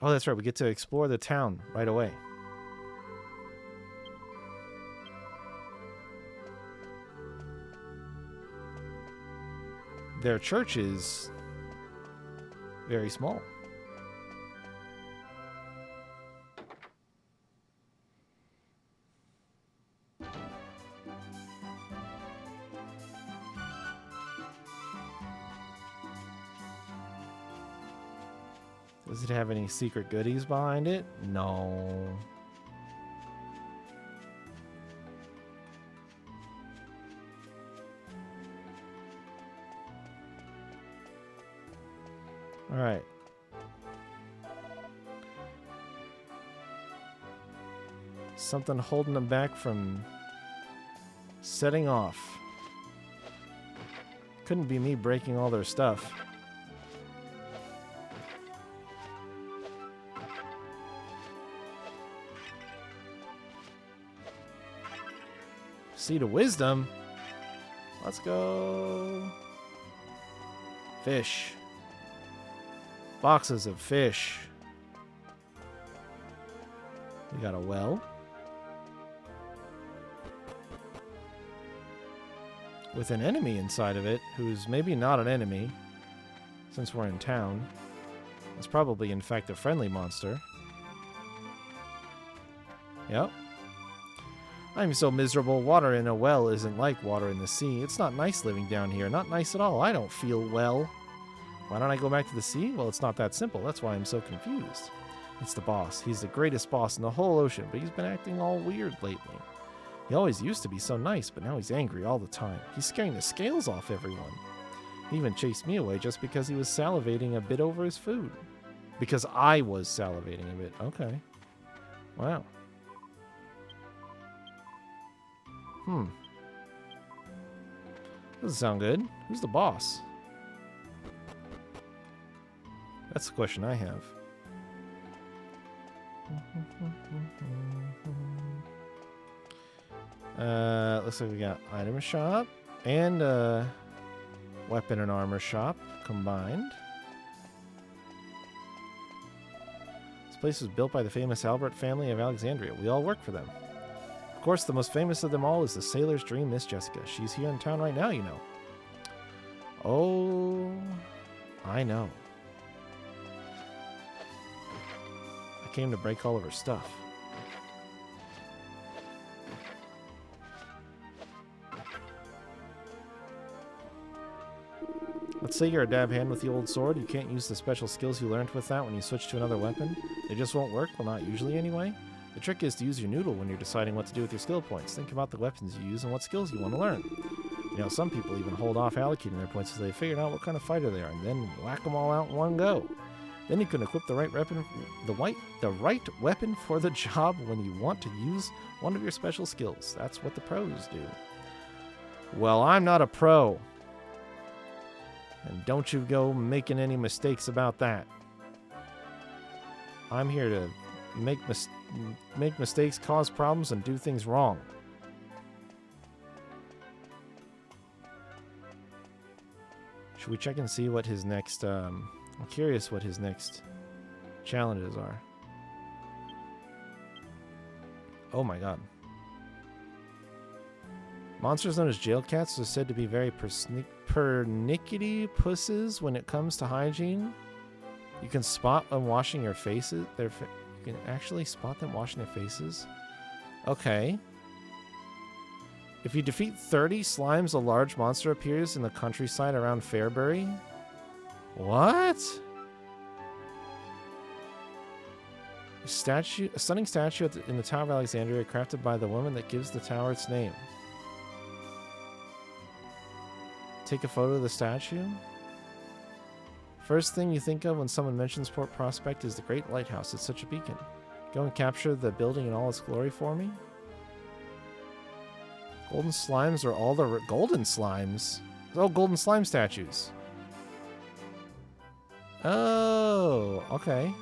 Oh, that's right. We get to explore the town right away. Their church is very small. Does it have any secret goodies behind it? No. All right. Something holding them back from setting off. Couldn't be me breaking all their stuff. Seed of wisdom. Let's go. Fish. Boxes of fish. We got a well. With an enemy inside of it, who's maybe not an enemy, since we're in town. It's probably, in fact, a friendly monster. Yep. I'm so miserable. Water in a well isn't like water in the sea. It's not nice living down here. Not nice at all. I don't feel well. Why don't I go back to the sea? Well, it's not that simple. That's why I'm so confused. It's the boss. He's the greatest boss in the whole ocean, but he's been acting all weird lately. He always used to be so nice, but now he's angry all the time. He's scaring the scales off everyone. He even chased me away just because he was salivating a bit over his food. Because I was salivating a bit. Okay. Wow. Doesn't sound good. Who's the boss? That's the question I have. Looks like we got item shop and weapon and armor shop combined. This place was built by the famous Albert family of Alexandria. We all work for them. Of course, the most famous of them all is the sailor's dream, Miss Jessica. She's here in town right now, you know. Oh, I know. I came to break all of her stuff. Let's say you're a dab hand with the old sword. You can't use the special skills you learned with that when you switch to another weapon. They just won't work. Well, not usually anyway. The trick is to use your noodle when you're deciding what to do with your skill points. Think about the weapons you use and what skills you want to learn. You know, some people even hold off allocating their points until they figured out what kind of fighter they are, and then whack them all out in one go. Then you can equip the right weapon, the right weapon for the job when you want to use one of your special skills. That's what the pros do. Well, I'm not a pro. And don't you go making any mistakes about that. I'm here to make mistakes, cause problems, and do things wrong. Should we check and see what his next... I'm curious what his next challenges are. Oh my god. Monsters known as jail cats are said to be very pernickety pusses when it comes to hygiene. You can spot them washing your faces. You can actually spot them washing their faces. Okay. If you defeat 30 slimes, a large monster appears in the countryside around Fairbury. What? A stunning statue in the Tower of Alexandria, crafted by the woman that gives the tower its name. Take a photo of the statue. First thing you think of when someone mentions Port Prospect is the Great Lighthouse. It's such a beacon. Go and capture the building in all its glory for me. Golden slimes are all the golden slimes. Oh, golden slime statues. Oh, okay.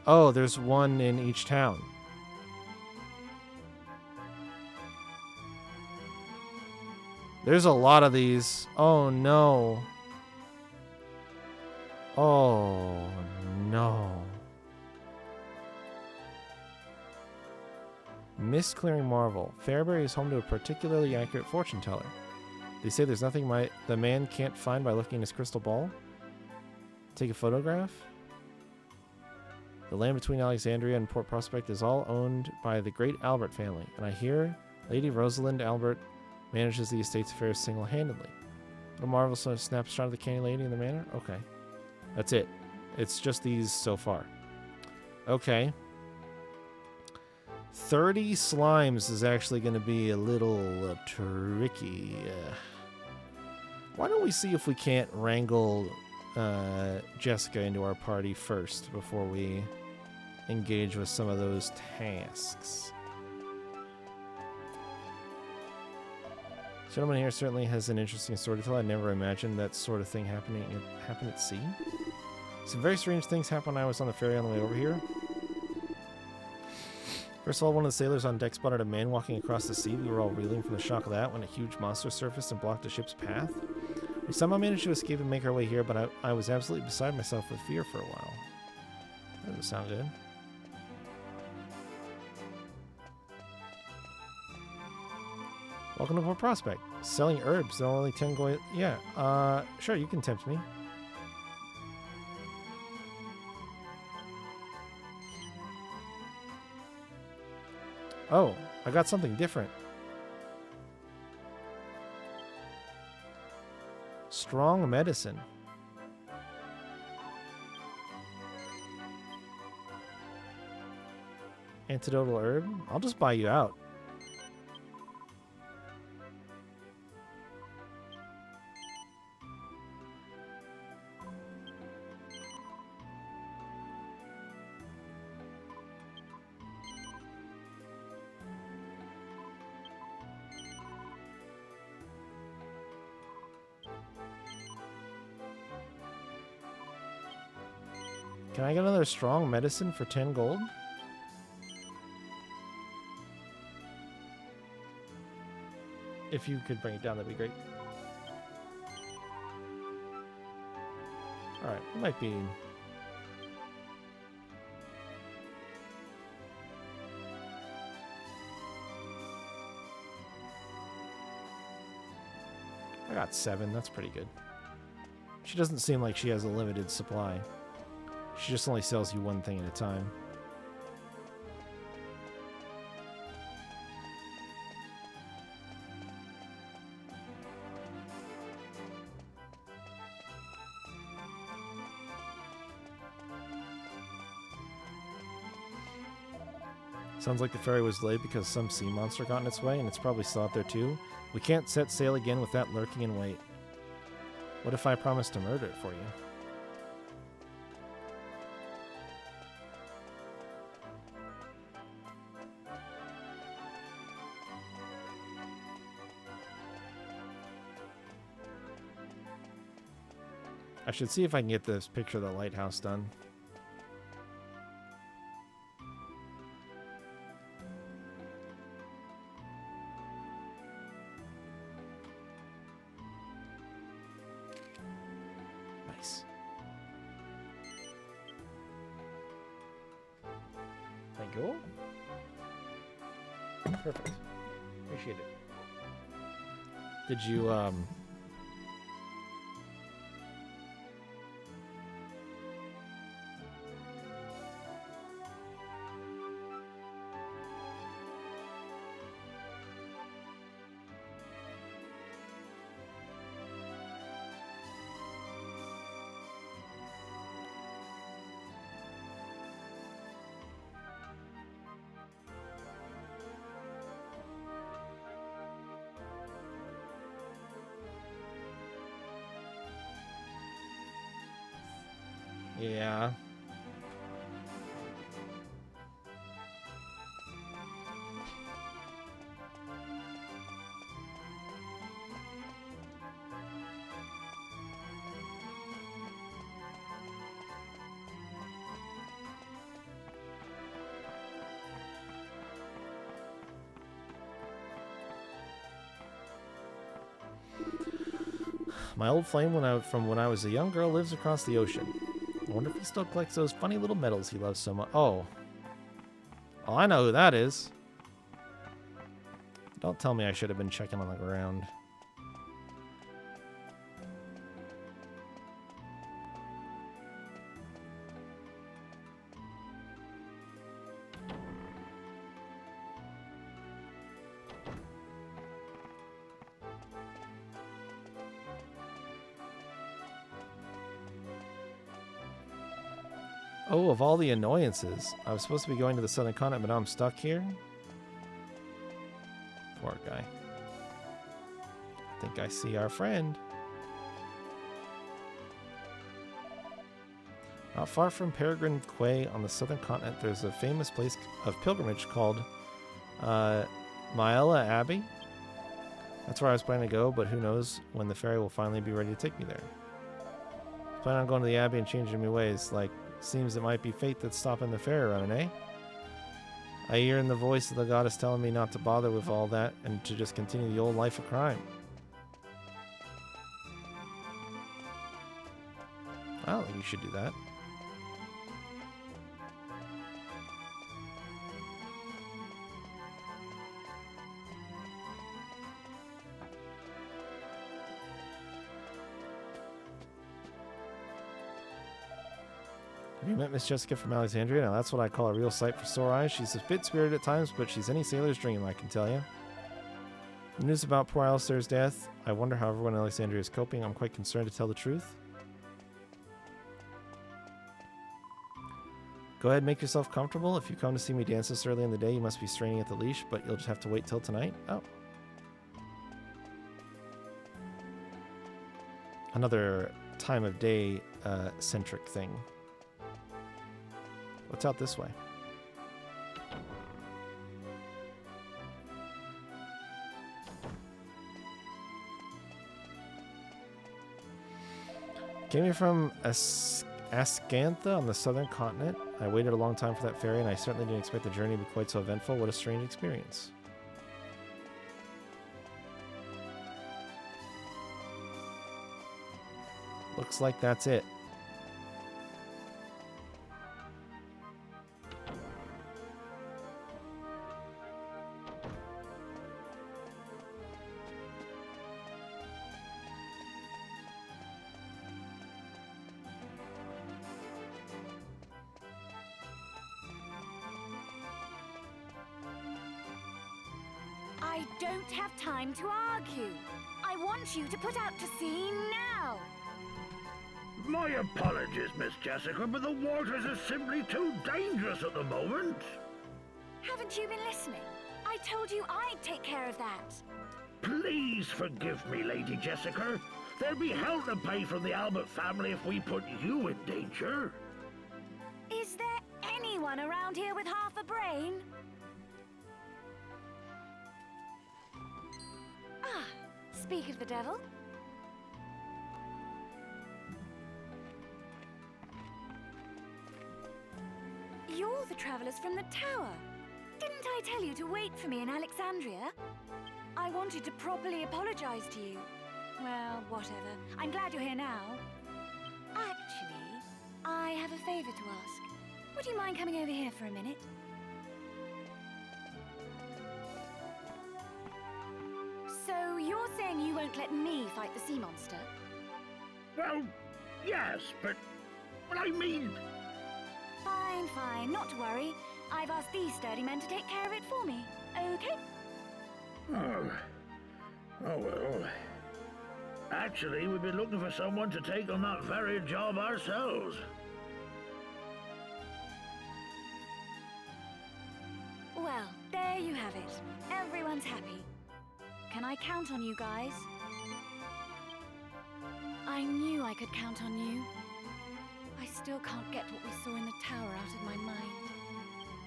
Oh, there's one in each town. There's a lot of these. Oh, no. Oh, no. Mist-clearing marvel. Fairbury is home to a particularly accurate fortune teller. They say there's nothing the man can't find by looking in his crystal ball. Take a photograph. The land between Alexandria and Port Prospect is all owned by the great Albert family, and I hear Lady Rosalind Albert manages the estate's affairs single-handedly. A marvelous snapshot of the Candy Lady in the manor? Okay. That's it. It's just these so far. Okay. 30 slimes is actually going to be a little tricky. Why don't we see if we can't wrangle Jessica into our party first before we engage with some of those tasks. Gentleman here certainly has an interesting story to tell. I never imagined that sort of thing happened at sea. Some very strange things happened when I was on the ferry on the way over here. First of all, one of the sailors on deck spotted a man walking across the sea. We were all reeling from the shock of that when a huge monster surfaced and blocked the ship's path. We somehow managed to escape and make our way here, but I was absolutely beside myself with fear for a while. That doesn't sound good. Welcome to Port Prospect. Selling herbs. There are only 10 going. Yeah, sure, you can tempt me. Oh, I got something different. Strong medicine. Antidotal herb? I'll just buy you out. Can I get another strong medicine for 10 gold? If you could bring it down, that'd be great. Alright, it might be... I got 7, that's pretty good. She doesn't seem like she has a limited supply. She just only sells you one thing at a time. Sounds like the ferry was delayed because some sea monster got in its way, and it's probably still out there too. We can't set sail again without lurking in wait. What if I promise to murder it for you? I should see if I can get this picture of the lighthouse done. Nice. Thank you. Perfect. Appreciate it. Did you, yeah. My old flame from when I was a young girl lives across the ocean. I wonder if he still collects those funny little medals he loves so much. Oh. Oh, I know who that is. Don't tell me I should have been checking on the ground. Oh, of all the annoyances. I was supposed to be going to the southern continent, but now I'm stuck here. Poor guy. I think I see our friend. Not far from Peregrine Quay on the southern continent, there's a famous place of pilgrimage called Maella Abbey. That's where I was planning to go, but who knows when the ferry will finally be ready to take me there. I was planning on going to the Abbey and changing my ways. Like, seems it might be fate that's stopping the ferry running, eh? I hear in the voice of the goddess telling me not to bother with all that and to just continue the old life of crime. I don't think you should do that. Have you met Miss Jessica from Alexandria? Now that's what I call a real sight for sore eyes. She's a bit spirited at times, but she's any sailor's dream, I can tell you. The news about poor Alistair's death. I wonder how everyone in Alexandria is coping. I'm quite concerned, to tell the truth. Go ahead, make yourself comfortable. If you come to see me dance this early in the day, you must be straining at the leash, but you'll just have to wait till tonight. Oh. Another time of day centric thing. What's out this way? Came here from Ascantha on the southern continent. I waited a long time for that ferry, and I certainly didn't expect the journey to be quite so eventful. What a strange experience. Looks like that's it. I don't have time to argue. I want you to put out to sea now. My apologies, Miss Jessica, but the waters are simply too dangerous at the moment. Haven't you been listening? I told you I'd take care of that. Please forgive me, Lady Jessica. There'll be hell to pay from the Albert family if we put you in danger. Is there anyone around here with half a brain? Ah, speak of the devil. You're the travelers from the tower. Didn't I tell you to wait for me in Alexandria? I wanted to properly apologize to you. Well, whatever. I'm glad you're here now. Actually, I have a favor to ask. Would you mind coming over here for a minute? So you're saying you won't let me fight the sea monster? Well, yes, but what I mean... Fine, fine, not to worry. I've asked these sturdy men to take care of it for me, okay? Oh well. Actually, we've been looking for someone to take on that very job ourselves. Well, there you have it. Everyone's happy. Can I count on you guys? I knew I could count on you. I still can't get what we saw in the tower out of my mind.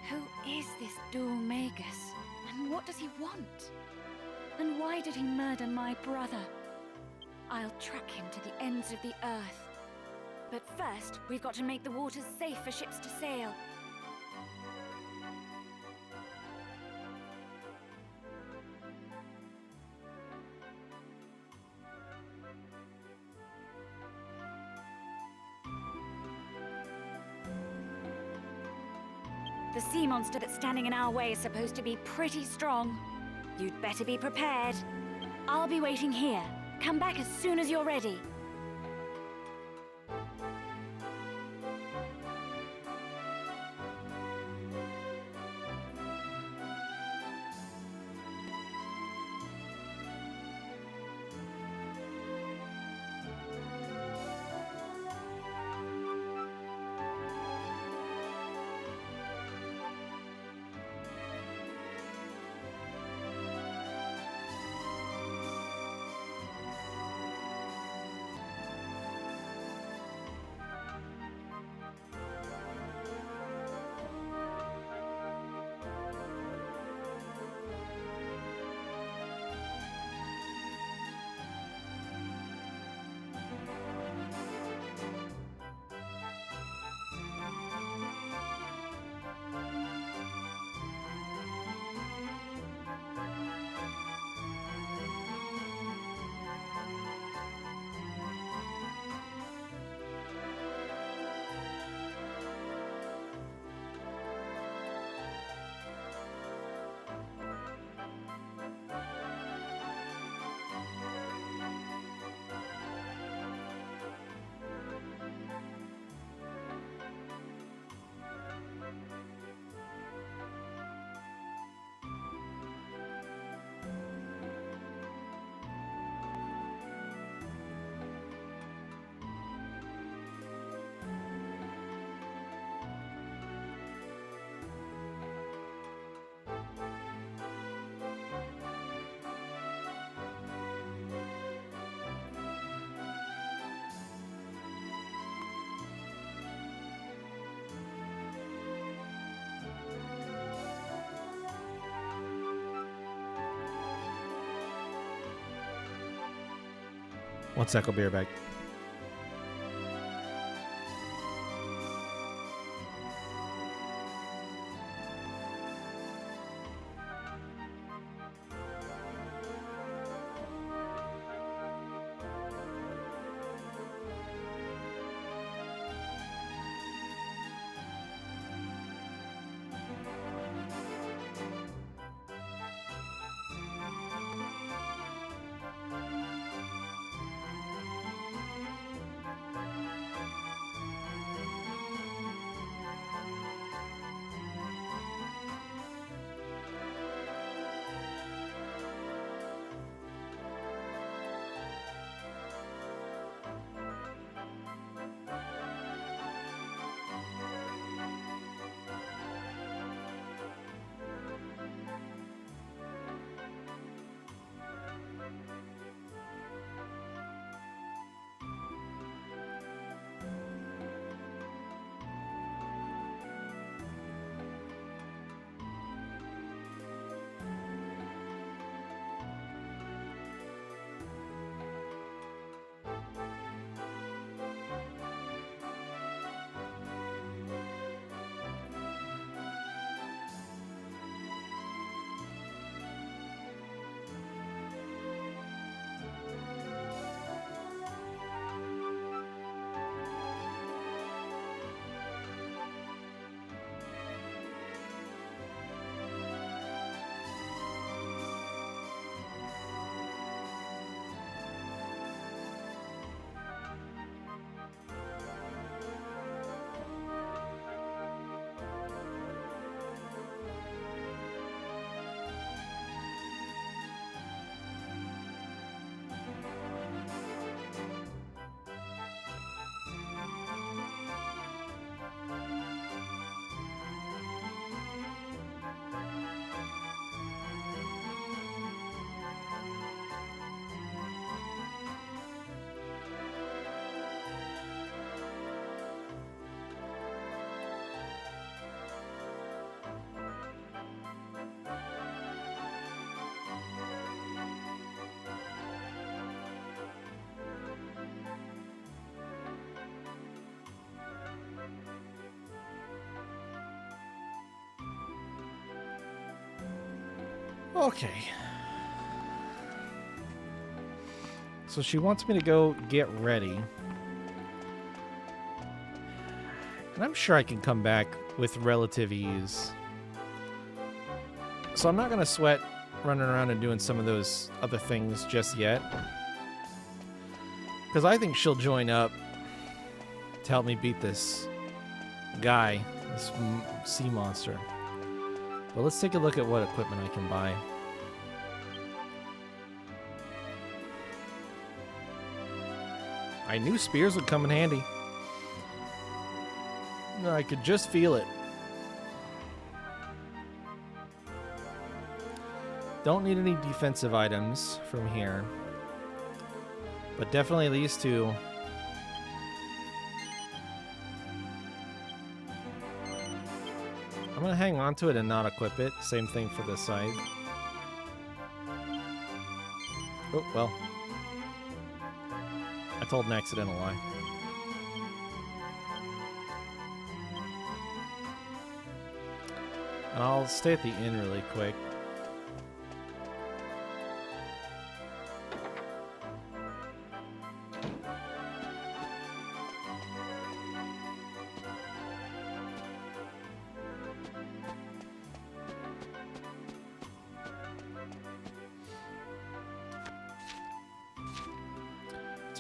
Who is this Dul Magus? And what does he want? And why did he murder my brother? I'll track him to the ends of the earth. But first, we've got to make the waters safe for ships to sail. The sea monster that's standing in our way is supposed to be pretty strong. You'd better be prepared. I'll be waiting here. Come back as soon as you're ready. One sec, I'll be right back. Okay. So she wants me to go get ready. And I'm sure I can come back with relative ease. So I'm not going to sweat running around and doing some of those other things just yet. Because I think she'll join up to help me beat this guy, this sea monster. But let's take a look at what equipment I can buy. I knew spears would come in handy. I could just feel it. Don't need any defensive items from here. But definitely these two. I'm going to hang on to it and not equip it. Same thing for this side. Oh, well. I told an accidental lie. And I'll stay at the inn really quick.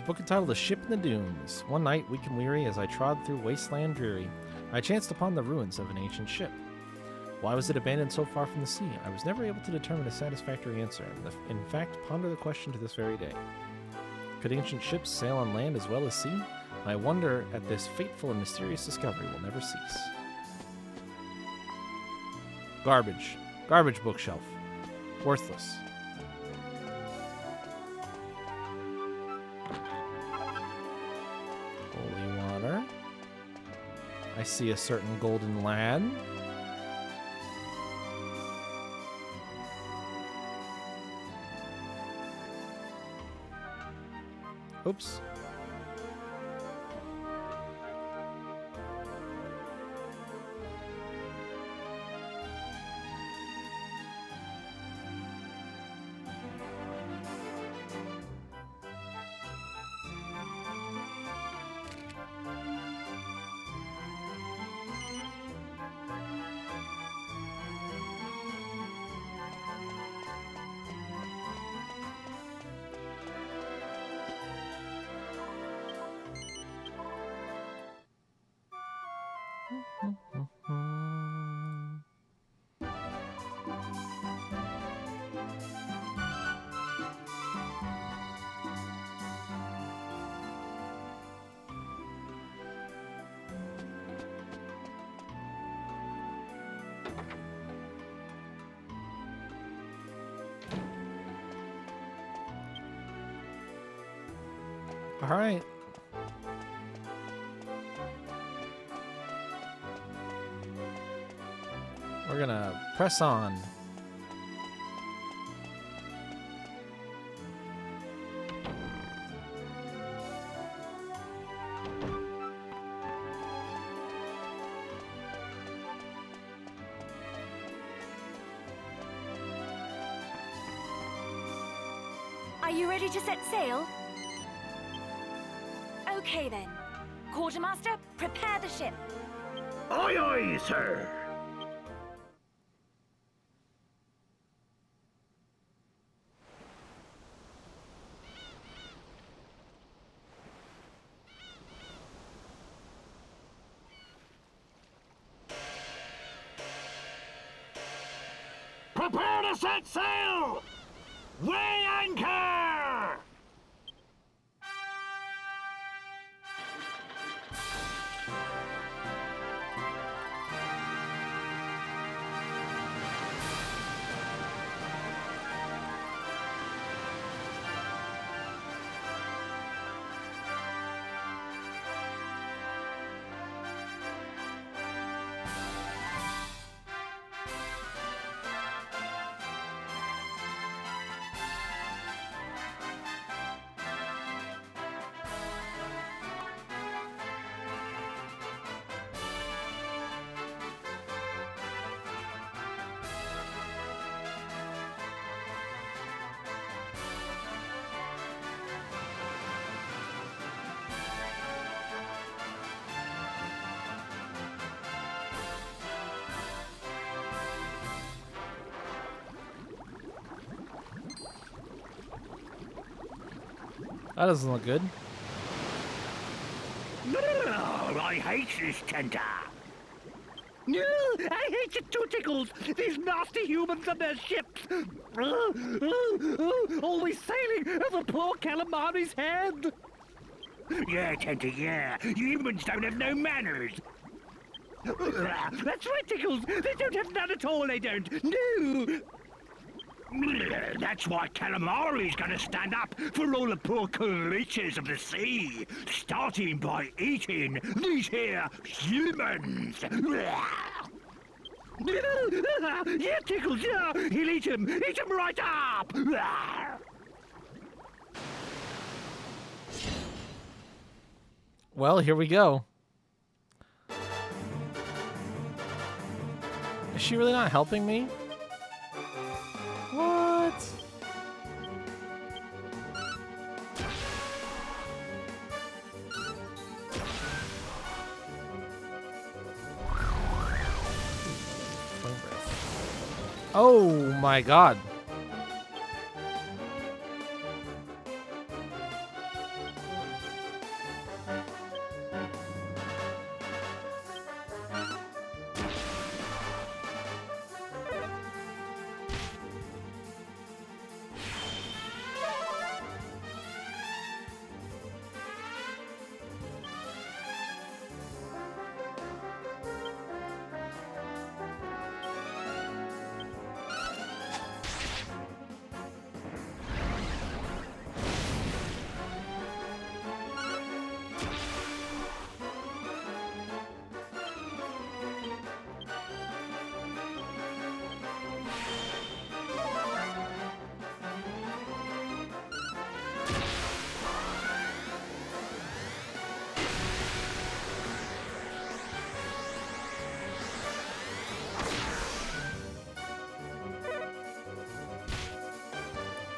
Book entitled The Ship in the Dunes. One night, weak and weary, as I trod through wasteland dreary, I chanced upon the ruins of an ancient ship. Why was it abandoned so far from the sea? I was never able to determine a satisfactory answer, and in fact ponder the question to this very day. Could ancient ships sail on land as well as sea? My wonder at this fateful and mysterious discovery will never cease. Garbage. Garbage bookshelf. Worthless. I see a certain golden lad. Oops. All right. We're gonna press on. Are you ready to set sail? Okay then. Quartermaster, prepare the ship. Aye, aye, sir. Prepare to set sail! Weigh anchor! That doesn't look good. Oh, I hate this tender. No, I hate you too, Tickles. These nasty humans and their ships. Always sailing over poor Calamari's head. Yeah, Tender, yeah. Humans don't have no manners. That's right, Tickles. They don't have none at all, they don't. No. That's why Calamari's gonna stand up for all the poor creatures of the sea, starting by eating these here humans. Yeah, Tickles, yeah. He'll eat him right up. Well, here we go. Is she really not helping me? What? Oh my god.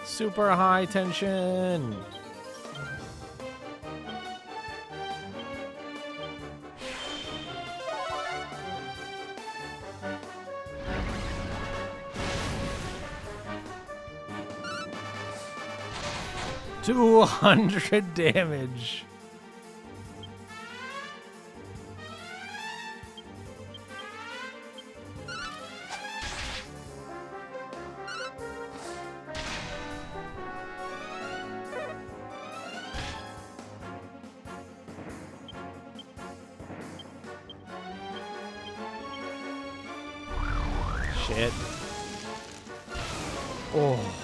Super high tension. $200 damage. Shit. Oh.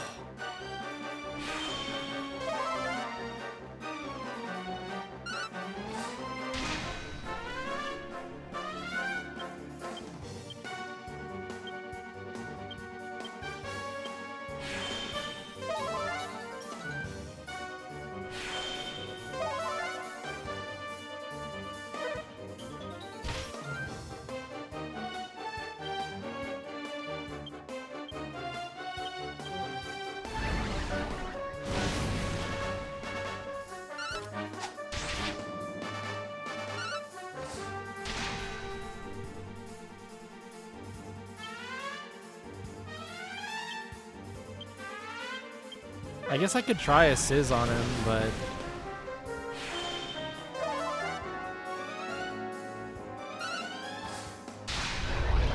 I guess I could try a Sizz on him, but...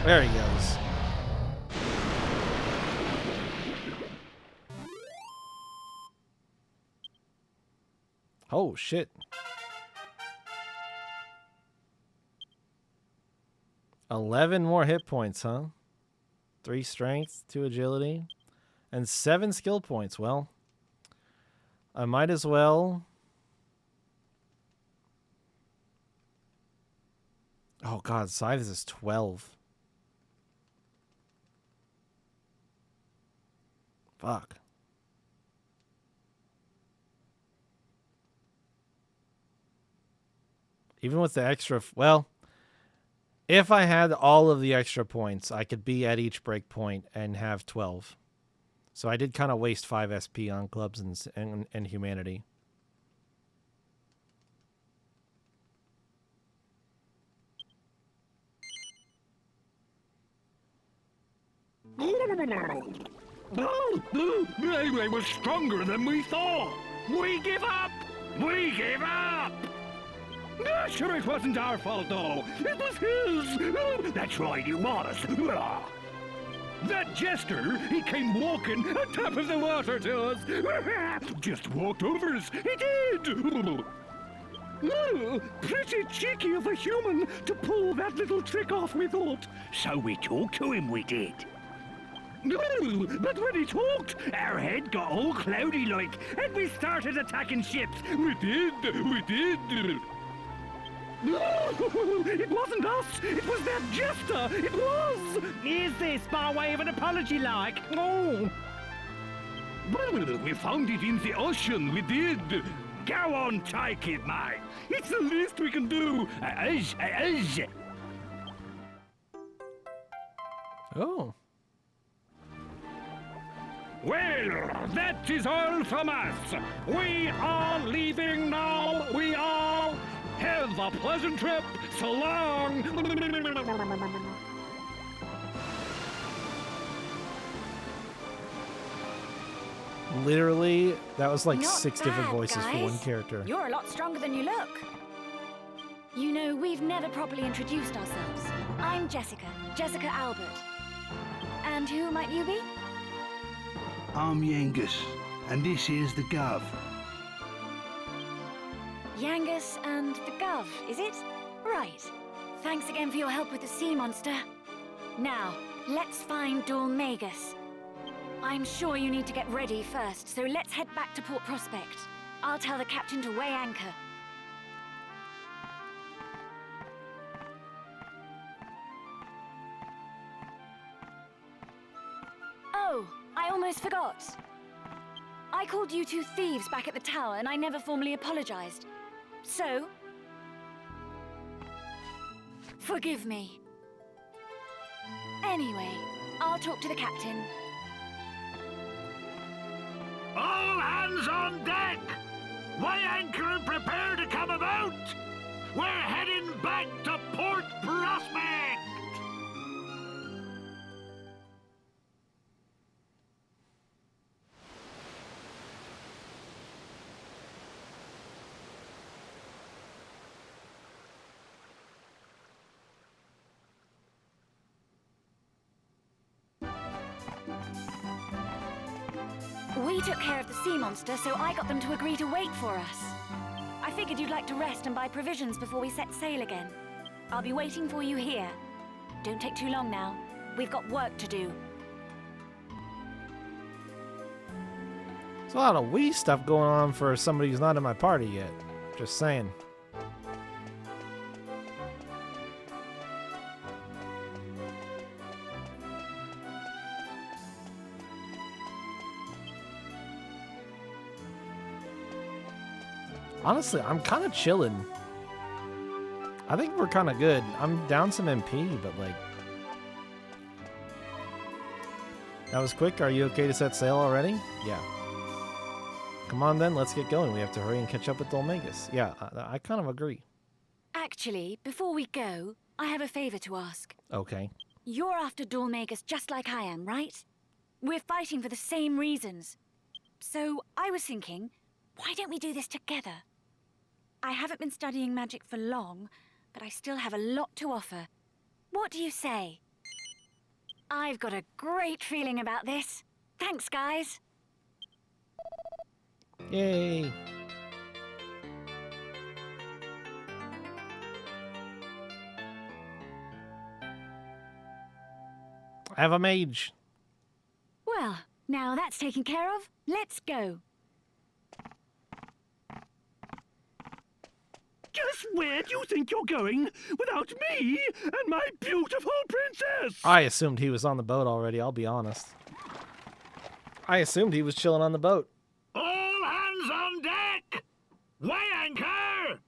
There he goes. Oh, shit. 11 more hit points, huh? 3 strength, 2 agility, and 7 skill points. Well, I might as well... Oh, God, Scythe is 12. Fuck. Even with the extra... Well, if I had all of the extra points, I could be at each break point and have 12. So I did kind of waste 5 SP on clubs and humanity. Oh, they were stronger than we thought. We give up! We give up! Sure, it wasn't our fault, though. It was his. That's right, it was. That jester, he came walking on top of the water to us. Just walked over us. He did. Oh, pretty cheeky of a human to pull that little trick off, we thought. So we talked to him, we did. No, but when he talked, our head got all cloudy-like, and we started attacking ships. We did. No, it wasn't us. It was that jester. It was. Is this by way of an apology, like? Oh. Well, we found it in the ocean. We did. Go on, take it, mate. It's the least we can do. Oh. Well, that is all from us. We are leaving now. We are. Have a pleasant trip. So long. Literally, that was like Not 6 different bad, voices for guys. one character. You're a lot stronger than you look. You know, we've never properly introduced ourselves. I'm Jessica, Jessica Albert. And who might you be? I'm Yangus, and this is the Gov. Yangus and the Gov, is it? Right. Thanks again for your help with the sea monster. Now, let's find Dulmagus. I'm sure you need to get ready first, so let's head back to Port Prospect. I'll tell the captain to weigh anchor. Oh, I almost forgot. I called you two thieves back at the tower, and I never formally apologized. So, forgive me. Anyway, I'll talk to the captain. All hands on deck! Weigh anchor and prepare to come about! We're heading back to Port Prospect! We took care of the sea monster, so I got them to agree to wait for us. I figured you'd like to rest and buy provisions before we set sail again. I'll be waiting for you here. Don't take too long now. We've got work to do. There's a lot of wee stuff going on for somebody who's not in my party yet. Just saying. Honestly, I'm kind of chilling. I think we're kind of good. I'm down some MP, but like... That was quick. Are you okay to set sail already? Yeah. Come on then, let's get going. We have to hurry and catch up with Dulmagus. Yeah, I kind of agree. Actually, before we go, I have a favor to ask. Okay. You're after Dulmagus just like I am, right? We're fighting for the same reasons. So, I was thinking, why don't we do this together? I haven't been studying magic for long, but I still have a lot to offer. What do you say? I've got a great feeling about this. Thanks, guys. Yay. I have a mage. Well, now that's taken care of. Let's go. Just where do you think you're going without me and my beautiful princess? I assumed he was on the boat already, I'll be honest. I assumed he was chilling on the boat. All hands on deck! Weigh anchor!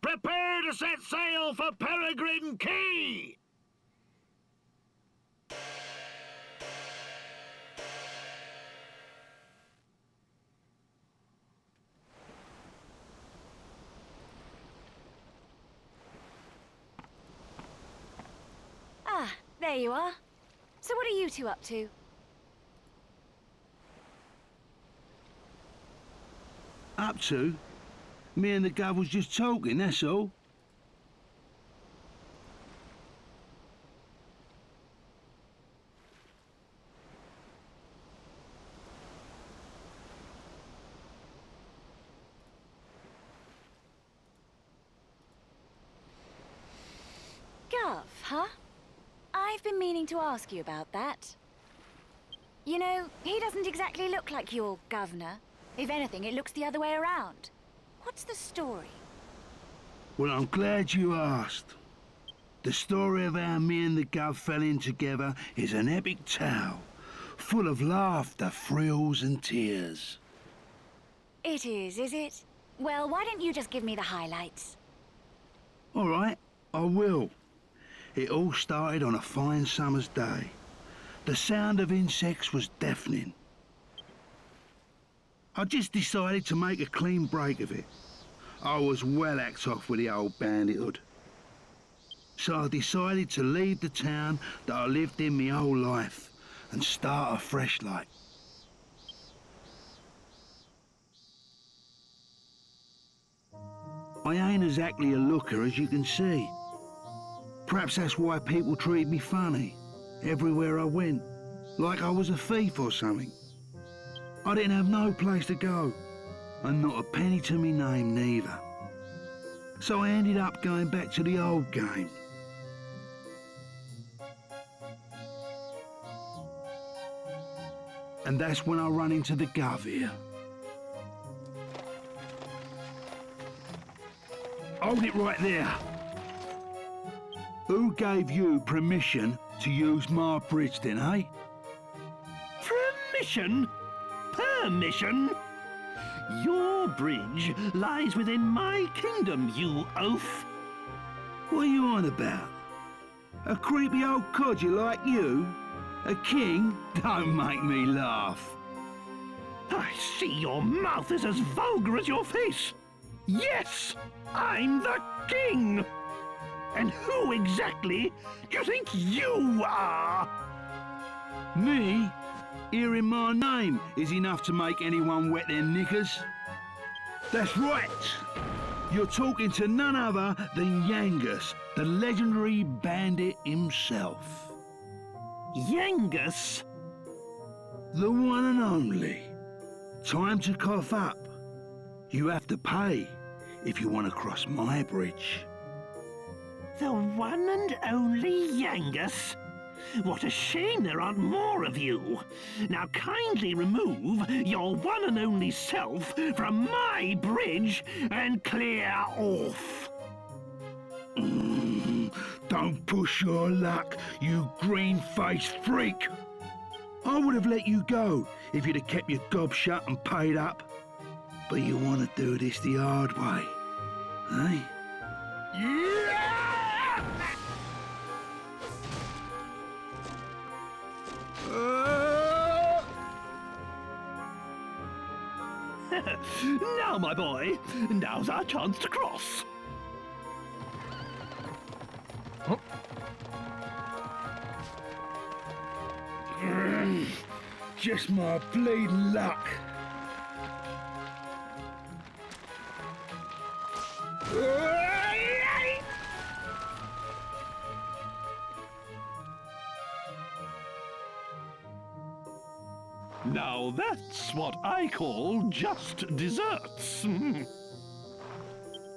Prepare to set sail for Peregrine Key! Ah, there you are. So what are you two up to? Up to? Me and the gov was just talking, that's all. Gov, huh? I've been meaning to ask you about that. You know, he doesn't exactly look like your governor. If anything, it looks the other way around. What's the story? Well, I'm glad you asked. The story of how me and the gov fell in together is an epic tale, full of laughter, thrills and tears. It is it? Well, why don't you just give me the highlights? All right, I will. It all started on a fine summer's day. The sound of insects was deafening. I just decided to make a clean break of it. I was well hacked off with the old bandithood. So I decided to leave the town that I lived in my whole life and start afresh like. I ain't exactly a looker, as you can see. Perhaps that's why people treat me funny everywhere I went, like I was a thief or something. I didn't have no place to go, and not a penny to me name neither. So I ended up going back to the old game. And that's when I run into the gov here. Hold it right there. Who gave you permission to use my bridge then, eh? Permission? Permission? Your bridge lies within my kingdom, you oaf. What are you on about? A creepy old codger like you? A king? Don't make me laugh. I see your mouth is as vulgar as your face. Yes, I'm the king. And who exactly do you think you are? Me? Hearing my name is enough to make anyone wet their knickers. That's right. You're talking to none other than Yangus, the legendary bandit himself. Yangus? The one and only. Time to cough up. You have to pay if you want to cross my bridge. The one and only Yangus? What a shame there aren't more of you. Now kindly remove your one and only self from my bridge and clear off. Don't push your luck, you green-faced freak. I would have let you go if you'd have kept your gob shut and paid up. But you want to do this the hard way, eh? Now, my boy, now's our chance to cross. Just my bleeding luck. Now that's what I call just desserts.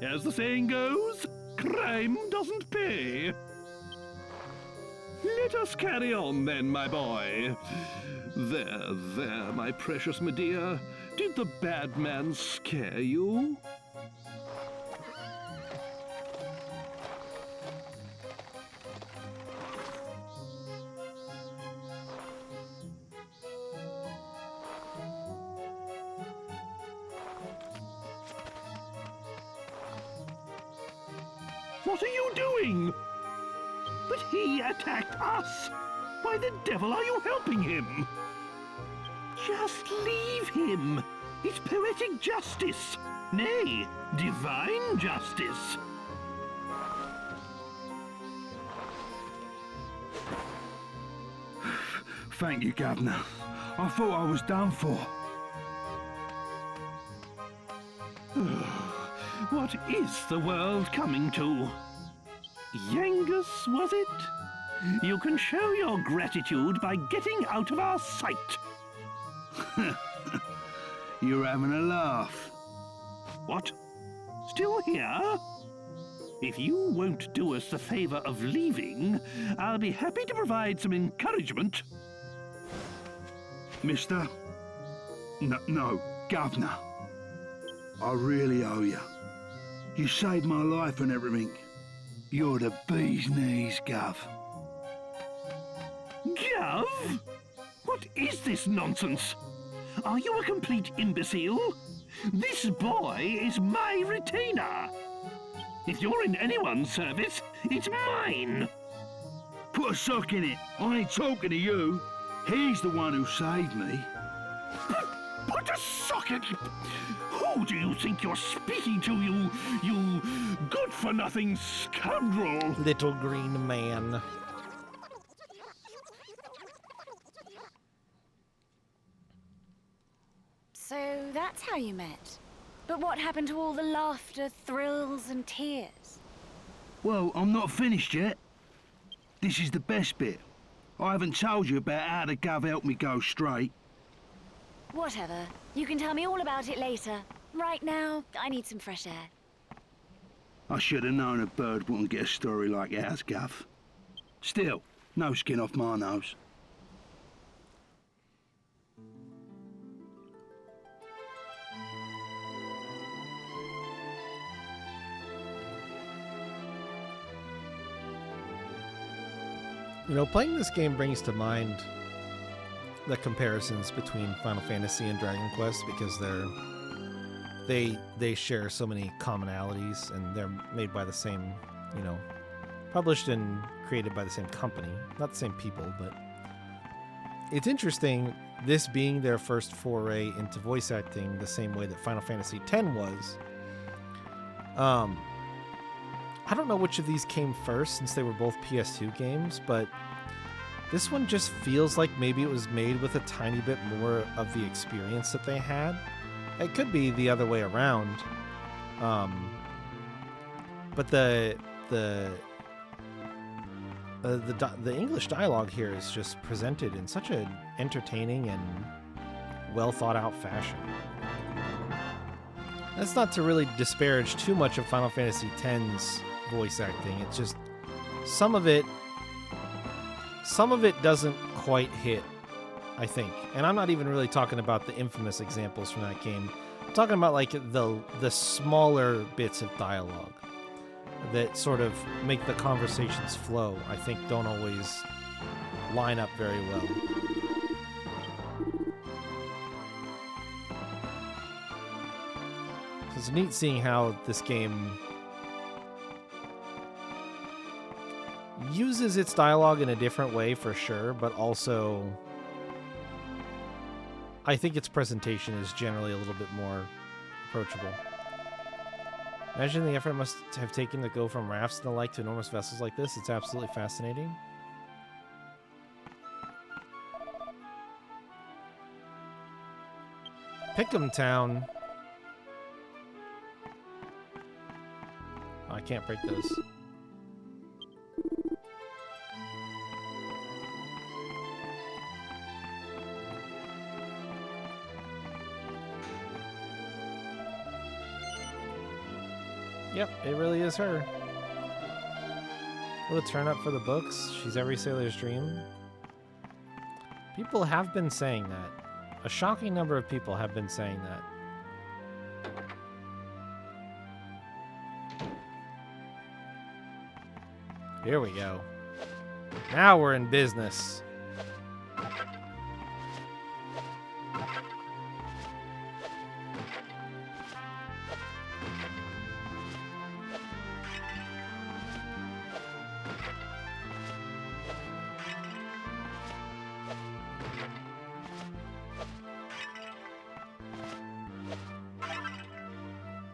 As the saying goes, crime doesn't pay. Let us carry on then, my boy. There, my precious Medea. Did the bad man scare you? What are you doing? But he attacked us. Why the devil are you helping him? Just leave him. It's poetic justice. Nay, divine justice. Thank you, Governor. I thought I was done for. What is the world coming to? Yangus, was it? You can show your gratitude by getting out of our sight. You're having a laugh. What? Still here? If you won't do us the favor of leaving, I'll be happy to provide some encouragement. Mister? No, Governor. I really owe you. You saved my life and everything. You're the bee's knees, Gov. Gov? What is this nonsense? Are you a complete imbecile? This boy is my retainer. If you're in anyone's service, it's mine. Put a sock in it. I ain't talking to you. He's the one who saved me. Put a sock in it. Who do you think you're speaking to, you good-for-nothing scoundrel? Little green man. So that's how you met. But what happened to all the laughter, thrills, and tears? Well, I'm not finished yet. This is the best bit. I haven't told you about how the Gov helped me go straight. Whatever. You can tell me all about it later. Right now, I need some fresh air. I should have known a bird wouldn't get a story like ours, Gov. Still, no skin off my nose. You know, playing this game brings to mind the comparisons between Final Fantasy and Dragon Quest because they share so many commonalities and they're made by the same, you know, published and created by the same company, not the same people, but it's interesting this being their first foray into voice acting the same way that Final Fantasy X was. I don't know which of these came first since they were both PS2 games, but this one just feels like maybe it was made with a tiny bit more of the experience that they had. It could be the other way around. But the English dialogue here is just presented in such an entertaining and well thought out fashion. That's not to really disparage too much of Final Fantasy X's voice acting. It's just some of it doesn't quite hit, I think. And I'm not even really talking about the infamous examples from that game. I'm talking about like the smaller bits of dialogue that sort of make the conversations flow. I think don't always line up very well. So it's neat seeing how this game uses its dialogue in a different way for sure, but also I think its presentation is generally a little bit more approachable. Imagine the effort it must have taken to go from rafts and the like to enormous vessels like this. It's absolutely fascinating. Pick'em Town. Oh, I can't break those. Yep, it really is her. What a turn up for the books. She's every sailor's dream. People have been saying that. A shocking number of people have been saying that. Here we go. Now we're in business.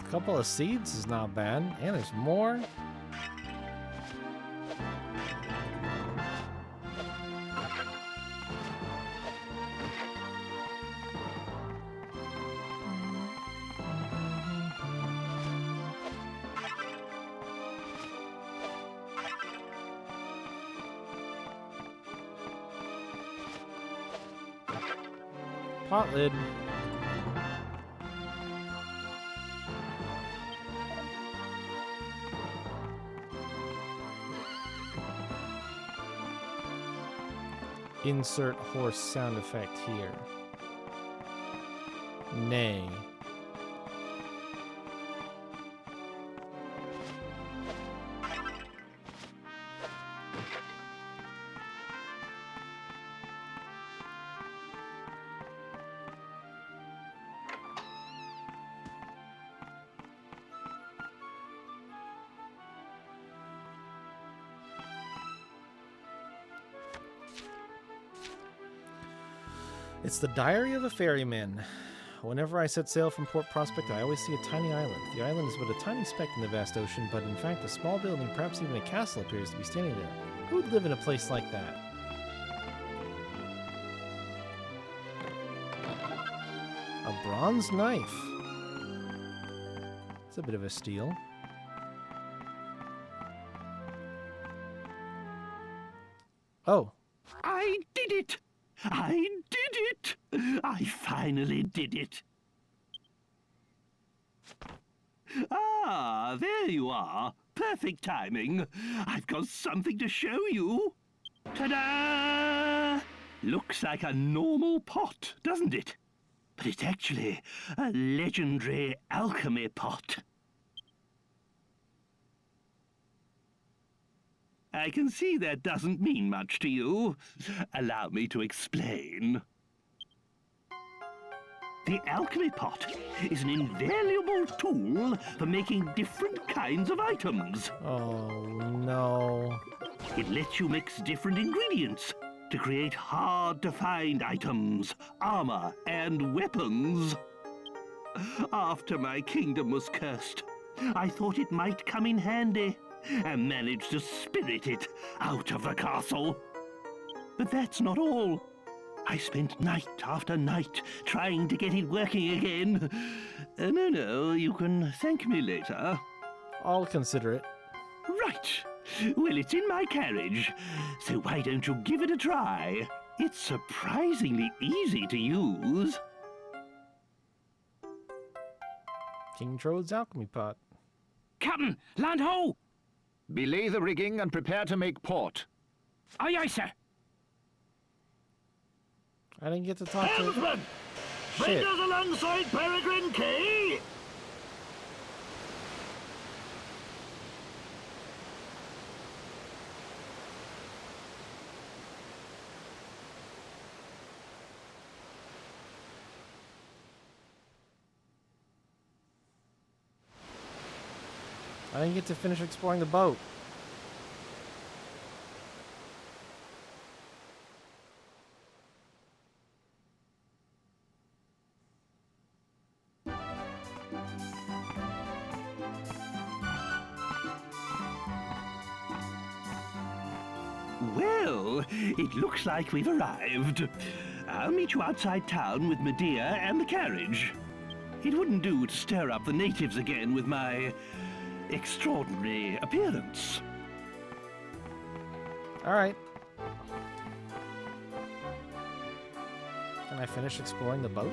A couple of seeds is not bad. And there's more. Pot lid. Insert horse sound effect here. Nay. It's the Diary of a Ferryman. Whenever I set sail from Port Prospect, I always see a tiny island. The island is but a tiny speck in the vast ocean, but in fact a small building, perhaps even a castle, appears to be standing there. Who would live in a place like that? A bronze knife. It's a bit of a steal. Oh. I did it! I did it! I finally did it. Ah, there you are. Perfect timing. I've got something to show you. Ta-da! Looks like a normal pot, doesn't it? But it's actually a legendary alchemy pot. I can see that doesn't mean much to you. Allow me to explain. The alchemy pot is an invaluable tool for making different kinds of items. Oh, no. It lets you mix different ingredients to create hard-to-find items, armor, and weapons. After my kingdom was cursed, I thought it might come in handy, and managed to spirit it out of the castle. But that's not all. I spent night after night trying to get it working again. No, you can thank me later. I'll consider it. Right. Well, it's in my carriage, so why don't you give it a try? It's surprisingly easy to use. King Troad's alchemy pot. Captain, land ho! Belay the rigging and prepare to make port. Aye, aye, sir. I didn't get to talk to... Helmsman! Shit. Bring us alongside Peregrine Key! I didn't get to finish exploring the boat. Well, it looks like we've arrived. I'll meet you outside town with Medea and the carriage. It wouldn't do to stir up the natives again with my extraordinary appearance. All right. Can I finish exploring the boat?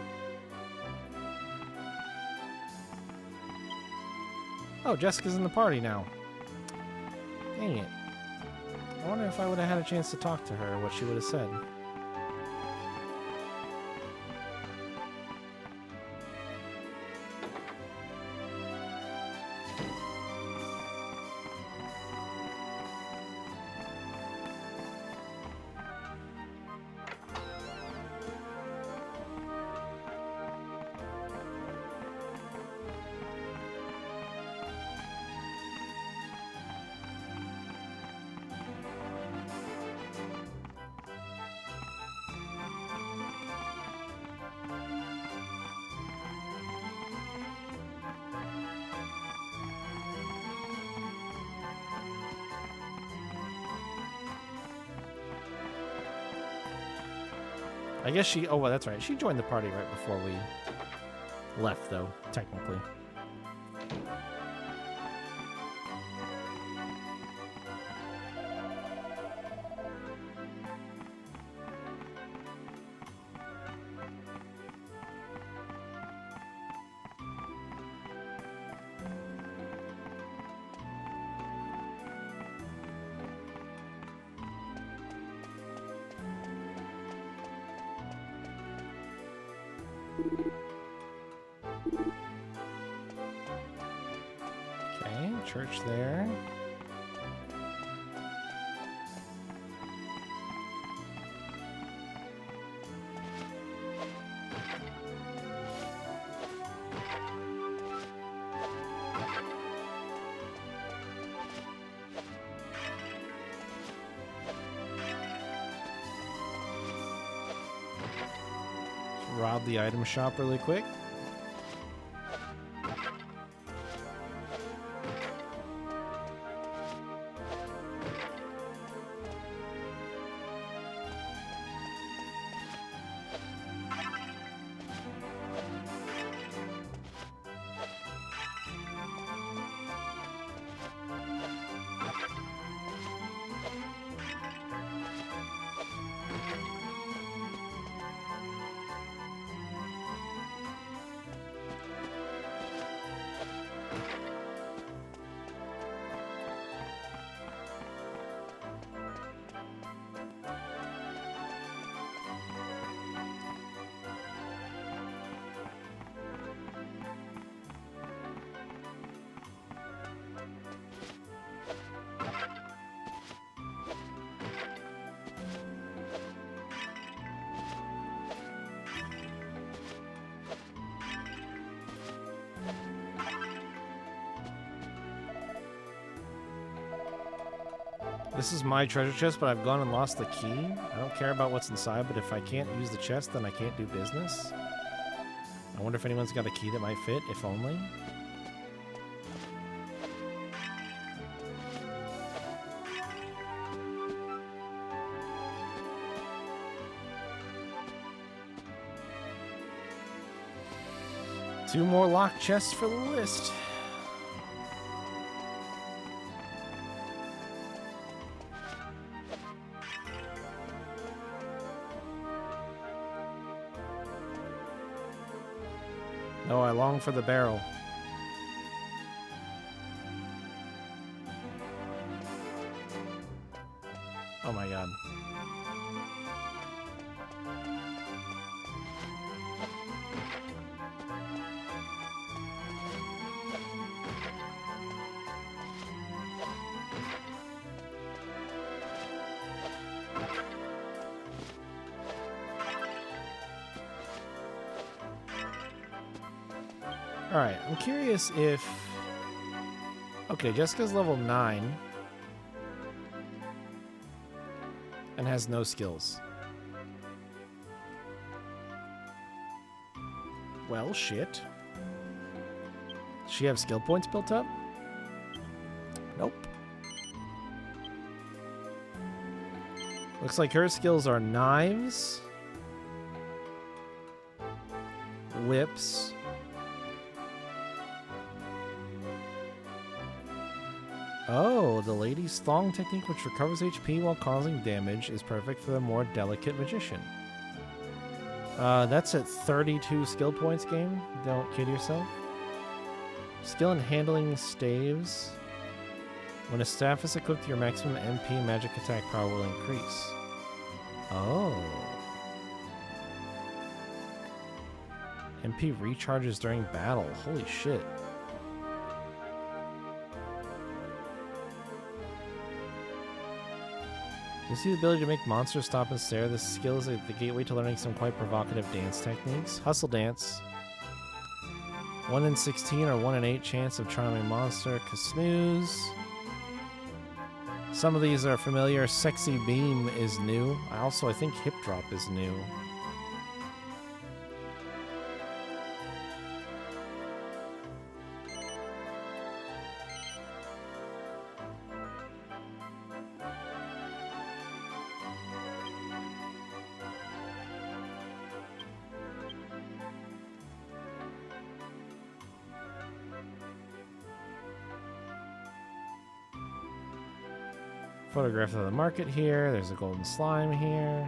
Oh, Jessica's in the party now. Dang it. I wonder if I would have had a chance to talk to her, what she would have said. I guess she... Oh, well, that's right. She joined the party right before we left, though, technically. Okay, church there. Rob the item shop really quick. This is my treasure chest, but I've gone and lost the key. I don't care about what's inside, but if I can't use the chest, then I can't do business. I wonder if anyone's got a key that might fit, if only. Two more locked chests for the list. Oh, I long for the barrel. Oh my god. Alright, I'm curious if... Okay, Jessica's level 9 and has no skills. Well, shit. Does she have skill points built up? Nope. Looks like her skills are knives, whips, oh, the lady's thong technique, which recovers HP while causing damage, is perfect for the more delicate magician. That's at 32 skill points game. Don't kid yourself. Skill in handling staves. When a staff is equipped, your maximum MP magic attack power will increase. Oh. MP recharges during battle. Holy shit. You see the ability to make monsters stop and stare. This skill is the gateway to learning some quite provocative dance techniques. Hustle dance. 1 in 16 or 1 in 8 chance of charming monster. Snooze. Some of these are familiar. Sexy beam is new. I think hip drop is new. Photograph of the market here. There's a golden slime here.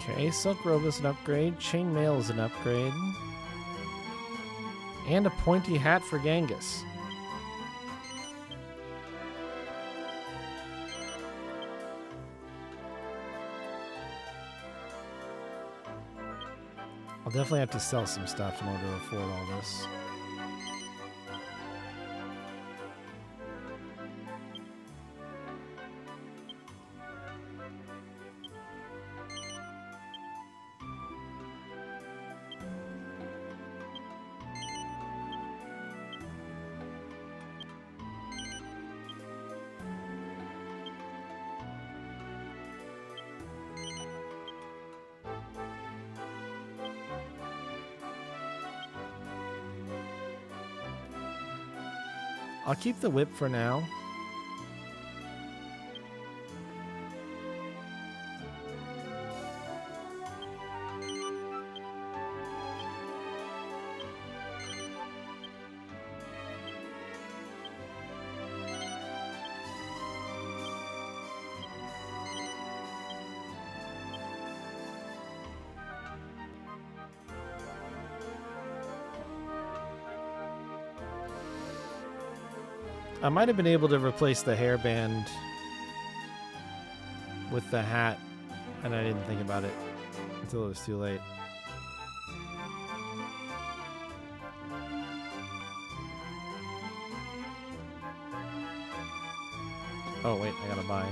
Okay, silk robe is an upgrade. Chain mail is an upgrade. And a pointy hat for Genghis. I'll definitely have to sell some stuff in order to afford all this. I'll keep the whip for now. I might have been able to replace the hairband with the hat, and I didn't think about it until it was too late. Oh wait, I gotta buy.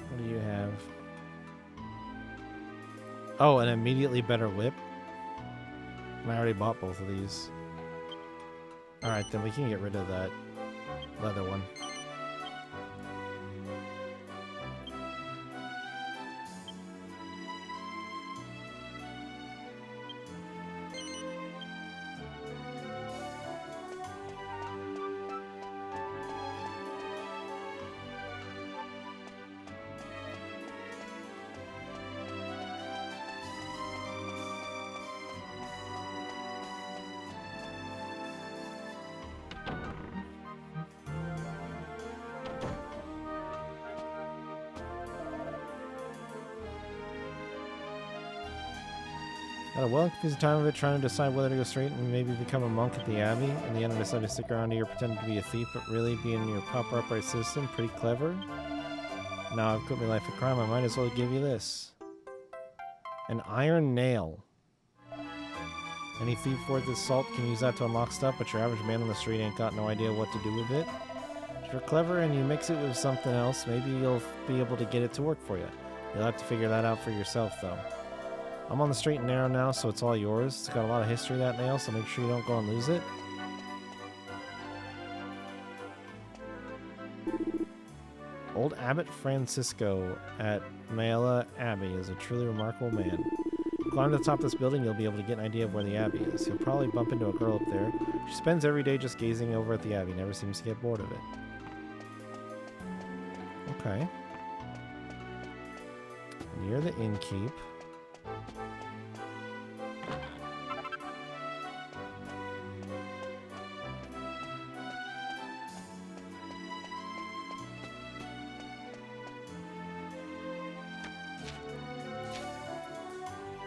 What do you have? Oh, an immediately better whip? I already bought both of these. Alright, then we can get rid of that leather one. Had a well confusing time of it, trying to decide whether to go straight and maybe become a monk at the abbey. In the end, I decided to stick around here pretending to be a thief, but really being your proper upright citizen. Pretty clever. Now I've quit my life of crime, I might as well give you this. An iron nail. Any thief worth his salt can use that to unlock stuff, but your average man on the street ain't got no idea what to do with it. If you're clever and you mix it with something else, maybe you'll be able to get it to work for you. You'll have to figure that out for yourself, though. I'm on the straight and narrow now, so it's all yours. It's got a lot of history, that nail, so make sure you don't go and lose it. Old Abbot Francisco at Mayella Abbey is a truly remarkable man. Climb to the top of this building, you'll be able to get an idea of where the Abbey is. You'll probably bump into a girl up there. She spends every day just gazing over at the Abbey, never seems to get bored of it. Okay. Near the innkeep.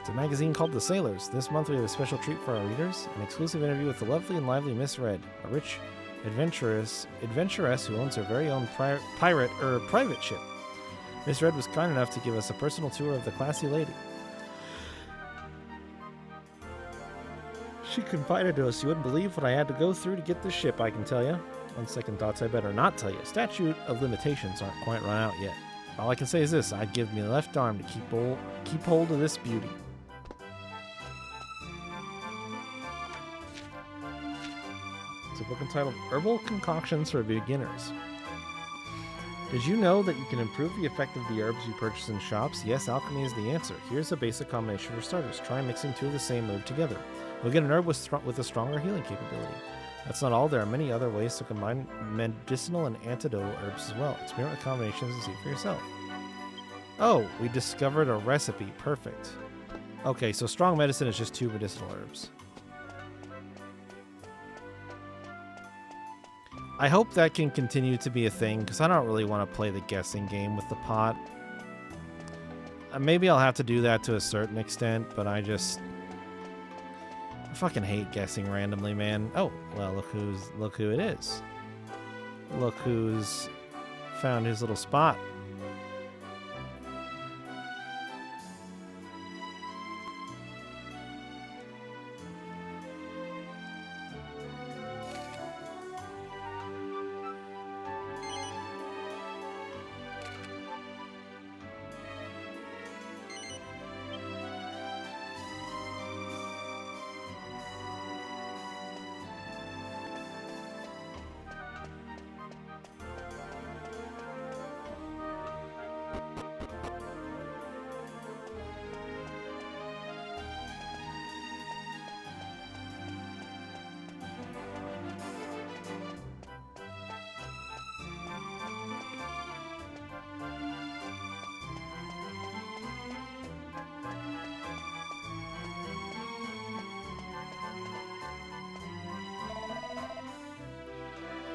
A magazine called The Sailors. This month we have a special treat for our readers, an exclusive interview with the lovely and lively Miss Red, a rich adventuress who owns her very own private ship. Miss Red was kind enough to give us a personal tour of the classy lady. She confided to us, you wouldn't believe what I had to go through to get this ship, I can tell you. On second thoughts, I better not tell you. Statute of limitations aren't quite run out yet. All I can say is this, I'd give me left arm to keep hold of this beauty. It's a book entitled Herbal Concoctions for Beginners. Did you know that you can improve the effect of the herbs you purchase in shops? Yes, alchemy is the answer. Here's a basic combination for starters. Try mixing 2 of the same herb together. You'll get an herb with a stronger healing capability. That's not all. There are many other ways to combine medicinal and antidotal herbs as well. Experiment with combinations and see for yourself. Oh, we discovered a recipe. Perfect. Okay, so strong medicine is just 2 medicinal herbs. I hope that can continue to be a thing, because I don't really want to play the guessing game with the pot. Maybe I'll have to do that to a certain extent, but I fucking hate guessing randomly, man. Oh, well, look who it is. Look who's found his little spot.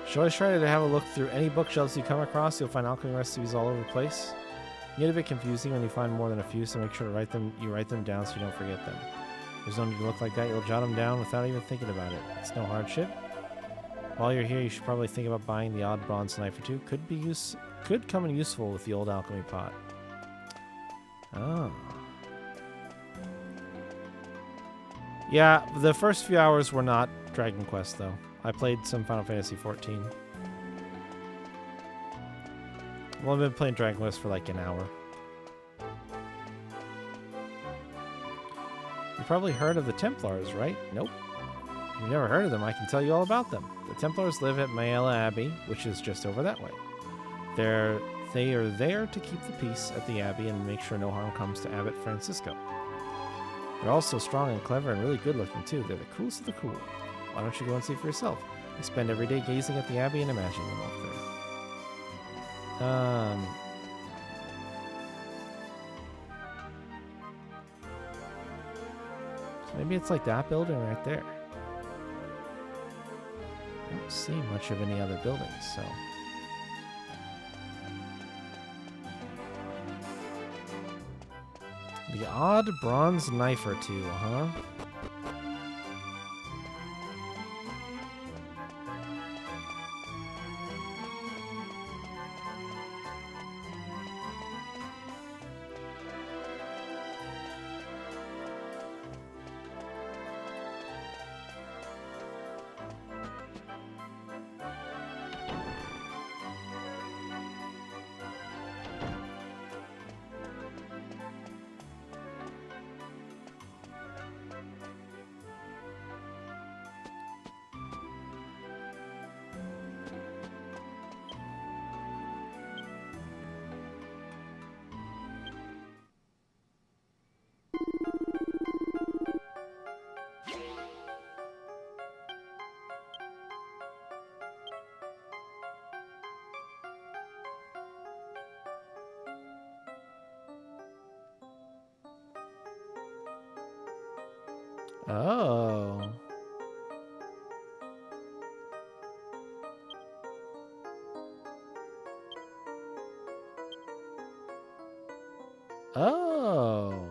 Should always try to have a look through any bookshelves you come across. You'll find alchemy recipes all over the place. You get a bit confusing when you find more than a few, so make sure to write them down so you don't forget them. There's no need to look like that. You'll jot them down without even thinking about it. It's no hardship. While you're here, you should probably think about buying the odd bronze knife or two. Could come in useful with the old alchemy pot. Oh. Yeah, the first few hours were not Dragon Quest, though. I played some Final Fantasy XIV. Well, I've been playing Dragon Quest for like an hour. You've probably heard of the Templars, right? Nope. If you've never heard of them, I can tell you all about them. The Templars live at Mayella Abbey, which is just over that way. They are there to keep the peace at the Abbey and make sure no harm comes to Abbot Francisco. They're also strong and clever and really good looking too. They're the coolest of the cool. Why don't you go and see for yourself? They spend every day gazing at the Abbey and imagining them up there. So maybe it's like that building right there. I don't see much of any other buildings, so... The odd bronze knife or two, huh? Oh. Oh.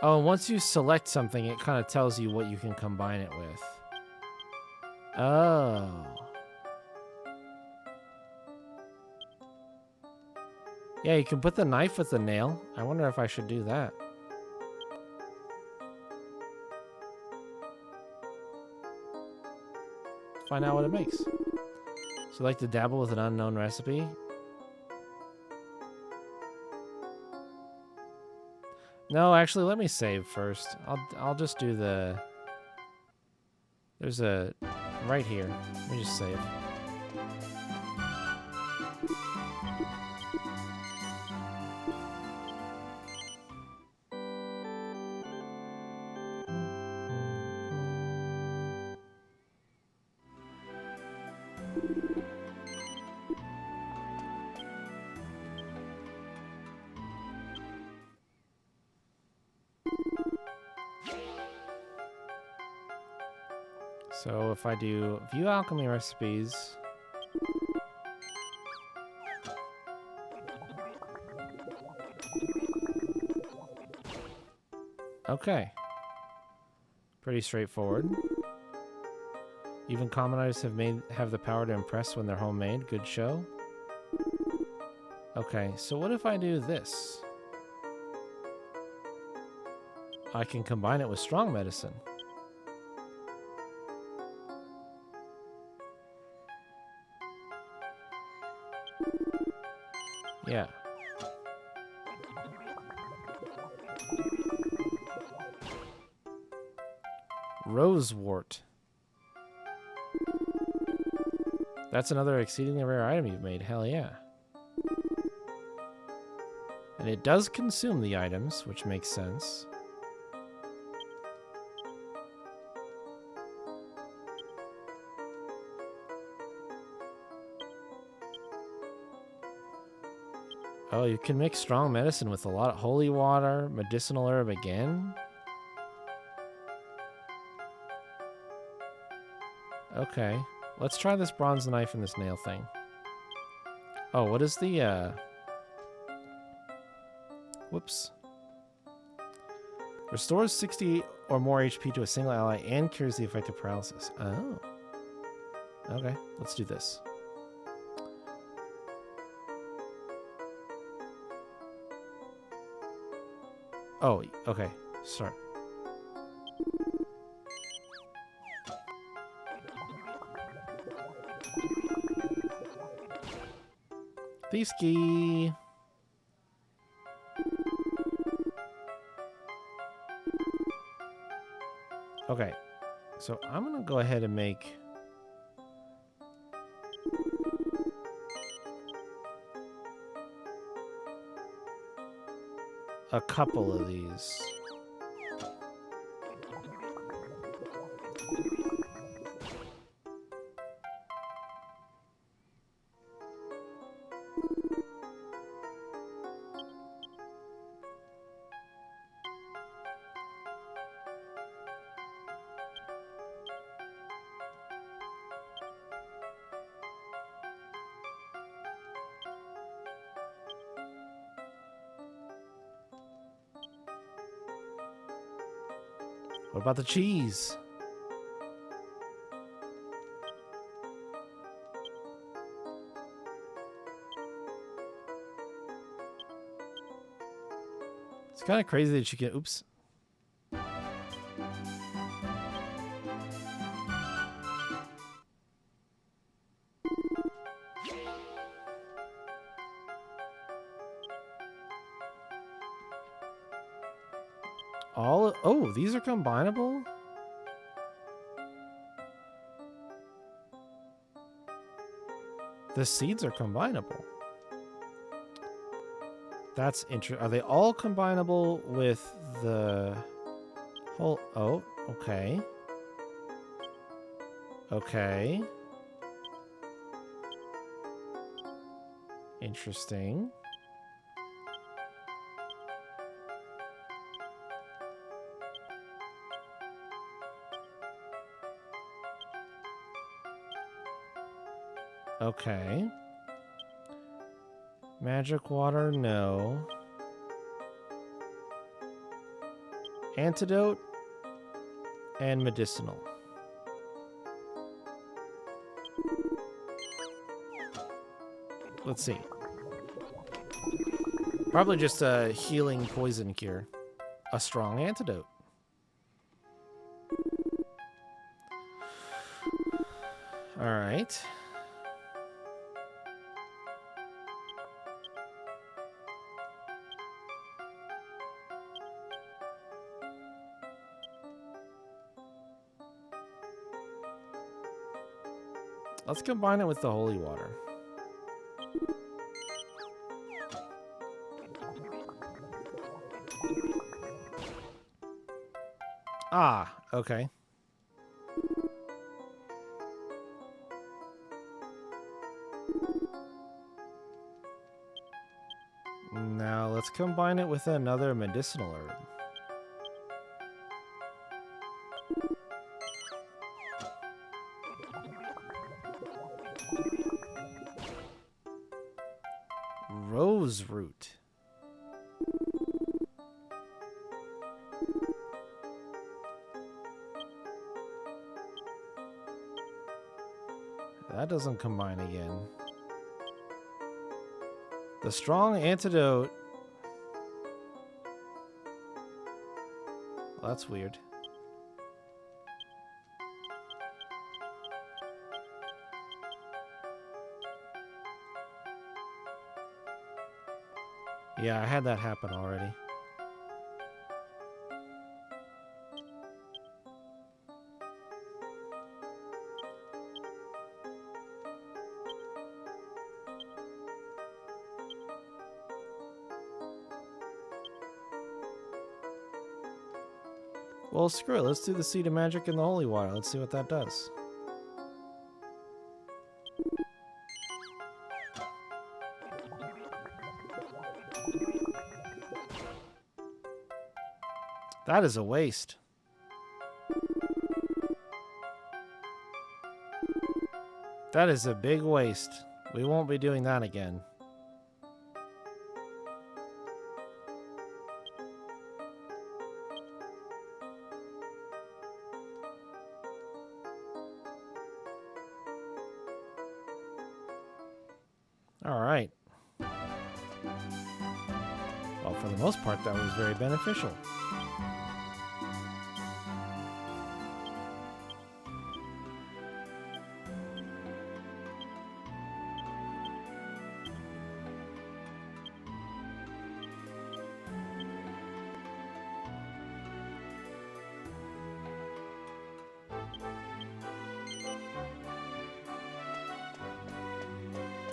Oh, once you select something, it kind of tells you what you can combine it with. Oh. Yeah, you can put the knife with the nail. I wonder if I should do that. Find out what it makes. So like to dabble with an unknown recipe? No, actually, let me save first. I'll just do the... There's a... Right here. Let me just save. So if I do view alchemy recipes... Okay. Pretty straightforward. Even common items have the power to impress when they're homemade. Good show. Okay, so what if I do this? I can combine it with strong medicine. Yeah. Rosewort. That's another exceedingly rare item you've made. Hell yeah. And it does consume the items, which makes sense. Oh, you can make strong medicine with a lot of holy water, medicinal herb again? Okay. Let's try this bronze knife and this nail thing. Oh, what is the, Whoops. Restores 60 or more HP to a single ally and cures the effect of paralysis. Oh. Okay, let's do this. Oh, okay. Start. Thief's key. Okay, so I'm gonna go ahead and make a couple of these. What about the cheese? It's kind of crazy that you can... Oops. Oh, these are combinable? The seeds are combinable. That's interesting. Are they all combinable with the whole... Oh, okay. Okay. Interesting. Okay. Magic water, no. Antidote and medicinal. Let's see. Probably just a healing poison cure. A strong antidote. All right. Let's combine it with the holy water. Ah, okay. Now let's combine it with another medicinal herb. Rose root. That doesn't combine again. The strong antidote. Well, that's weird. Yeah, I had that happen already. Well, screw it. Let's do the Seed of Magic and the Holy Water. Let's see what that does. That is a waste. That is a big waste. We won't be doing that again. All right. Well, for the most part, that was very beneficial.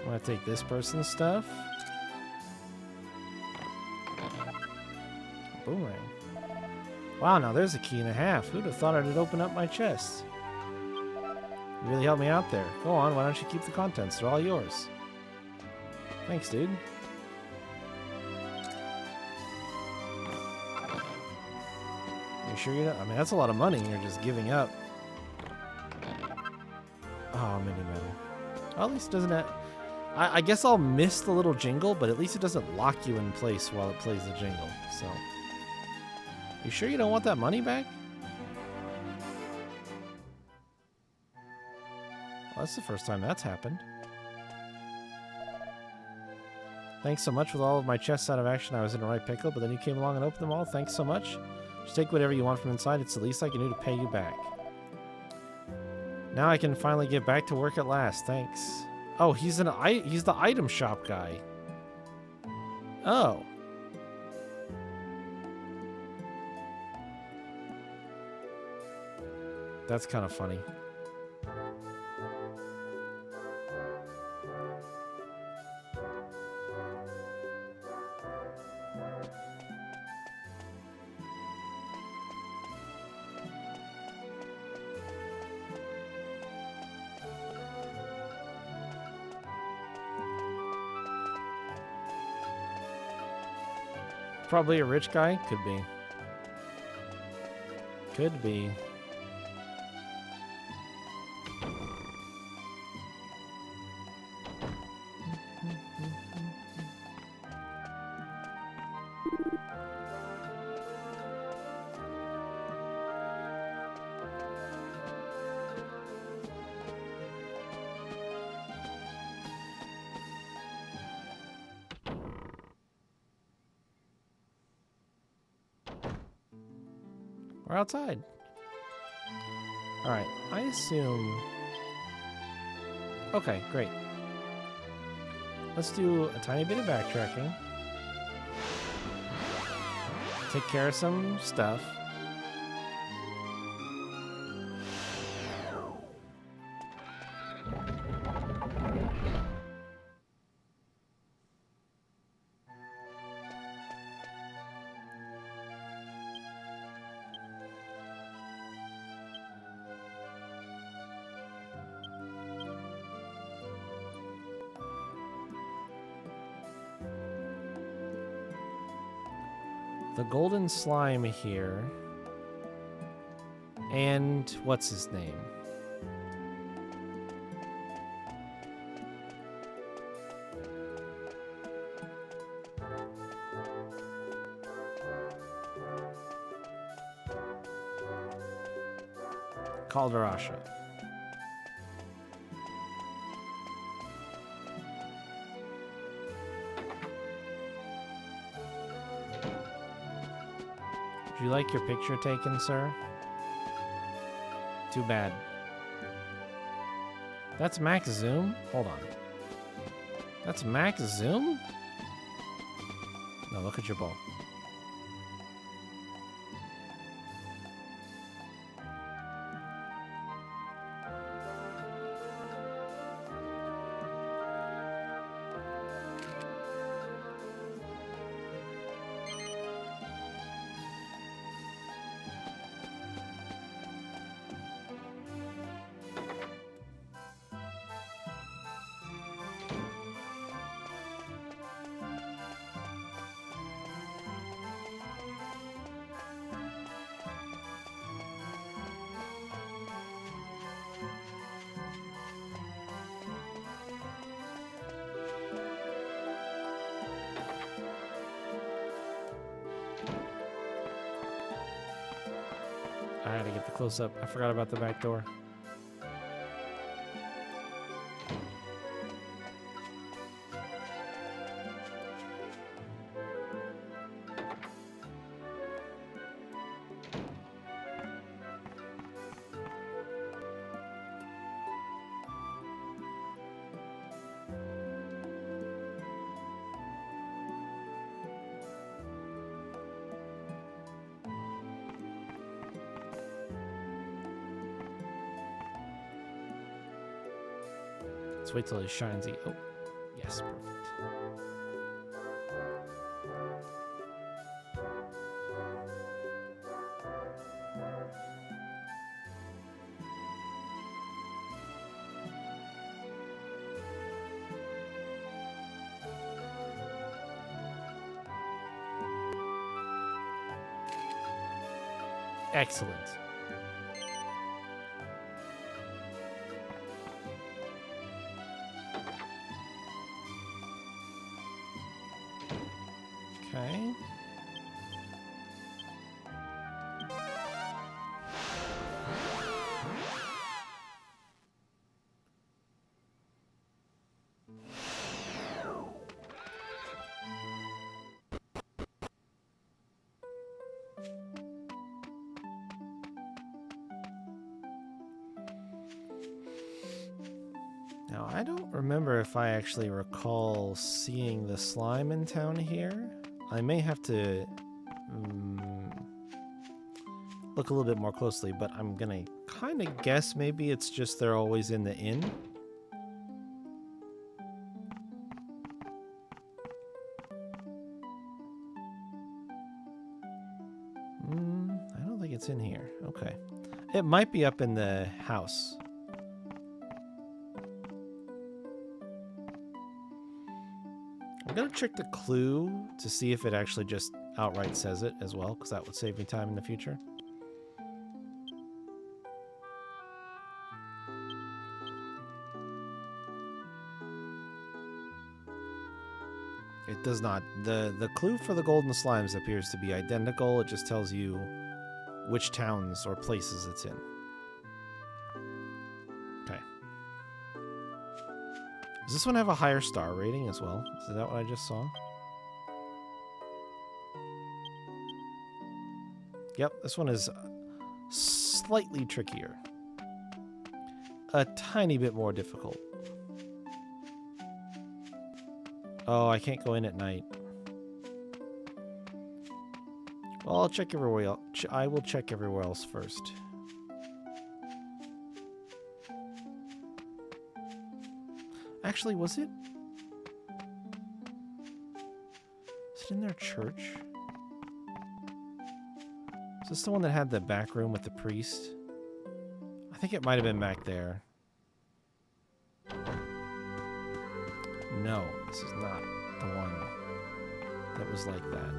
I'm gonna take this person's stuff. Boomerang. Wow, now there's a key and a half. Who'd have thought I'd open up my chest? You really helped me out there. Go on, why don't you keep the contents? They're all yours. Thanks, dude. You sure you don't? I mean, that's a lot of money and you're just giving up. Oh, mini metal. Well, at least it doesn't have... I guess I'll miss the little jingle, but at least it doesn't lock you in place while it plays the jingle, so... You sure you don't want that money back? Well, that's the first time that's happened. Thanks so much. With all of my chests out of action, I was in a right pickle, but then you came along and opened them all. Thanks so much. Just take whatever you want from inside. It's the least I can do to pay you back. Now I can finally get back to work at last. Thanks. Oh, he's the item shop guy. Oh. That's kind of funny. Probably a rich guy? Could be. Could be. We're outside. Alright, I assume... Okay, great. Let's do a tiny bit of backtracking. Take care of some stuff. The golden slime here. And what's his name? Calderasha. Would you like your picture taken, sir? Too bad. That's max zoom? Hold on. That's max zoom? No, look at your bow. I had to get the close up. I forgot about the back door. Let's wait till it shines. Oh, yes, perfect. Excellent. Okay. Now, I don't remember if I actually recall seeing the slime in town here. I may have to look a little bit more closely, but I'm gonna kind of guess maybe it's just they're always in the inn. I don't think it's in here. Okay. It might be up in the house. I'm gonna check the clue to see if it actually just outright says it as well, because that would save me time in the future. It does not. The clue for the golden slimes appears to be identical. It just tells you which towns or places it's in. Okay. Does this one have a higher star rating as well? Is that what I just saw? Yep, this one is slightly trickier. A tiny bit more difficult. Oh, I can't go in at night. Well, I'll check everywhere else. I will check everywhere else first. Actually, was it? Is it in their church? Is this the one that had the back room with the priest? I think it might have been back there. No, this is not the one that was like that.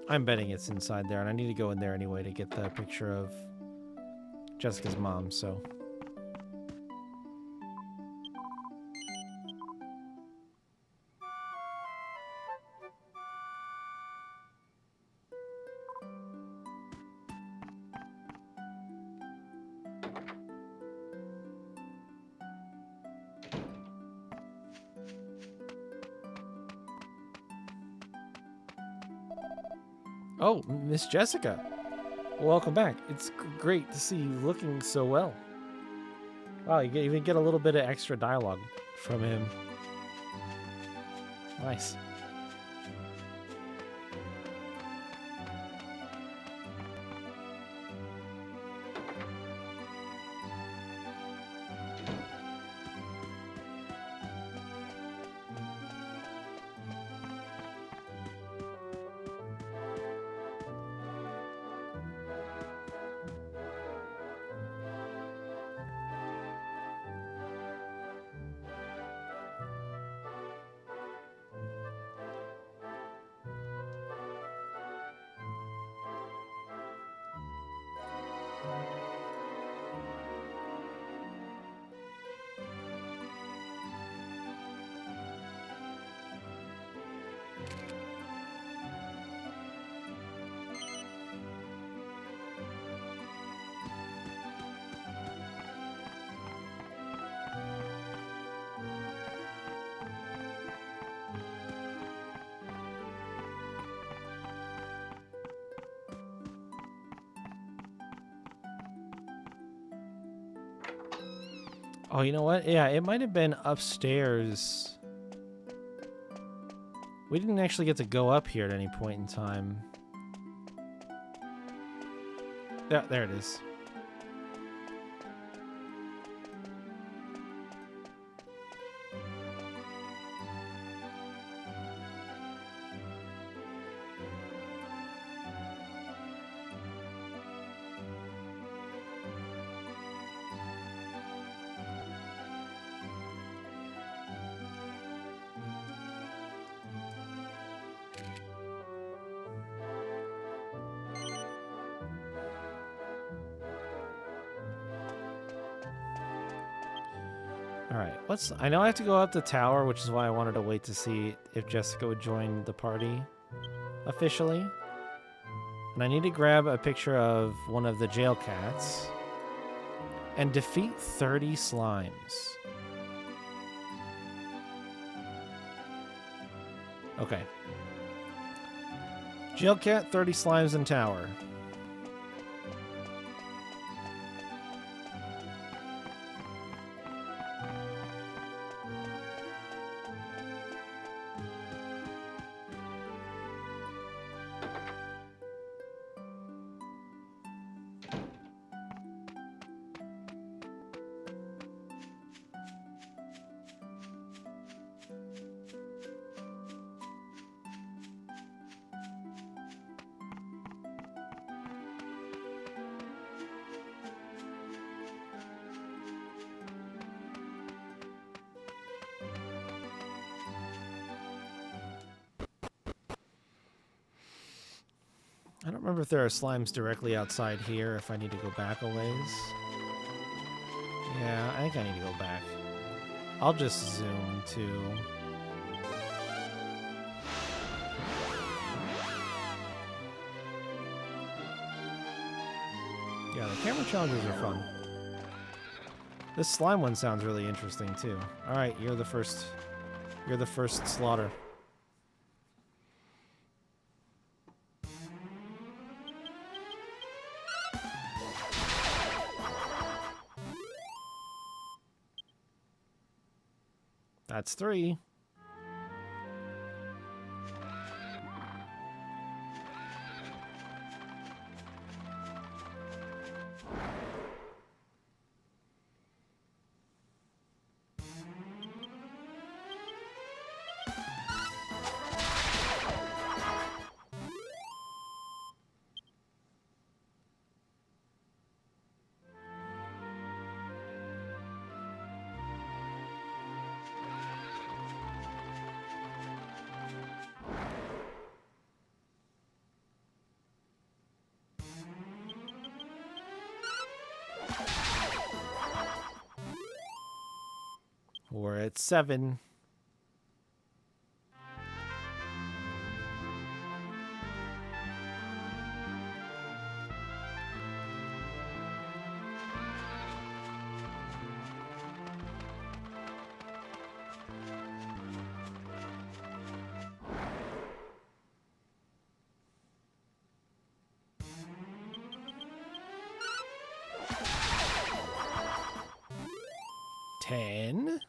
I'm betting it's inside there, and I need to go in there anyway to get the picture of Jessica's mom, so... Oh, Miss Jessica. Welcome back. It's great to see you looking so well. Wow, you even get a little bit of extra dialogue from him. Nice. Oh, you know what? Yeah, it might have been upstairs. We didn't actually get to go up here at any point in time. Yeah, there it is. Alright, I know I have to go up the tower, which is why I wanted to wait to see if Jessica would join the party officially. And I need to grab a picture of one of the jail cats and defeat 30 slimes. Okay. Jail cat, 30 slimes, and tower. I don't remember if there are slimes directly outside here, if I need to go back a ways. Yeah, I think I need to go back. I'll just zoom too. Yeah, the camera challenges are fun. This slime one sounds really interesting too. Alright, you're the first slaughter. That's 3. We're at 7. Ten.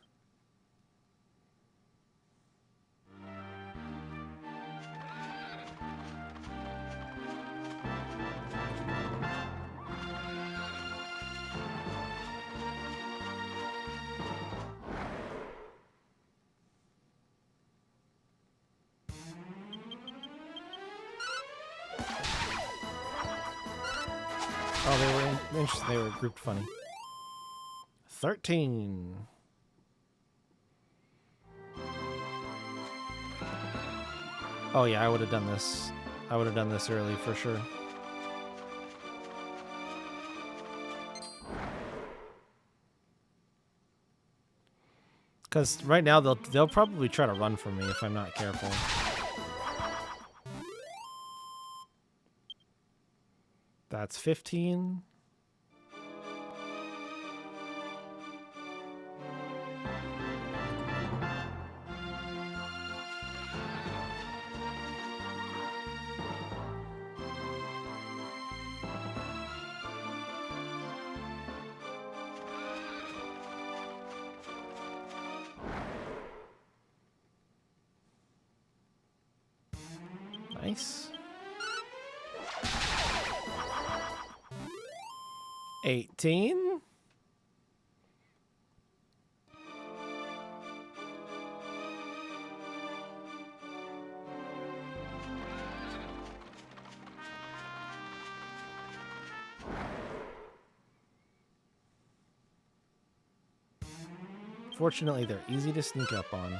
Oh, they were interesting. They were grouped funny. 13. Oh yeah, I would have done this. I would have done this early for sure. Because right now they'll probably try to run from me if I'm not careful. That's 15. Nice. 18. Fortunately, they're easy to sneak up on.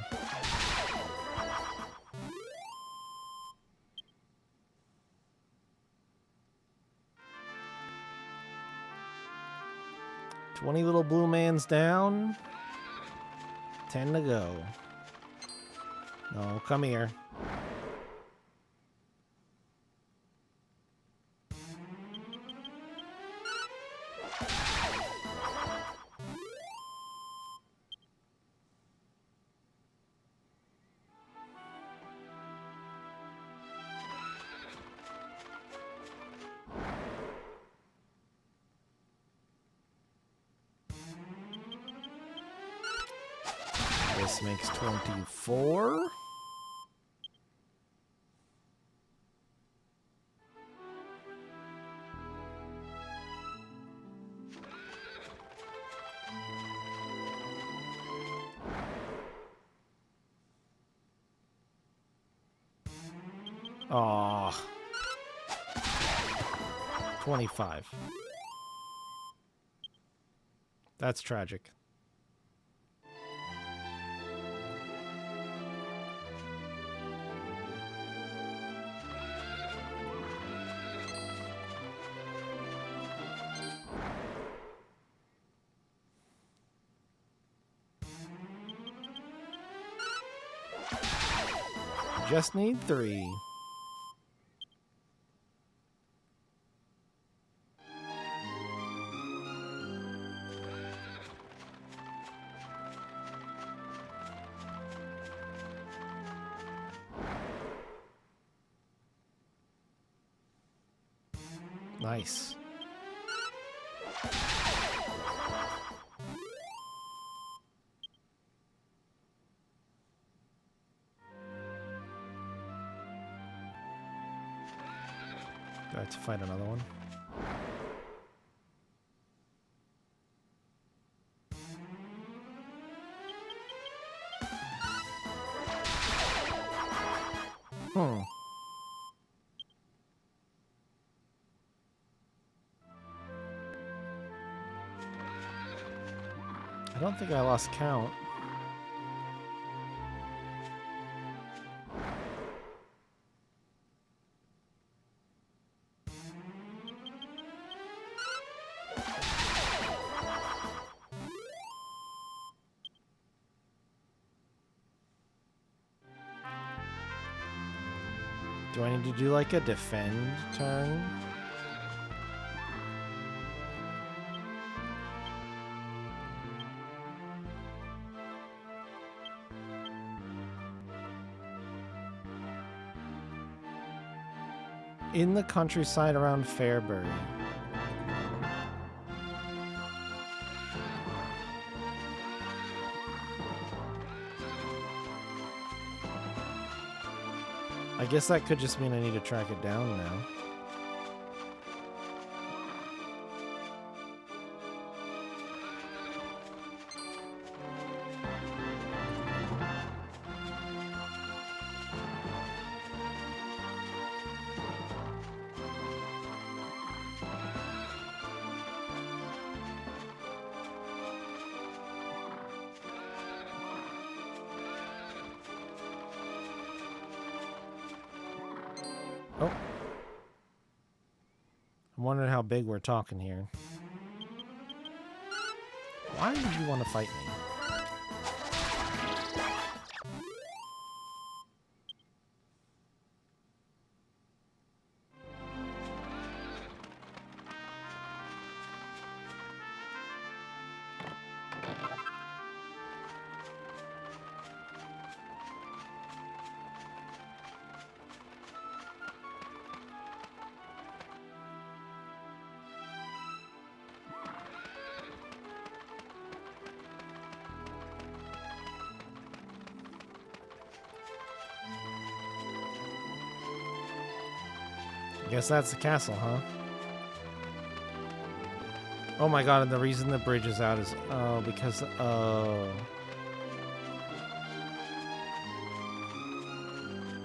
$20 little blue mans down. 10 to go. No, come here. This makes 24. Aw. 25. That's tragic. Just need 3. Nice. Do I have to find another one? I don't think I lost count. Do I need to do like a defend turn? In the countryside around Fairbury. I guess that could just mean I need to track it down now. Oh. I'm wondering how big we're talking here. Why would you want to fight me? I guess that's the castle, huh? Oh my god, and the reason the bridge is out is... Oh, because... Oh...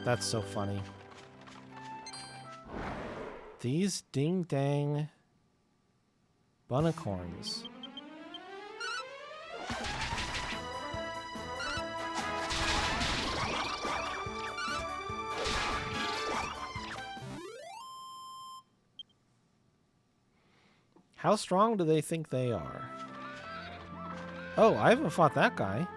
That's so funny. These ding-dang... Bunnicorns. How strong do they think they are? Oh, I haven't fought that guy.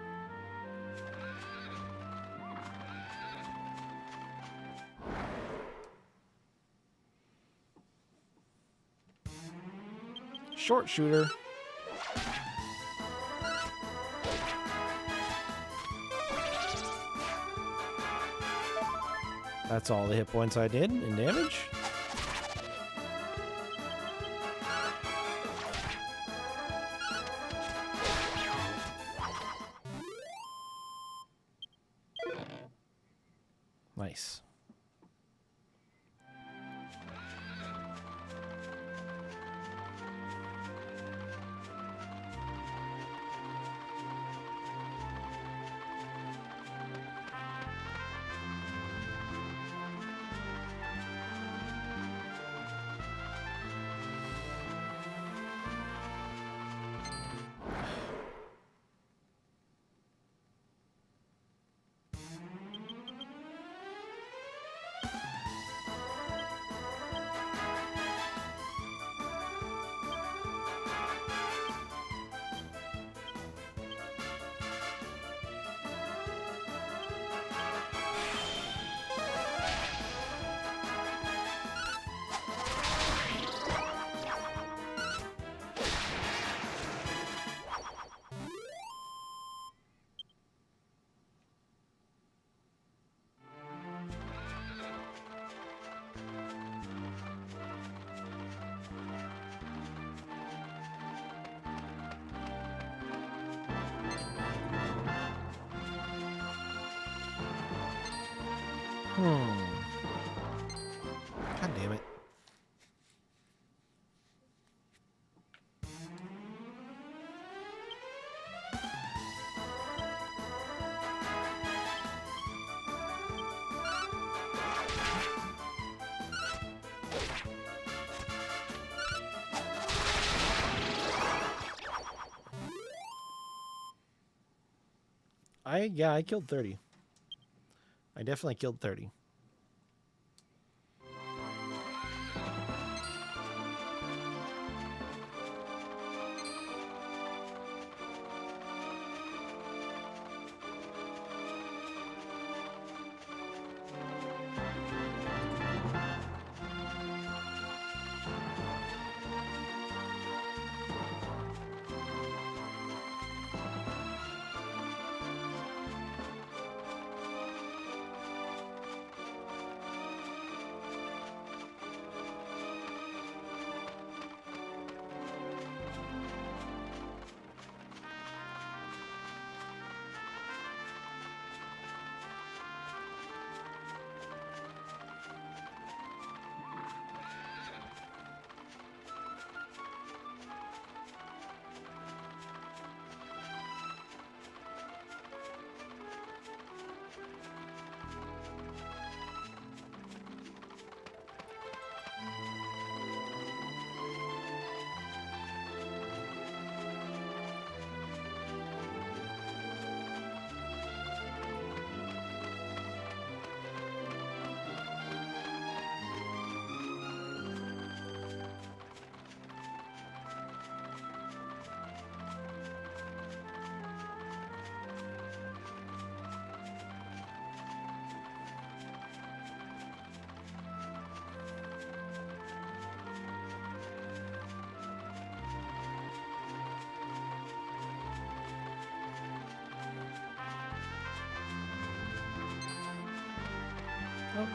Short shooter. That's all the hit points I did in damage. Nice. God damn it. I killed 30. I definitely killed 30. Oh.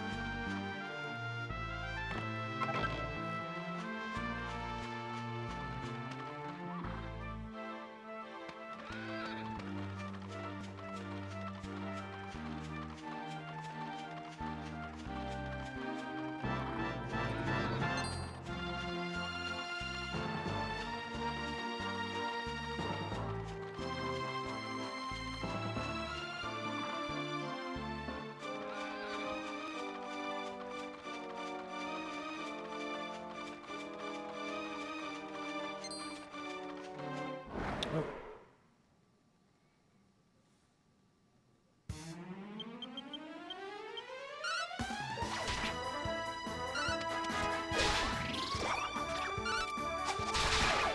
Oh.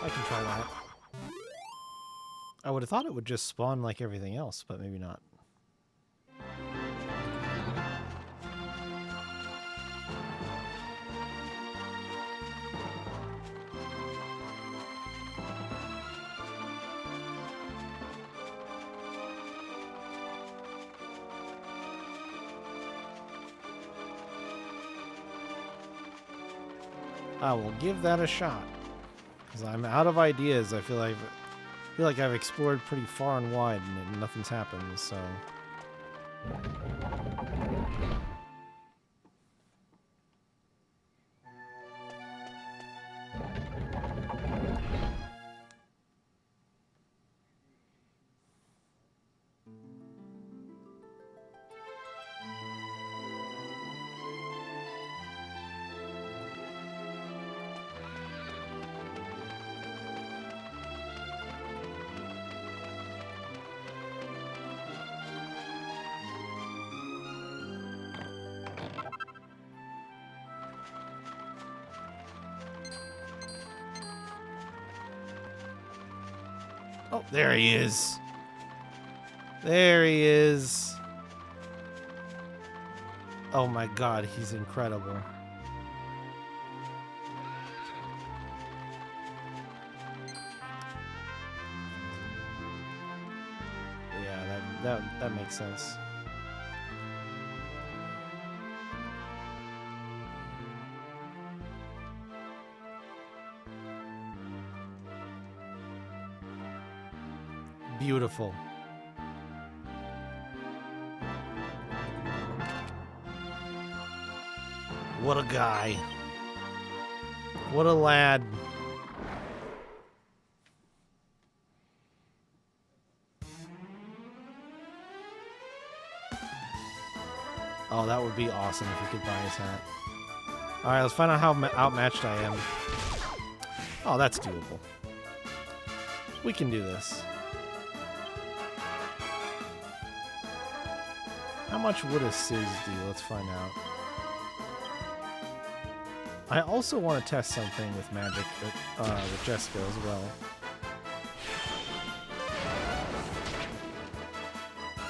I can try that. I would have thought it would just spawn like everything else, but maybe not. I will give that a shot. Because I'm out of ideas. I feel like I've explored pretty far and wide and nothing's happened, so. Oh, there he is. There he is. Oh my god, he's incredible. Yeah, that makes sense. Beautiful. What a guy. What a lad. Oh, that would be awesome if we could buy his hat. Alright, let's find out how outmatched I am. Oh, that's doable. We can do this. How much would a Sizz do? Let's find out. I also want to test something with magic with Jessica as well.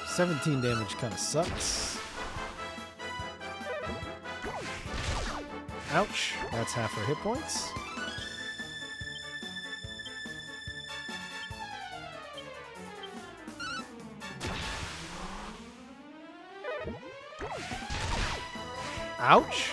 17 damage kind of sucks. Ouch. That's half her hit points. Ouch.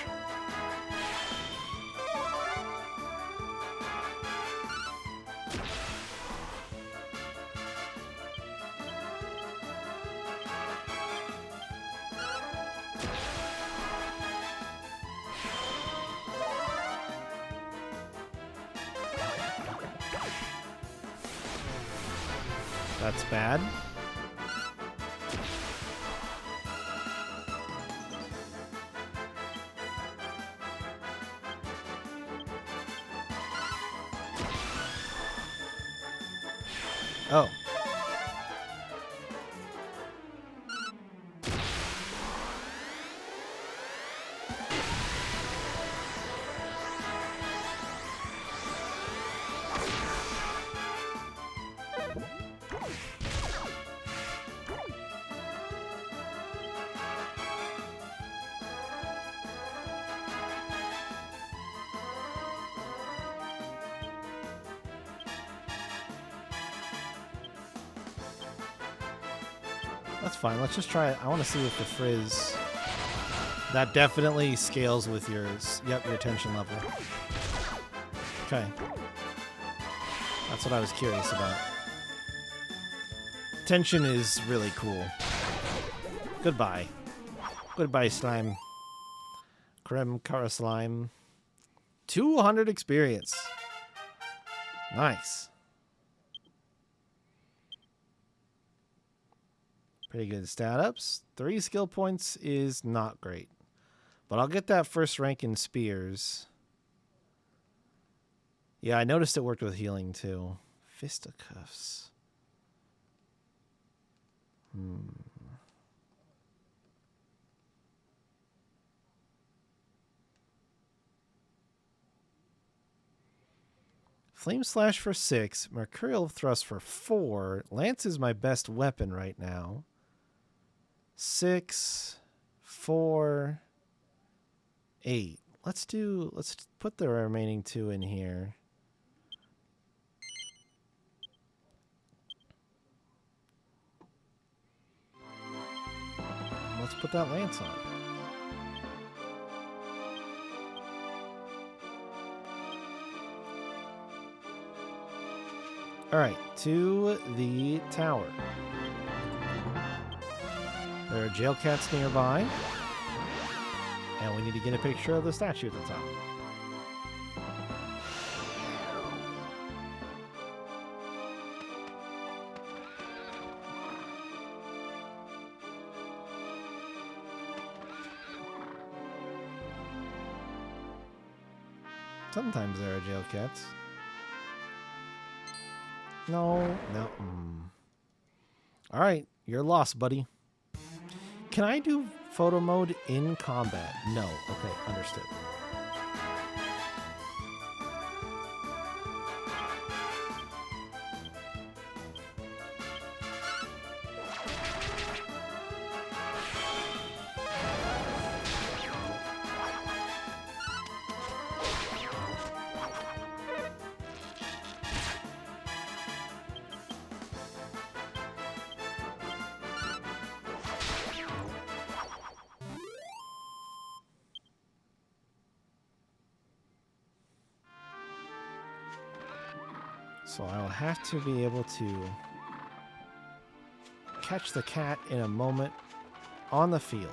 That's bad. Oh. That's fine. Let's just try it. I want to see if the frizz That definitely scales with your tension level. Okay. That's what I was curious about. Tension is really cool. Goodbye. Goodbye, slime. Creme Cara slime. 200 experience. Nice. Pretty good stat ups. 3 skill points is not great. But I'll get that first rank in spears. Yeah, I noticed it worked with healing too. Fisticuffs. Flame Slash for 6. Mercurial Thrust for 4. Lance is my best weapon right now. 6, 4, 8. Let's put the remaining 2 in here. Let's put that lance on. All right, to the tower. There are jail cats nearby. And we need to get a picture of the statue at the top. Sometimes there are jail cats. No. All right, you're lost, buddy. Can I do photo mode in combat? No. Okay, understood. So I'll have to be able to catch the cat in a moment on the field.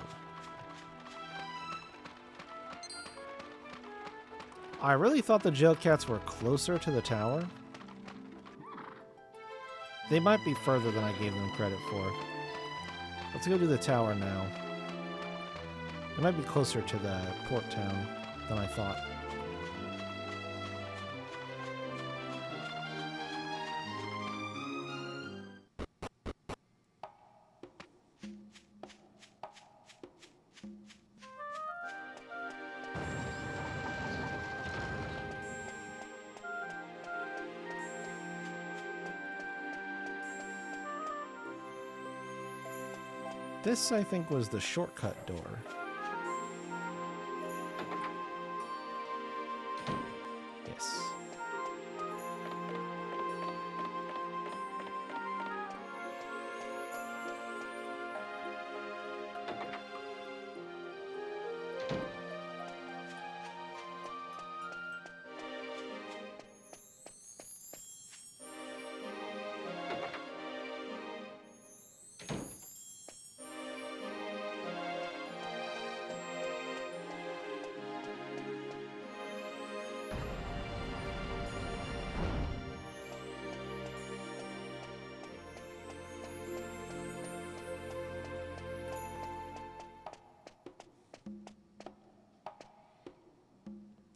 I really thought the jail cats were closer to the tower. They might be further than I gave them credit for. Let's go to the tower now. They might be closer to the port town than I thought. This, I think, was the shortcut door. Yes.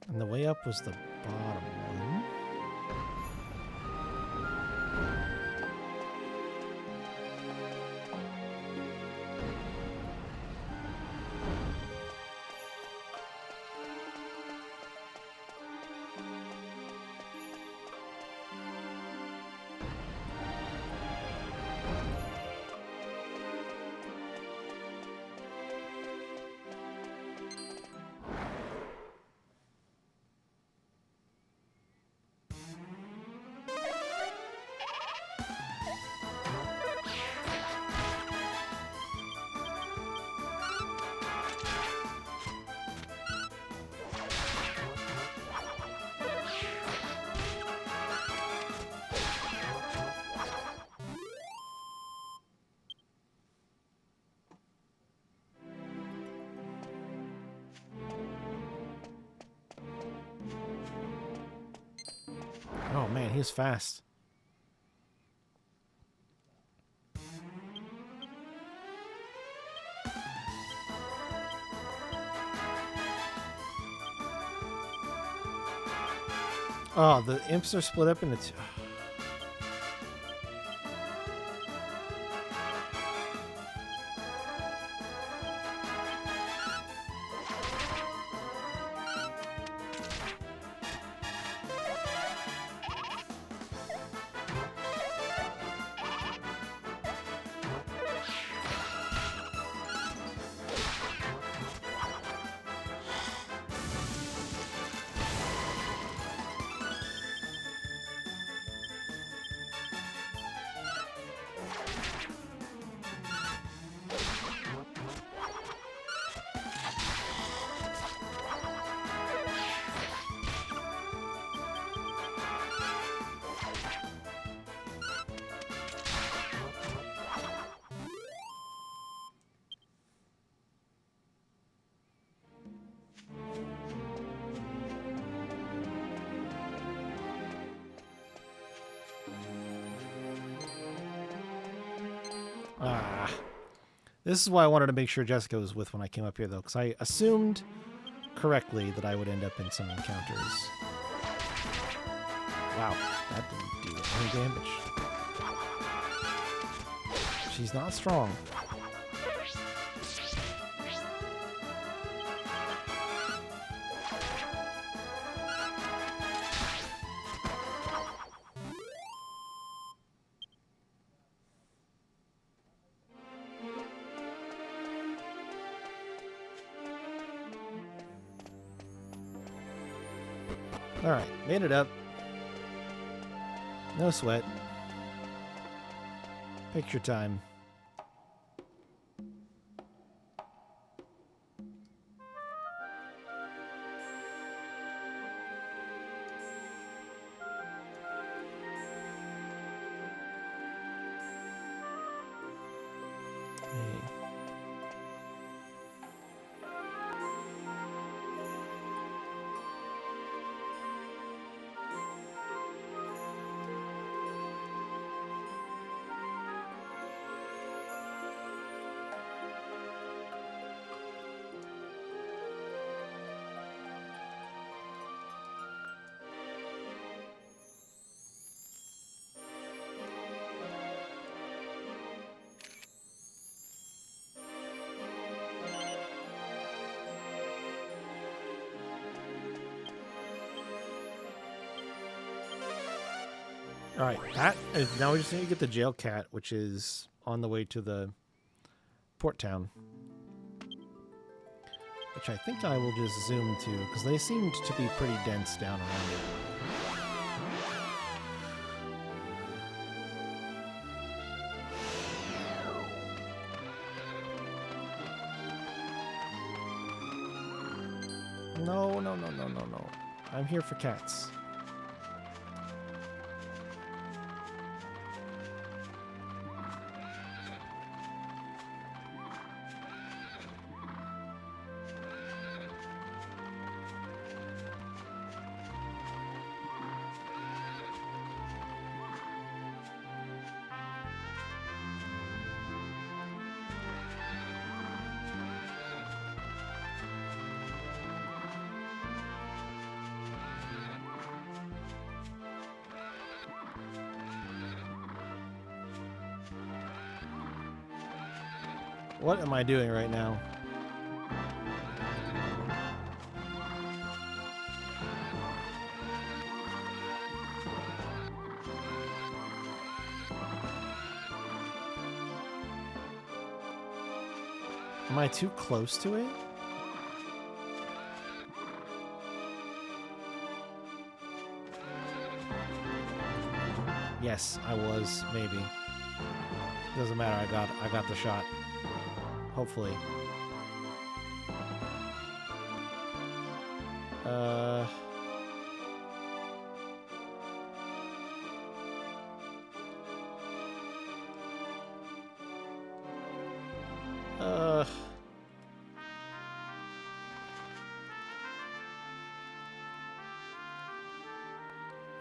And the way up was the bottom one. Oh man, he's fast. Oh, the imps are split up into two. Ah. This is why I wanted to make sure Jessica was with when I came up here, though, because I assumed correctly that I would end up in some encounters. Wow, that didn't do any damage. She's not strong. Alright, made it up. No sweat. Picture time. Alright, now we just need to get the jail cat, which is on the way to the port town. Which I think I will just zoom to, because they seemed to be pretty dense down around it. No, no, no, no, no, no. I'm here for cats. What am I doing right now? Am I too close to it? Yes, I was, maybe. Doesn't matter, I got the shot. Hopefully.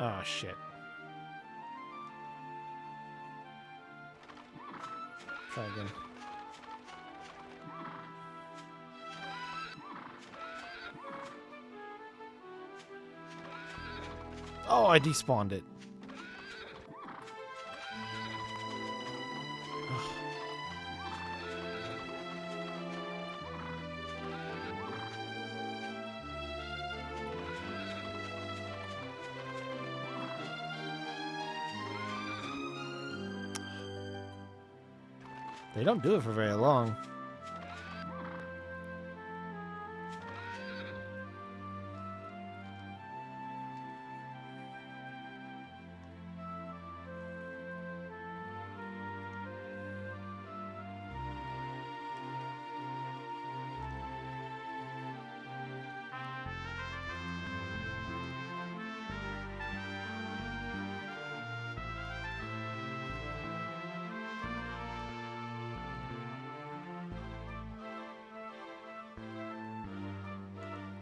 Oh, shit. Try again. Oh, I despawned it. They don't do it for very long.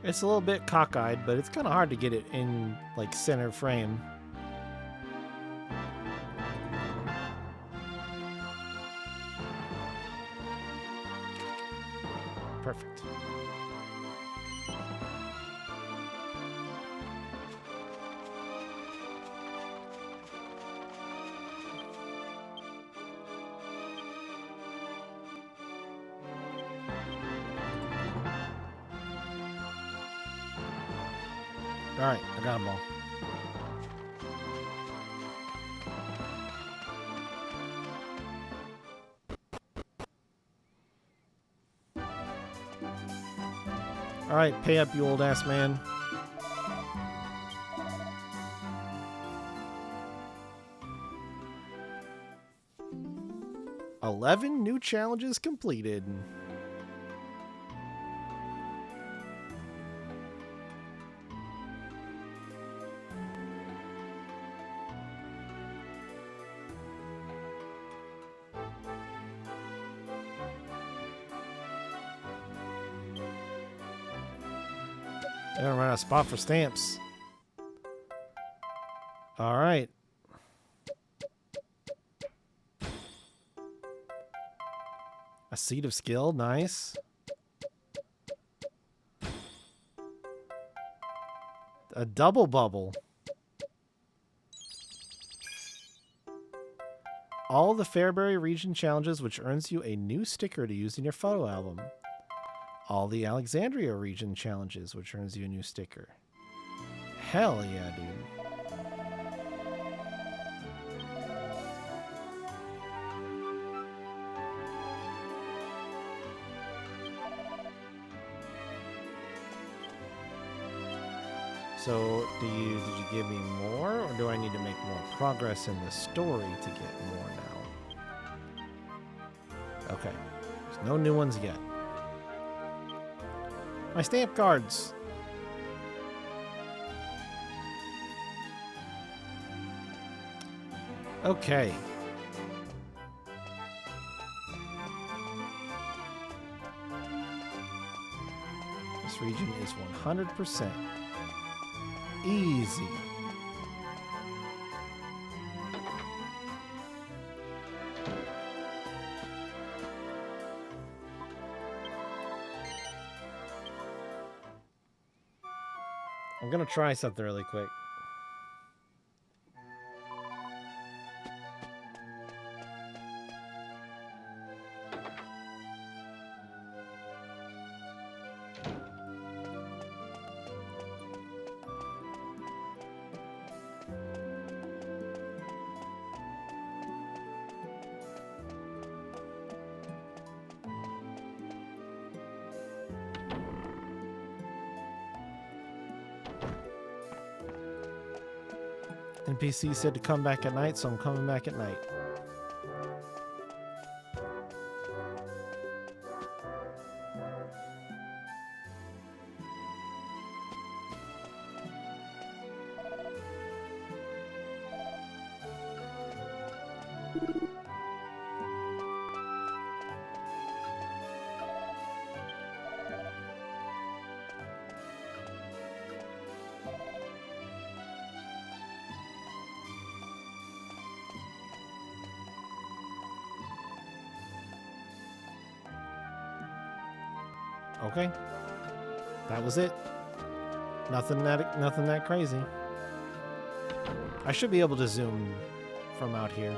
It's a little bit cockeyed, but it's kind of hard to get it in, like, center frame. Perfect. All right, I got them all. All right, pay up, you old ass man. $11 new challenges completed. I don't run out of spot for stamps. All right. A seed of skill, nice. A double bubble. All the Fairbury region challenges, which earns you a new sticker to use in your photo album. All the Alexandria region challenges, which earns you a new sticker. Hell yeah, dude. So, did you give me more, or do I need to make more progress in the story to get more now? Okay. There's no new ones yet. My stamp cards. Okay. This region is 100% easy. I'm gonna try something really quick. NPC said to come back at night, so I'm coming back at night. Okay. That was it. Nothing that crazy. I should be able to zoom from out here.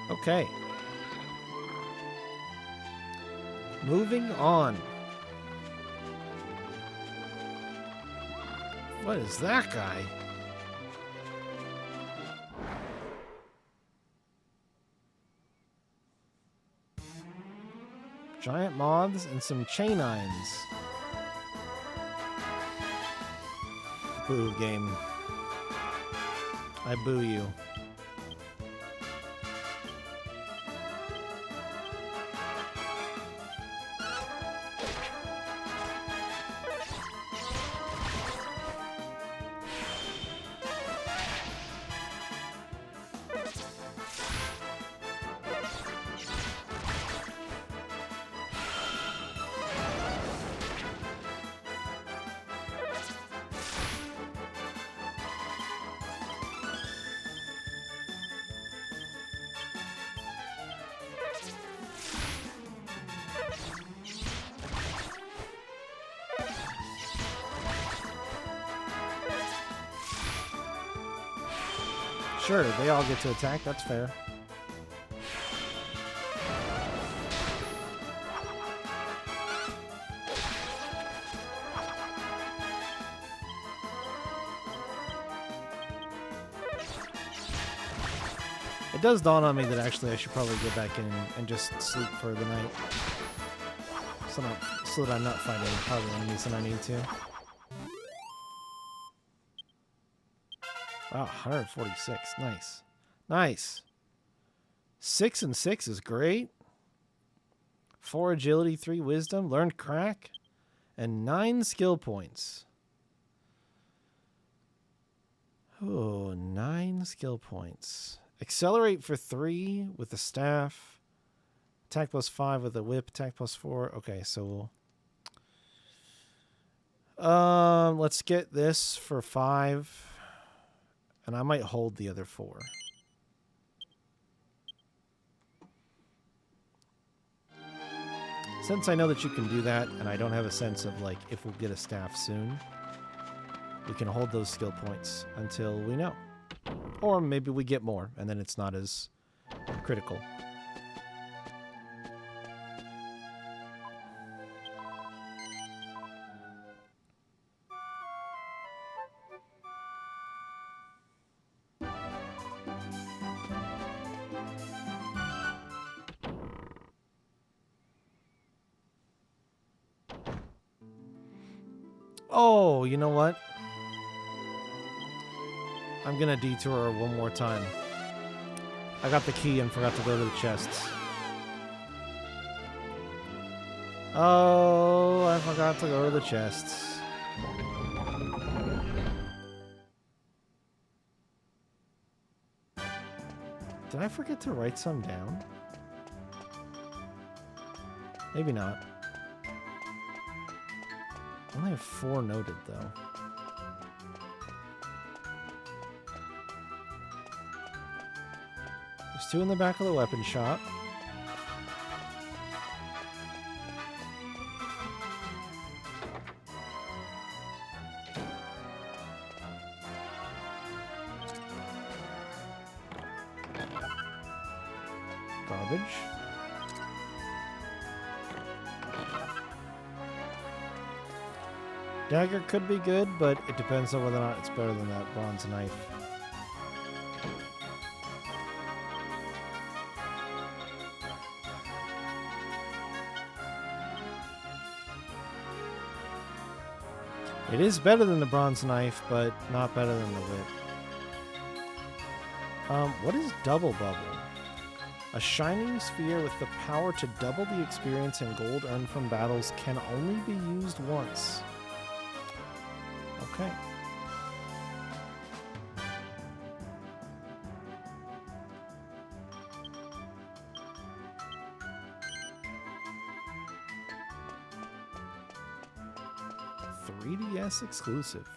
Okay. Moving on. What is that guy? Giant moths and some chainines. Boo, game. I boo you. Sure, they all get to attack. That's fair. It does dawn on me that actually I should probably get back in and just sleep for the night. So that I'm not fighting harder enemies than I need to. Wow, 146. Nice. Nice. 6 and 6 is great. 4 agility, 3 wisdom, learned crack, and 9 skill points. Oh, 9 skill points. Accelerate for 3 with the staff. Attack plus 5 with the whip. Attack plus 4. Okay, so let's get this for 5. And I might hold the other 4. Since I know that you can do that, and I don't have a sense of, like, if we'll get a staff soon, we can hold those skill points until we know. Or maybe we get more, and then it's not as critical. Oh, you know what? I'm gonna detour one more time. I got the key and forgot to go to the chests. Oh, I forgot to go to the chests. Did I forget to write some down? Maybe not. I only have 4 noted, though. There's 2 in the back of the weapon shop. Garbage. Dagger could be good, but it depends on whether or not it's better than that bronze knife. It is better than the bronze knife, but not better than the whip. What is Double Bubble? A shining sphere with the power to double the experience and gold earned from battles can only be used once. Okay. 3DS exclusive.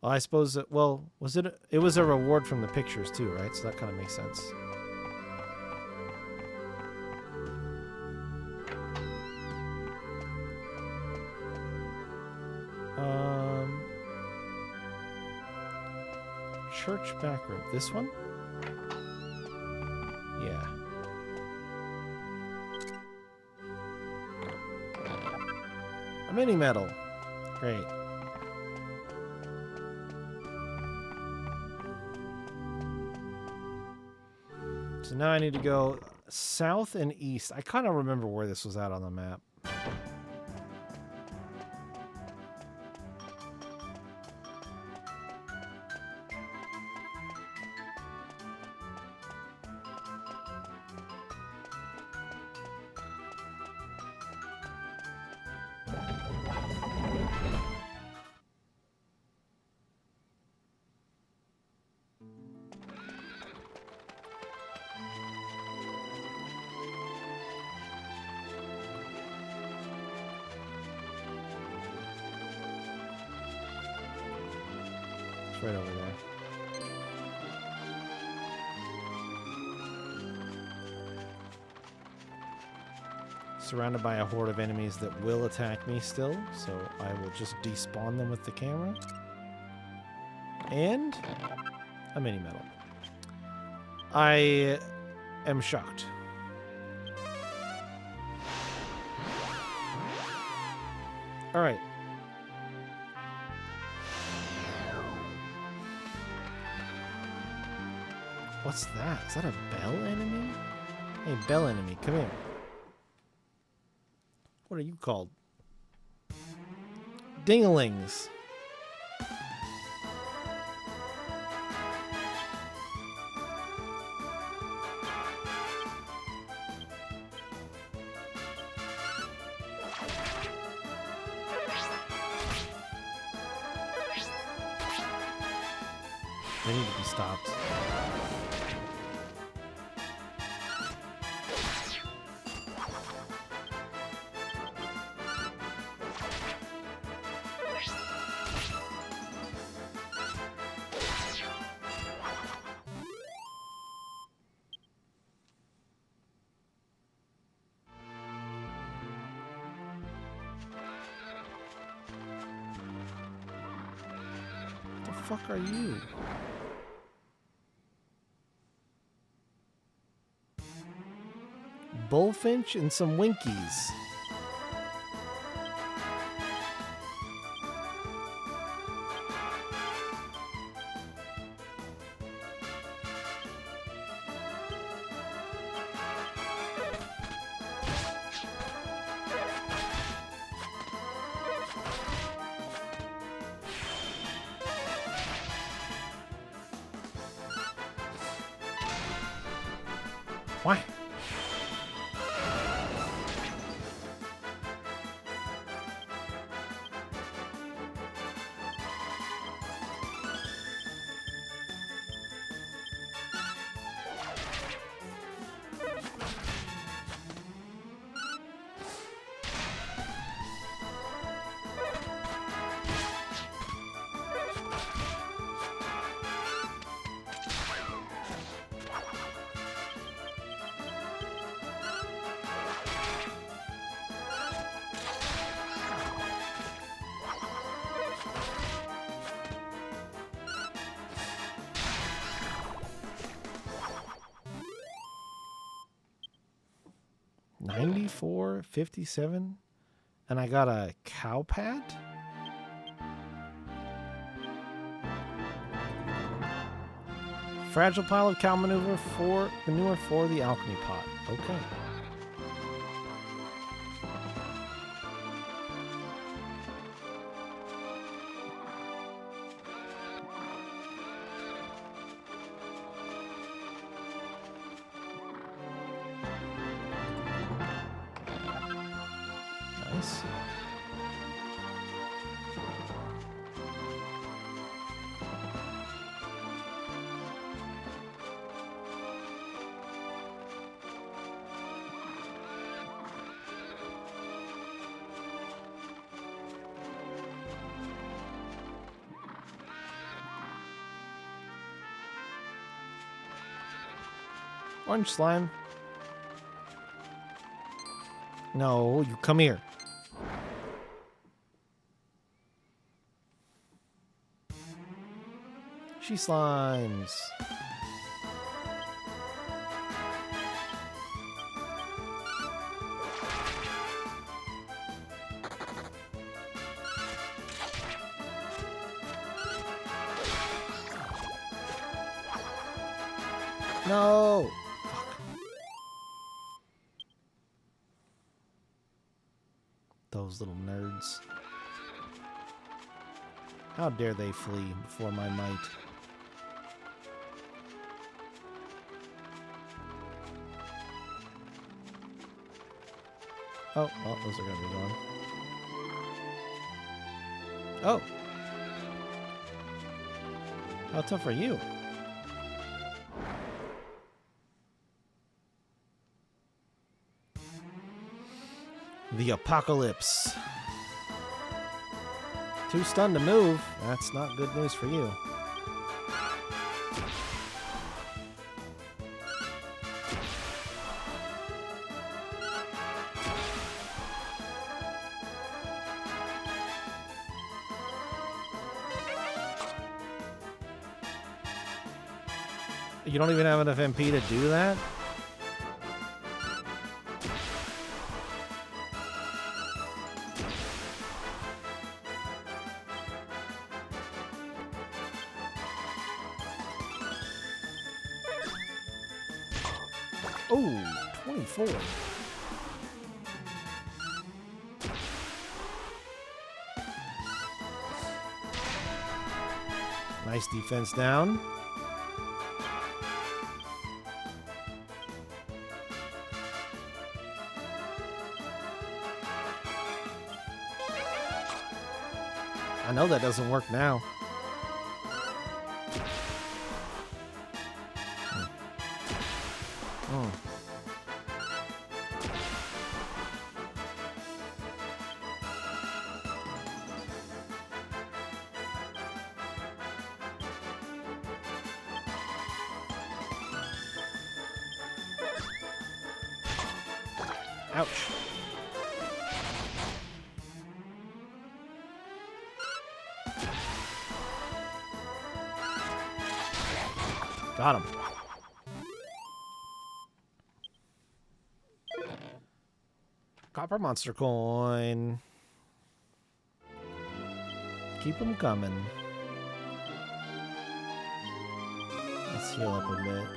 Well, I suppose, well, was it? It was a reward from the pictures too, right? So that kind of makes sense. Church back room. This one? Yeah. A mini medal. Great. So now I need to go south and east. I kind of remember where this was at on the map. Right over there. Surrounded by a horde of enemies that will attack me still, so I will just despawn them with the camera. And a mini medal. I am shocked. All right. What's that? Is that a bell enemy? Hey, bell enemy, come here. What are you called? Dinglings. They need to be stopped. What the fuck are you? Bullfinch and some Winkies. Why? $94, $57, and I got a cow pad? Fragile pile of cow manure for the alchemy pot. Okay. Nice. Orange slime. No, you come here. She slimes. No. Fuck. Those little nerds. How dare they flee before my might? Oh, well, those are gonna be gone. Oh! How tough are you? The apocalypse. Too stunned to move. That's not good news for you. You don't even have enough MP to do that? Oh, 24. Nice defense down. I know that doesn't work now. Oh. Ouch. Got him. Copper monster coin. Keep them coming. Let's heal up a bit.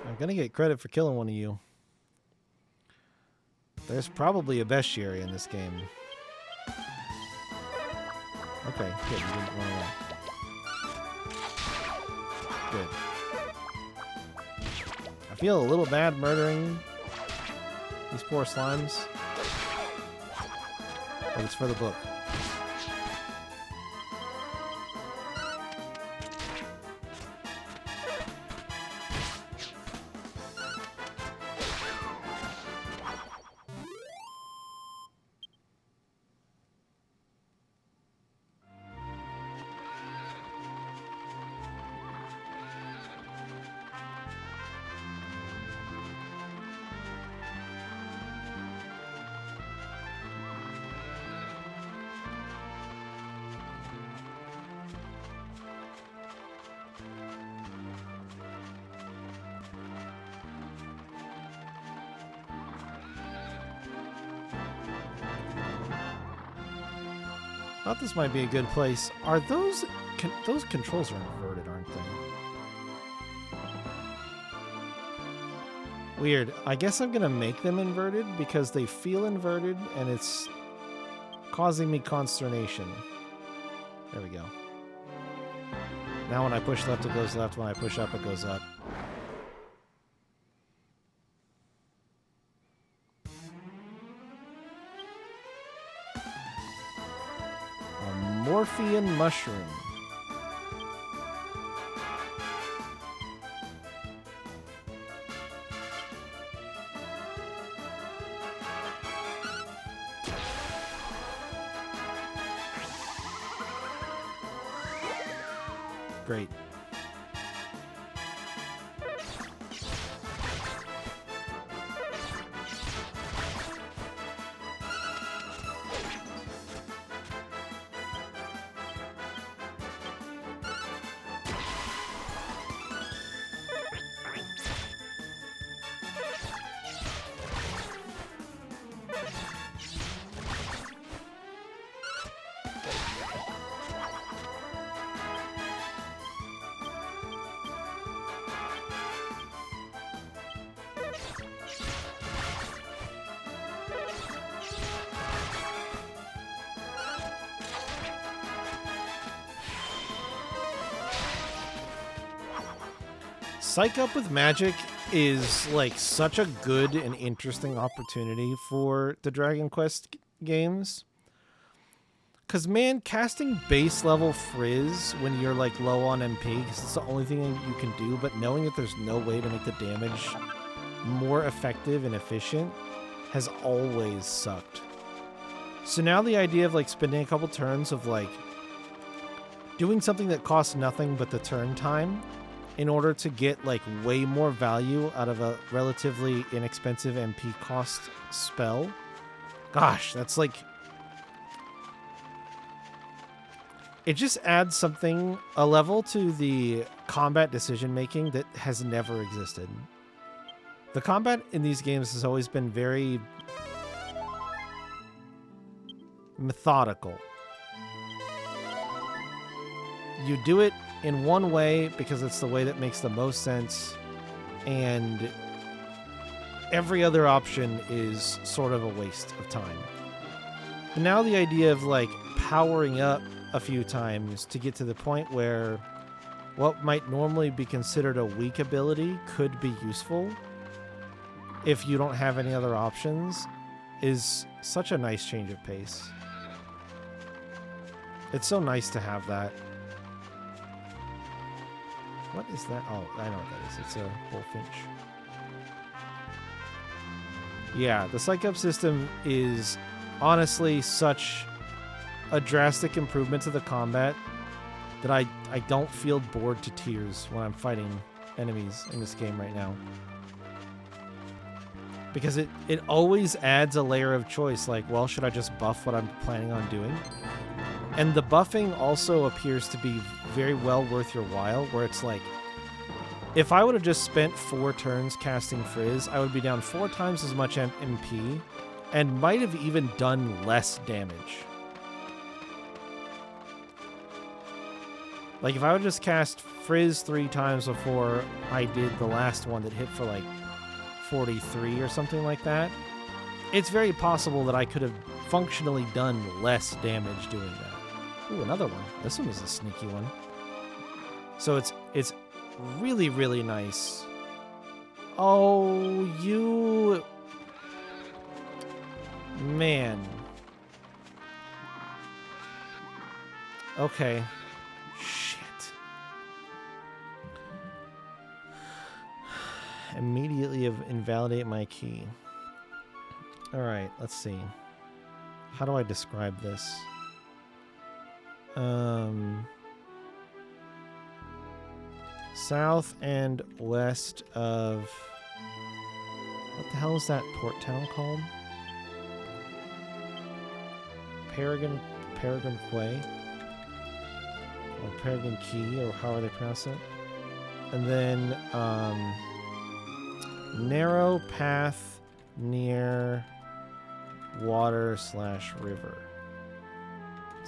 I'm gonna get credit for killing one of you. There's probably a bestiary in this game. Okay, good. You didn't run away. Good. I feel a little bad murdering these poor slimes. But it's for the book. Thought this might be a good place. Are those those controls are inverted, aren't they? Weird. I guess I'm gonna make them inverted because they feel inverted and it's causing me consternation. There we go. Now when I push left, it goes left. When I push up, it goes up. Morphean mushroom. great. Psych Up with Magic is like such a good and interesting opportunity for the Dragon Quest games. Because, man, casting base level Frizz when you're like low on MP, because it's the only thing you can do, but knowing that there's no way to make the damage more effective and efficient has always sucked. So now the idea of like spending a couple turns of like doing something that costs nothing but the turn time in order to get like way more value out of a relatively inexpensive MP cost spell. Gosh, that's like... It just adds something, a level to the combat decision making that has never existed. The combat in these games has always been very methodical. You do it in one way because it's the way that makes the most sense, and every other option is sort of a waste of time. And now the idea of like powering up a few times to get to the point where what might normally be considered a weak ability could be useful if you don't have any other options is such a nice change of pace. It's so nice to have that. What is that? Oh, I know what that is. It's a bullfinch. Yeah, the Psych Up system is honestly such a drastic improvement to the combat that I don't feel bored to tears when I'm fighting enemies in this game right now. Because it always adds a layer of choice, like, well, should I just buff what I'm planning on doing? And the buffing also appears to be very well worth your while, where it's like, if I would have just spent 4 turns casting Frizz, I would be down 4 times as much MP, and might have even done less damage. Like, if I would just cast Frizz 3 times before I did the last one that hit for, like, 43 or something like that, it's very possible that I could have functionally done less damage doing that. Ooh, another one. This one is a sneaky one. So it's really, really nice. Oh, you... Man. Okay. Shit. Immediately invalidate my key. Alright, let's see. How do I describe this? South and west of... What the hell is that port town called? Paragon Quay? Or Paragon Key, or however they pronounce it. And then, narrow path near water/river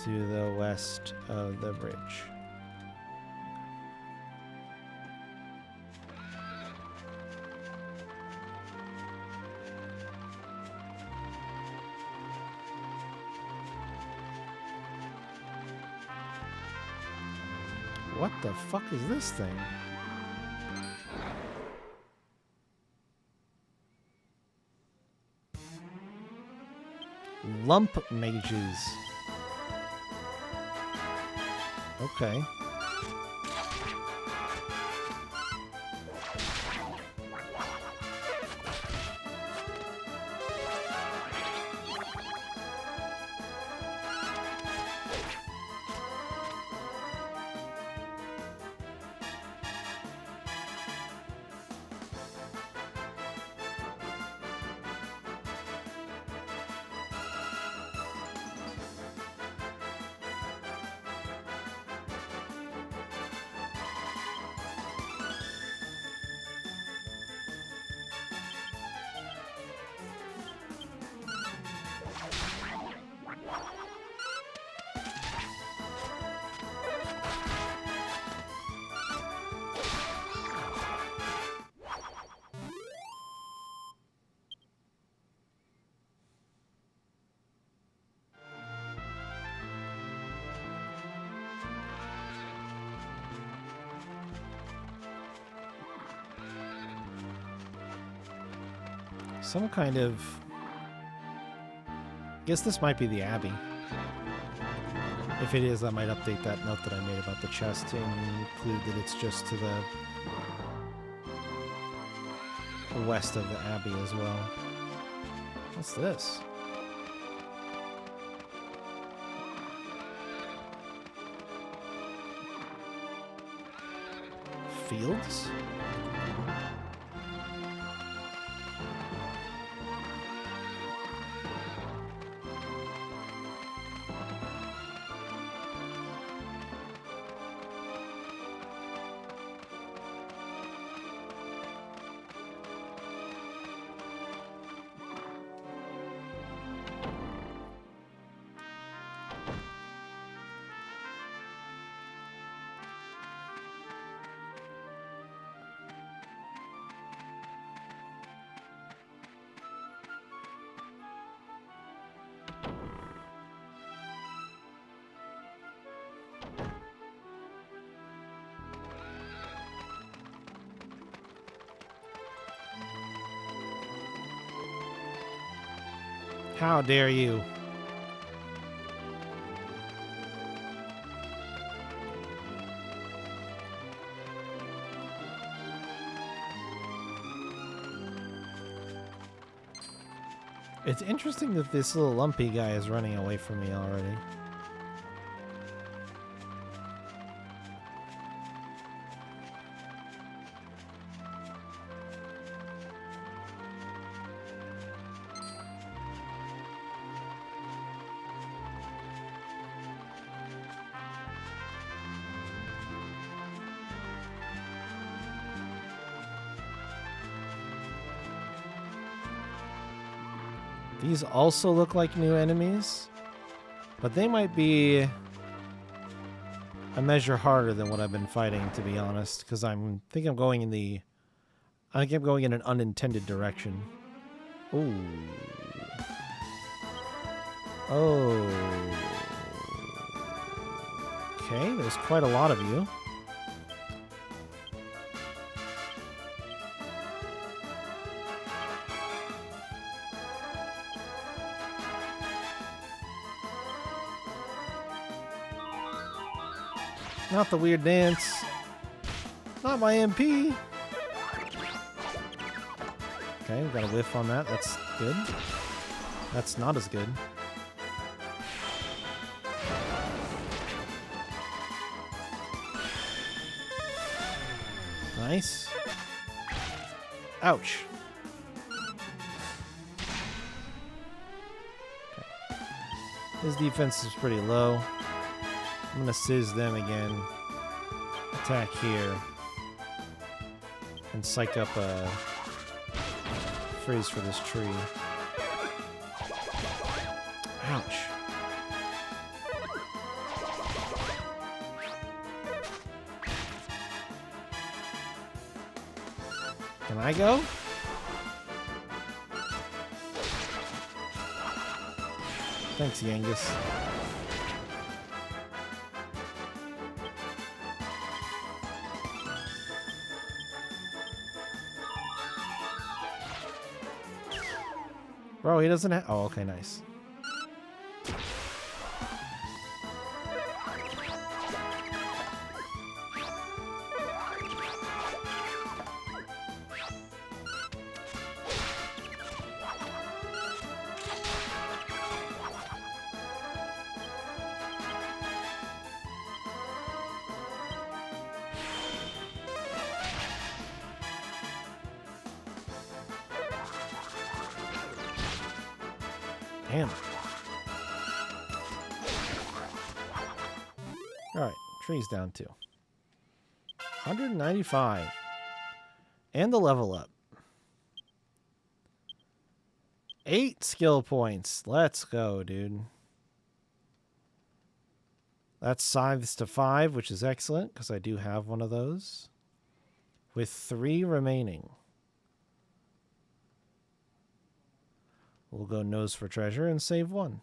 to the west of the bridge. What the fuck is this thing? Lump mages. Okay. Some kind of... I guess this might be the Abbey. If it is, I might update that note that I made about the chest and include that it's just to the west of the Abbey as well. What's this? Fields? How dare you? It's interesting that this little lumpy guy is running away from me already. These also look like new enemies, but they might be a measure harder than what I've been fighting, to be honest, because I think I'm going in an unintended direction. Ooh. Oh. Okay, there's quite a lot of you. Not the weird dance. Not my MP. Okay, we got a whiff on that. That's good. That's not as good. Nice. Ouch. Okay. His defense is pretty low. I'm gonna sizz them again. Attack here. And psych up a freeze for this tree. Ouch. Can I go? Thanks, Yangus. Bro, he doesn't have... Oh, okay, nice. Damn. Alright, tree's down too. 195. And the level up. 8 skill points. Let's go, dude. That's scythes to 5, which is excellent, because I do have one of those. With 3 remaining. We'll go nose for treasure and save 1.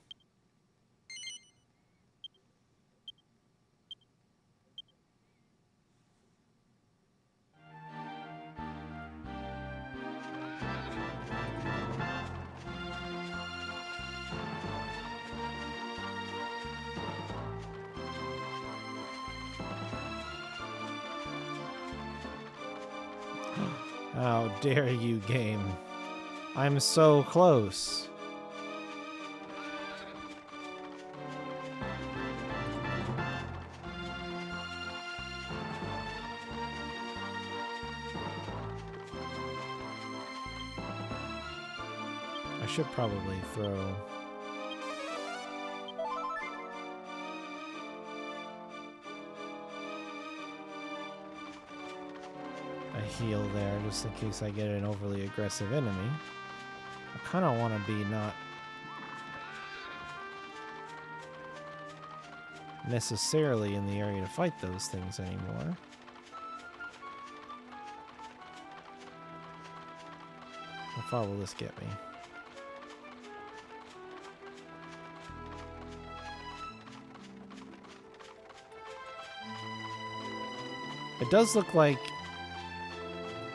How dare you, game? I'm so close. I should probably throw... a heal there, just in case I get an overly aggressive enemy. I kind of want to be not necessarily in the area to fight those things anymore. How far will this get me? It does look like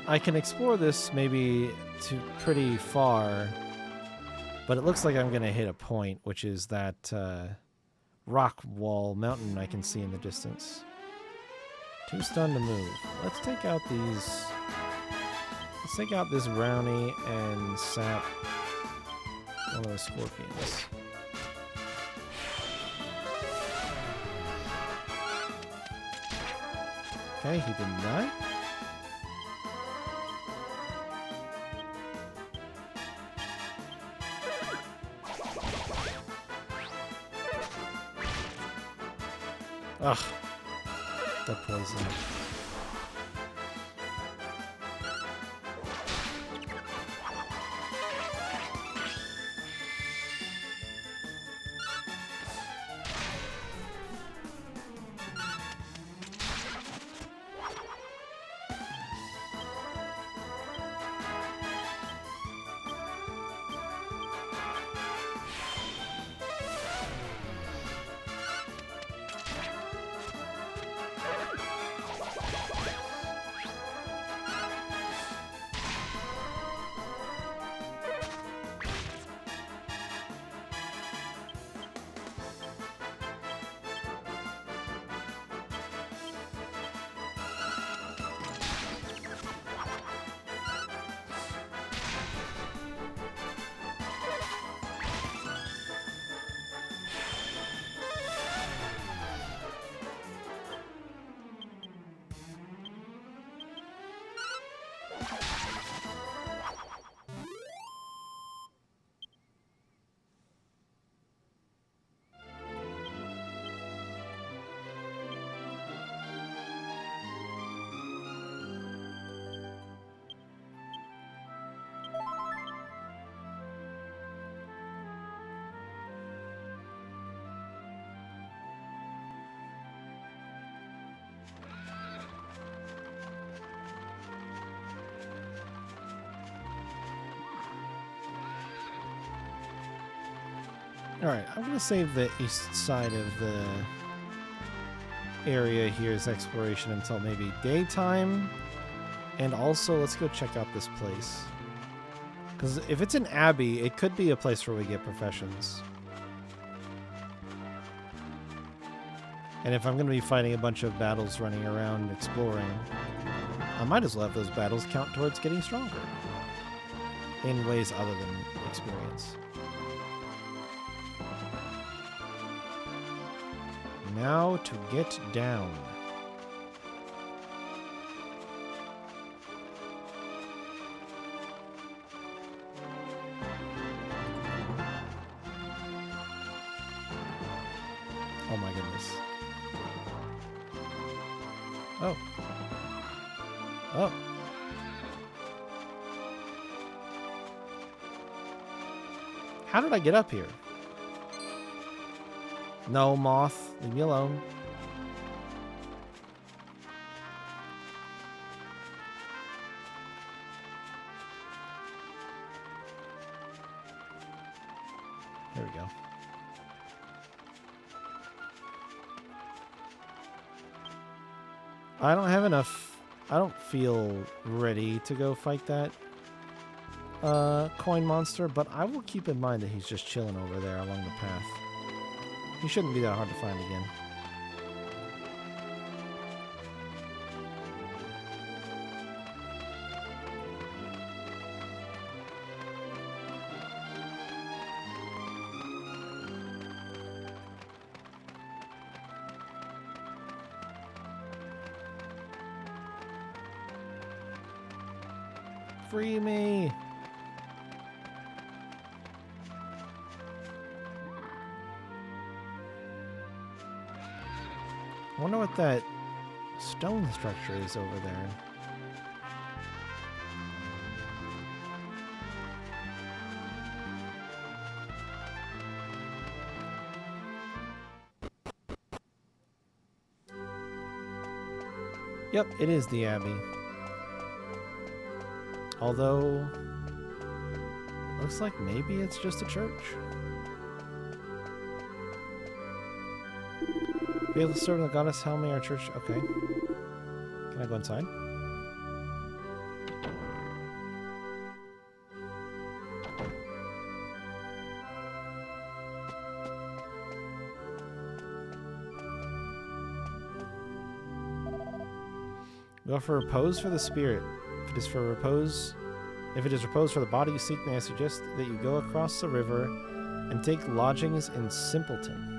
I can explore this maybe to pretty far, but it looks like I'm going to hit a point, which is that rock wall mountain I can see in the distance. Too stunned to move. Let's take out these. Let's take out this brownie and sap one of the scorpions. Okay, he didn't die. Ugh, the poison. Alright, I'm going to save the east side of the area here's exploration until maybe daytime. And also, let's go check out this place. Because if it's an abbey, it could be a place where we get professions. And if I'm going to be fighting a bunch of battles running around exploring, I might as well have those battles count towards getting stronger. In ways other than experience. Now to get down. Oh my goodness. Oh. Oh. How did I get up here? No, moth. Leave me alone. There we go. I don't have enough. I don't feel ready to go fight that coin monster, but I will keep in mind that he's just chilling over there along the path. He shouldn't be that hard to find again. Free me! I wonder what that stone structure is over there. Yep, it is the Abbey. Although, it looks like maybe it's just a church. Be able to serve the goddess, how may our church... Okay. Can I go inside? Go for repose for the spirit. If it is repose for the body you seek, may I suggest that you go across the river and take lodgings in Simpleton.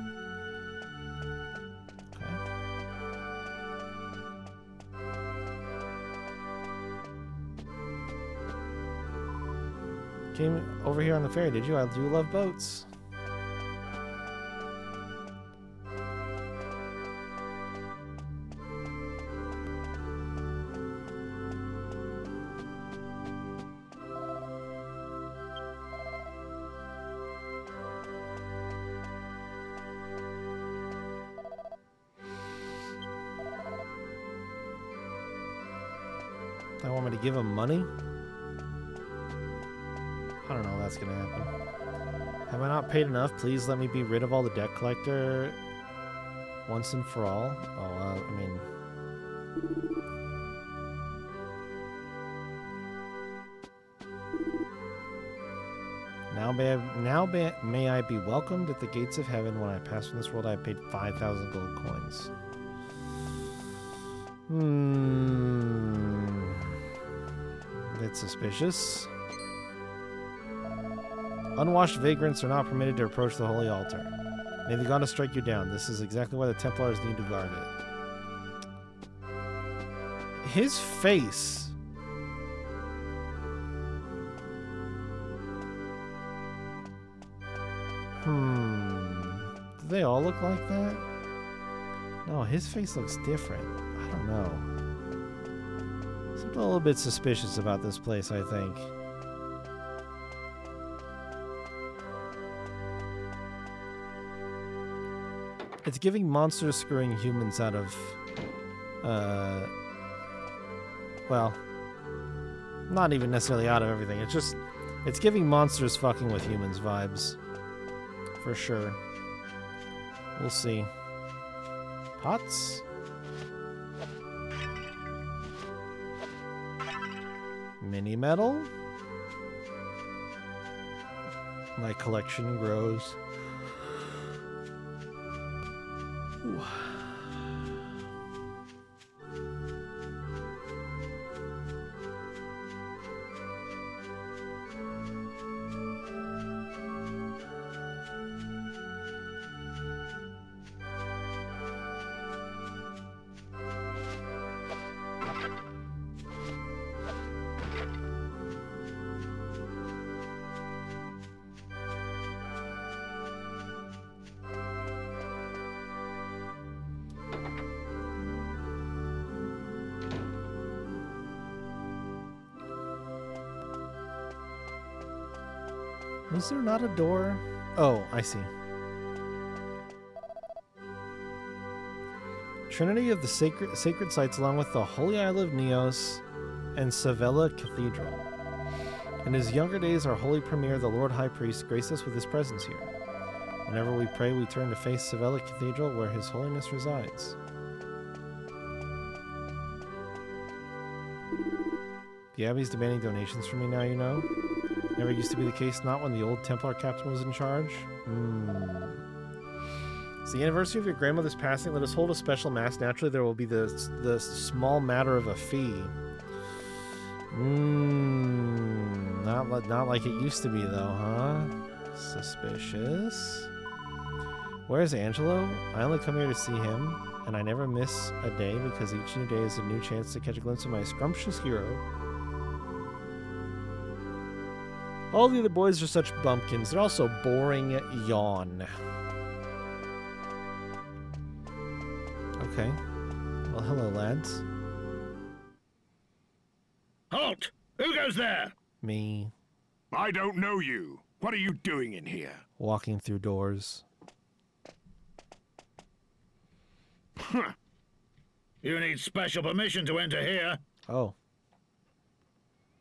Came over here on the ferry, did you? I do love boats. They want me to give them money? I don't know if that's gonna happen. Have I not paid enough? Please let me be rid of all the debt collector once and for all. Oh, I mean... May I be welcomed at the gates of heaven. When I pass from this world, I have paid 5,000 gold coins. That's suspicious. Unwashed vagrants are not permitted to approach the holy altar. May the goddess strike you down. This is exactly why the Templars need to guard it. His face. Do they all look like that? No, his face looks different. I don't know. Something a little bit suspicious about this place, I think. It's giving monsters screwing humans out of, well, not even necessarily out of everything. It's giving monsters fucking with humans vibes. For sure. We'll see. Pots? Mini metal? My collection grows. Ooh. Was there not a door? Oh, I see. Trinity of the sacred sites, along with the Holy Isle of Neos and Sevilla Cathedral. In his younger days, our holy premier, the Lord High Priest, graced us with his presence here. Whenever we pray, we turn to face Sevilla Cathedral, where His Holiness resides. The Abbey's demanding donations from me now, you know? Never used to be the case, not when the old Templar captain was in charge. It's the anniversary of your grandmother's passing. Let us hold a special mass. Naturally, there will be the small matter of a fee. Not like it used to be, though, huh? Suspicious. Where's Angelo? I only come here to see him, and I never miss a day because each new day is a new chance to catch a glimpse of my scrumptious hero. All the other boys are such bumpkins. They're all so boring. Yawn. Okay. Well, hello, lads. Halt! Who goes there? Me. I don't know you. What are you doing in here? Walking through doors. You need special permission to enter here. Oh.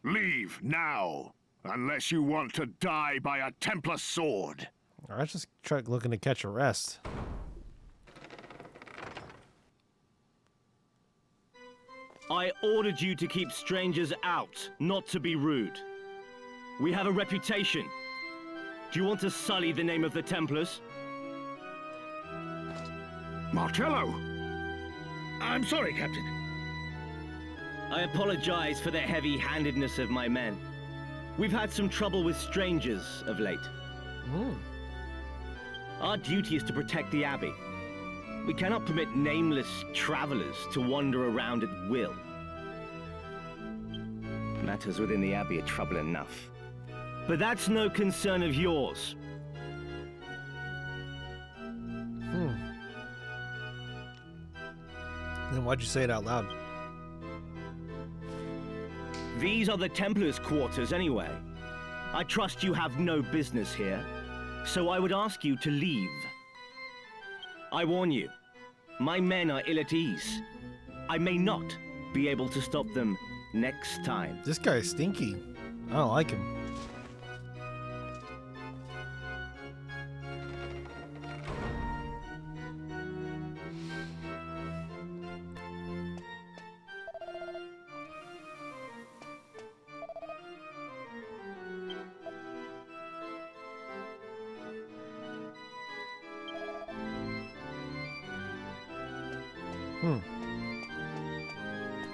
Leave now, unless you want to die by a Templar sword. I was just looking to catch a rest. I ordered you to keep strangers out, not to be rude. We have a reputation. Do you want to sully the name of the Templars? Marcello! I'm sorry, Captain. I apologize for the heavy-handedness of my men. We've had some trouble with strangers of late. Our duty is to protect the Abbey. We cannot permit nameless travelers to wander around at will. Matters within the Abbey are trouble enough. But that's no concern of yours. Then why'd you say it out loud? These are the Templars' quarters anyway. I trust you have no business here, so I would ask you to leave. I warn you, my men are ill at ease. I may not be able to stop them next time. This guy is stinky. I don't like him.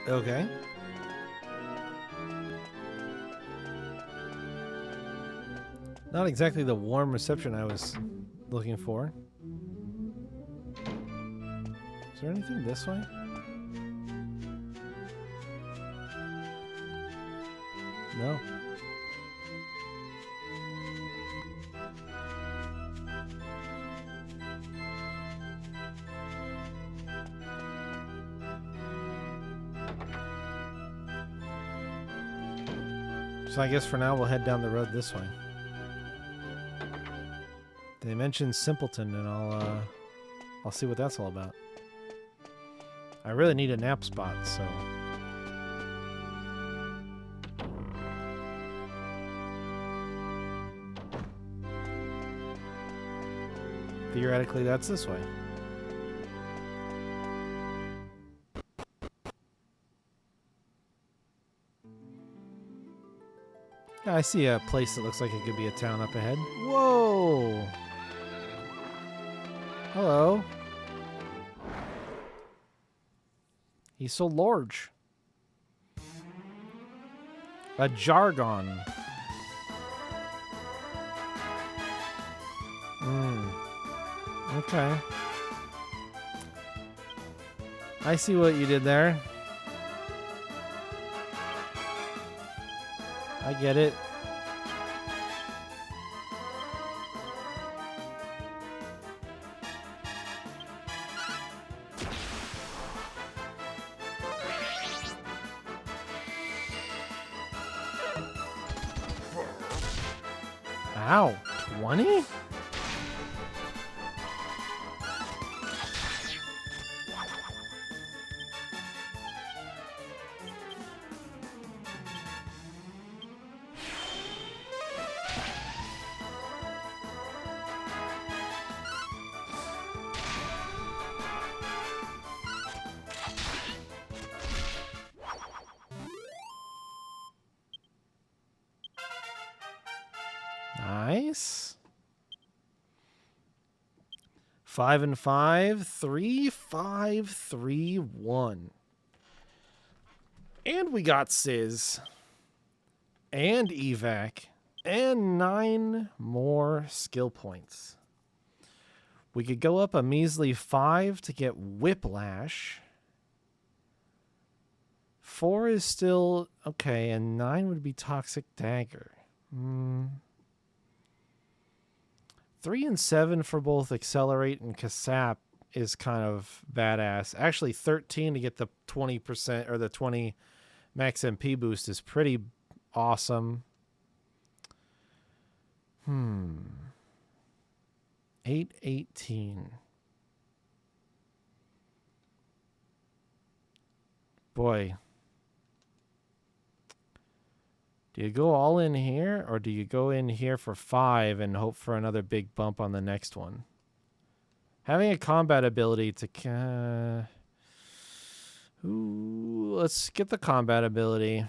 Okay. Not exactly the warm reception I was looking for. Is there anything this way? No. So I guess for now we'll head down the road this way. They mentioned Simpleton, and I'll see what that's all about. I really need a nap spot, so. Theoretically, that's this way. Yeah, I see a place that looks like it could be a town up ahead. Whoa! Hello. He's so large. A jargon. Okay. I see what you did there. I get it. Ow, 20? Nice. 5 and 5, 3, 5, 3, 1. And we got Sizz. And Evac. And 9 more skill points. We could go up a measly 5 to get Whiplash. 4 is still okay, and 9 would be Toxic Dagger. 3 and 7 for both Accelerate and Kasap is kind of badass. Actually, 13 to get the 20% or the 20 max MP boost is pretty awesome. 818. Boy. Do you go all in here, or do you go in here for 5 and hope for another big bump on the next one? Having a combat ability to... Ooh, let's get the combat ability.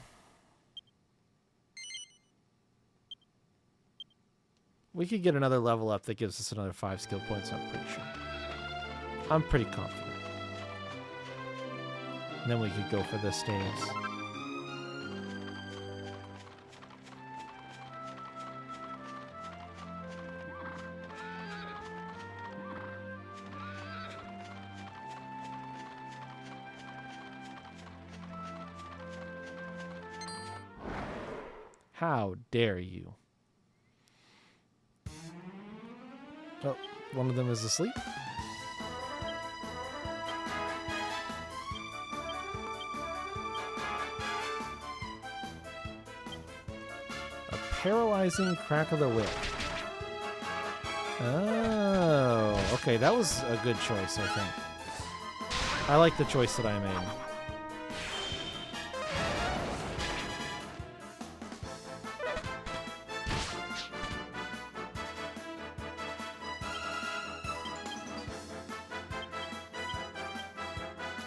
We could get another level up that gives us another 5 skill points, I'm pretty sure. I'm pretty confident. And then we could go for the staves. How dare you? Oh, one of them is asleep. A paralyzing crack of the whip. Oh, okay, that was a good choice, I think. I like the choice that I made.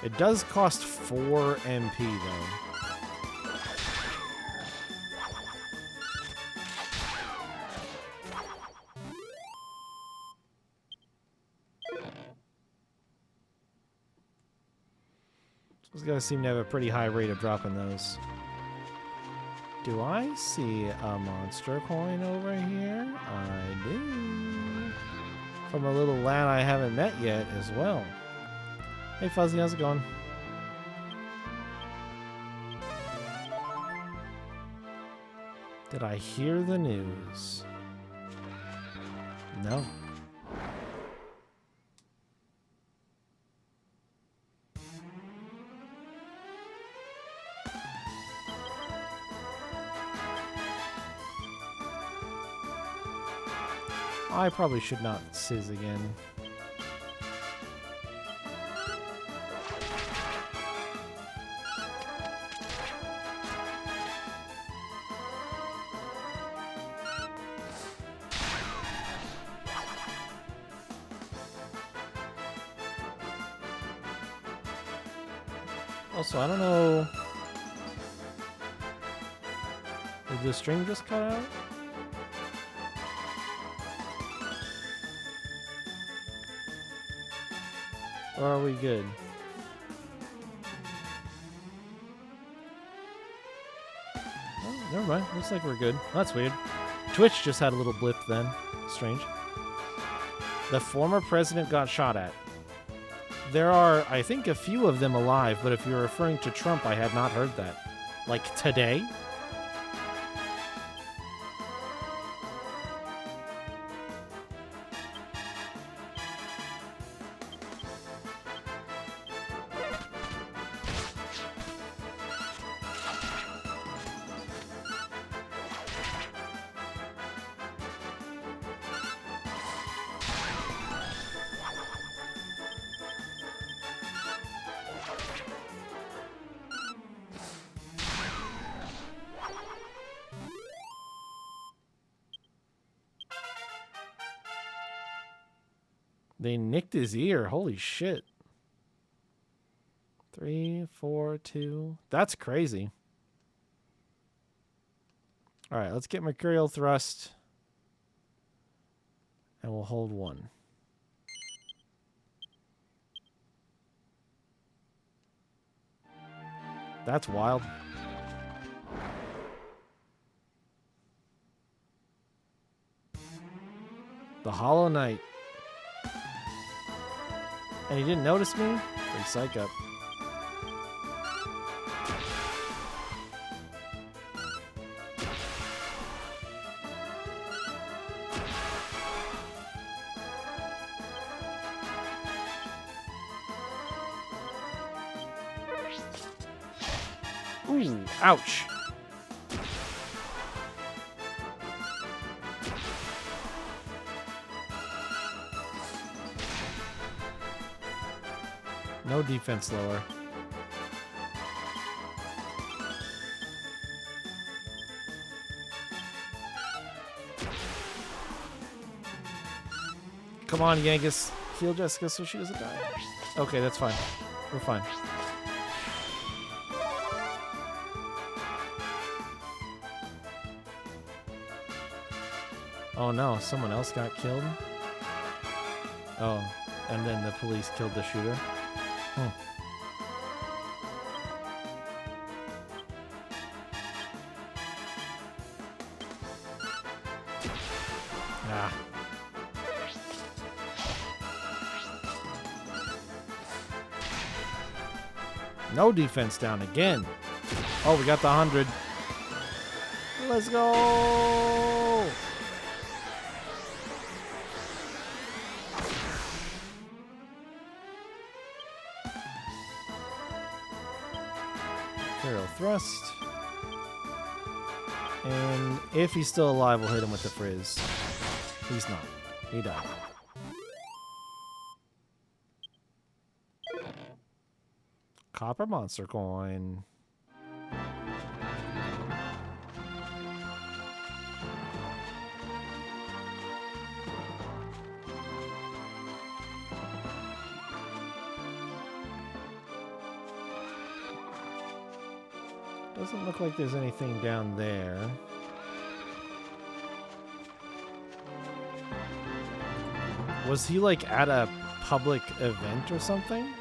It does cost 4 MP, though. Those guys seem to have a pretty high rate of dropping those. Do I see a monster coin over here? I do. From a little lad I haven't met yet as well. Hey Fuzzy, how's it going? Did I hear the news? No. I probably should not sizz again. Also, I don't know. Did the string just cut out? Or are we good? Oh, never mind. Looks like we're good. That's weird. Twitch just had a little blip then. Strange. The former president got shot at. There are, I think, a few of them alive, but if you're referring to Trump, I had not heard that. Like, today? They nicked his ear. Holy shit. 3, 4, 2. That's crazy. All right, let's get Mercurial Thrust. And we'll hold 1. That's wild. The Hollow Knight. And he didn't notice me? Big psych up. Ooh, ouch. No defense lower. Come on, Yangus. Heal Jessica so she doesn't die. Okay, that's fine. We're fine. Oh no, someone else got killed? Oh, and then the police killed the shooter? Hmm. Ah. No defense down again. Oh, we got the 100. Let's go! Imperial Thrust. And if he's still alive, we'll hit him with the Frizz. He's not. He died. Copper monster coin. Doesn't look like there's anything down there. Was he like at a public event or something?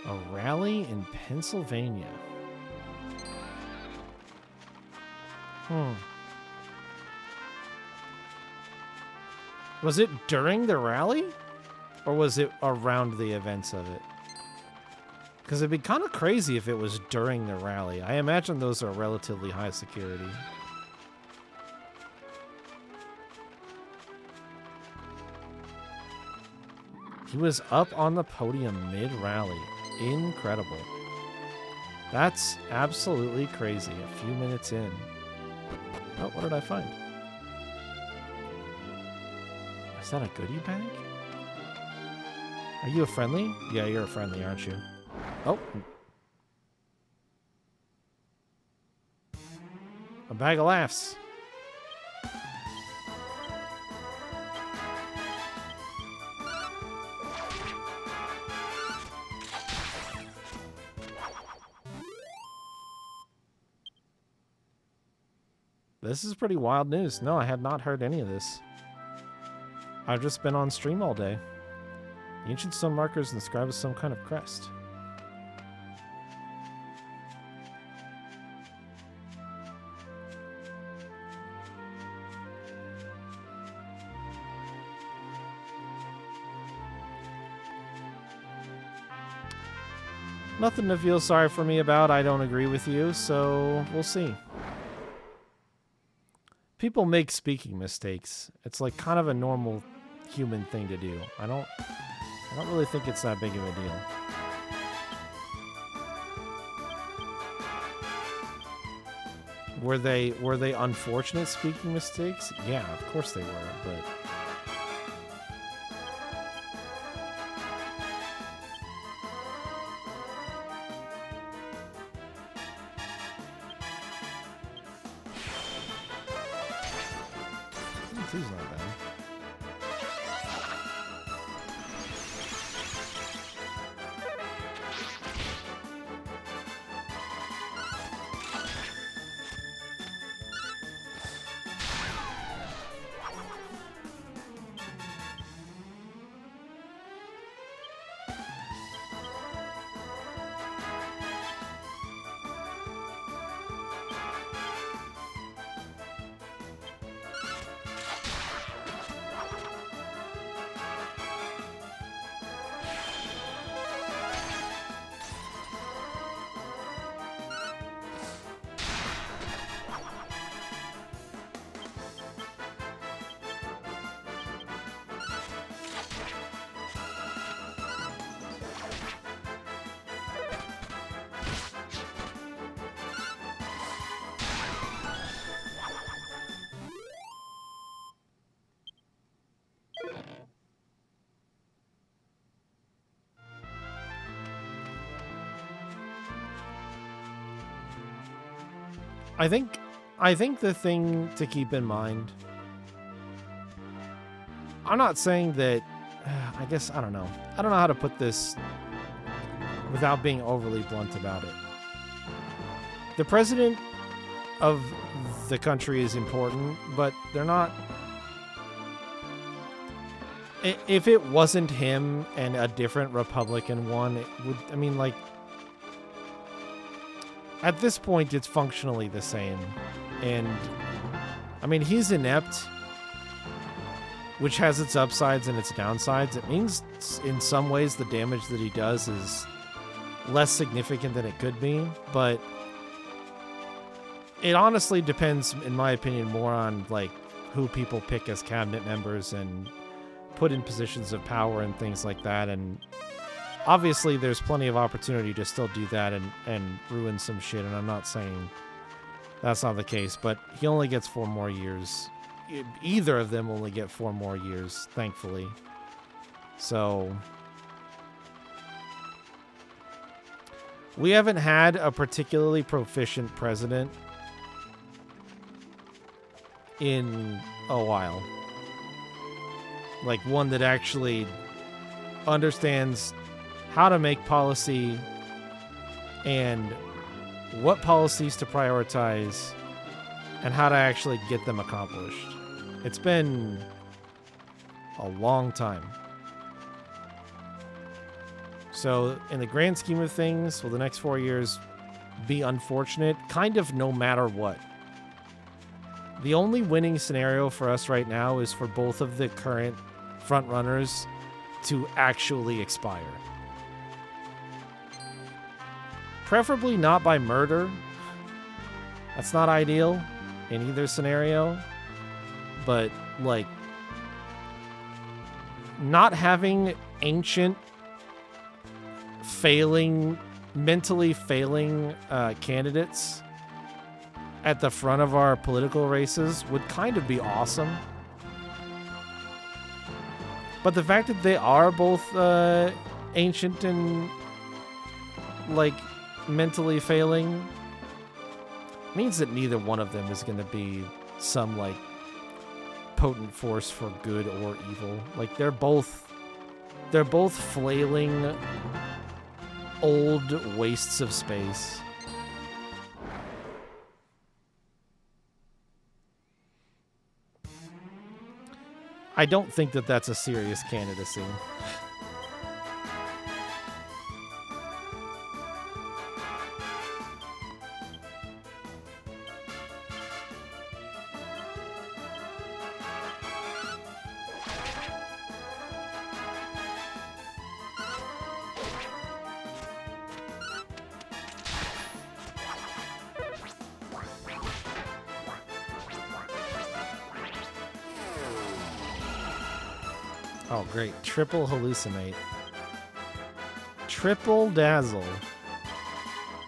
A rally in Pennsylvania. Was it during the rally? Or was it around the events of it? Because it'd be kind of crazy if it was during the rally. I imagine those are relatively high security. He was up on the podium mid-rally. Incredible. That's absolutely crazy. A few minutes in. Oh, what did I find? Is that a goodie bag? Are you a friendly? Yeah, you're a friendly, aren't you? Oh. A bag of laughs. This is pretty wild news. No, I had not heard any of this. I've just been on stream all day. The ancient stone markers inscribed as some kind of crest. Nothing to feel sorry for me about. I don't agree with you, so we'll see. People make speaking mistakes. It's like kind of a normal human thing to do. I don't really think it's that big of a deal. Were they unfortunate speaking mistakes? Yeah, of course they were, but he's not bad. I think the thing to keep in mind, I'm not saying that, I guess, I don't know how to put this without being overly blunt about it. The president of the country is important, but they're not. If it wasn't him and a different Republican one, it would, I mean, like, at this point, it's functionally the same. And, I mean, he's inept, which has its upsides and its downsides. It means, in some ways, the damage that he does is less significant than it could be, but it honestly depends, in my opinion, more on, like, who people pick as cabinet members and put in positions of power and things like that. And obviously there's plenty of opportunity to still do that and ruin some shit, and I'm not saying that's not the case, but he only gets 4 more years. Either of them only get 4 more years, thankfully. So we haven't had a particularly proficient president in a while. Like, one that actually understands how to make policy and what policies to prioritize and how to actually get them accomplished. It's been a long time. So, in the grand scheme of things, will the next 4 years be unfortunate? Kind of, no matter what. The only winning scenario for us right now is for both of the current frontrunners to actually expire. Preferably not by murder. That's not ideal in either scenario. But, like, not having ancient, mentally failing candidates at the front of our political races would kind of be awesome. But the fact that they are both ancient and, like, mentally failing means that neither one of them is going to be some, like, potent force for good or evil. Like, they're both flailing old wastes of space. I don't think that that's a serious candidacy. Oh, great. Triple hallucinate. Triple dazzle.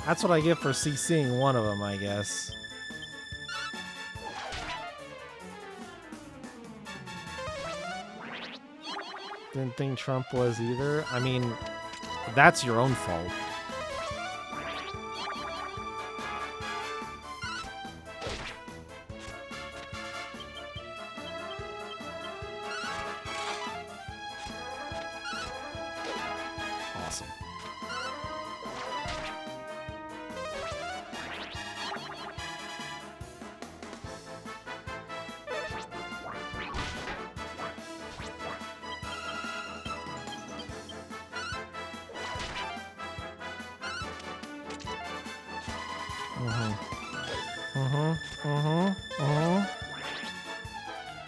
That's what I get for CCing one of them, I guess. Didn't think Trump was either. I mean, that's your own fault. Awesome.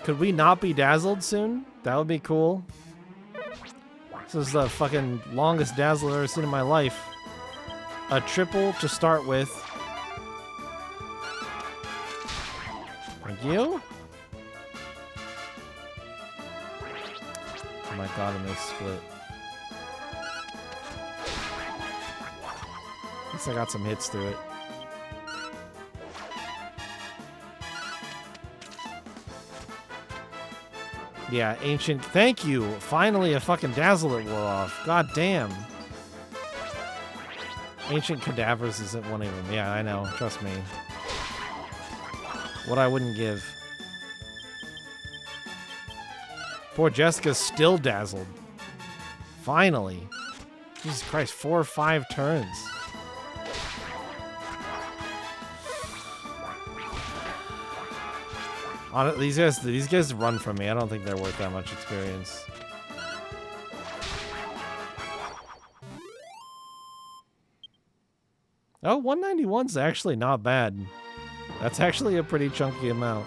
Could we not be dazzled soon? That would be cool. This is the fucking longest dazzle I've ever seen in my life. A triple to start with. Thank you. Oh my god, and they split. At least I got some hits through it. Yeah, ancient. Thank you. Finally, a fucking dazzle that wore off. God damn. Ancient cadavers isn't one of them. Yeah, I know. Trust me. What I wouldn't give. Poor Jessica's still dazzled. Finally. Jesus Christ, 4 or 5 turns. These guys run from me. I don't think they're worth that much experience. Oh, 191's actually not bad. That's actually a pretty chunky amount.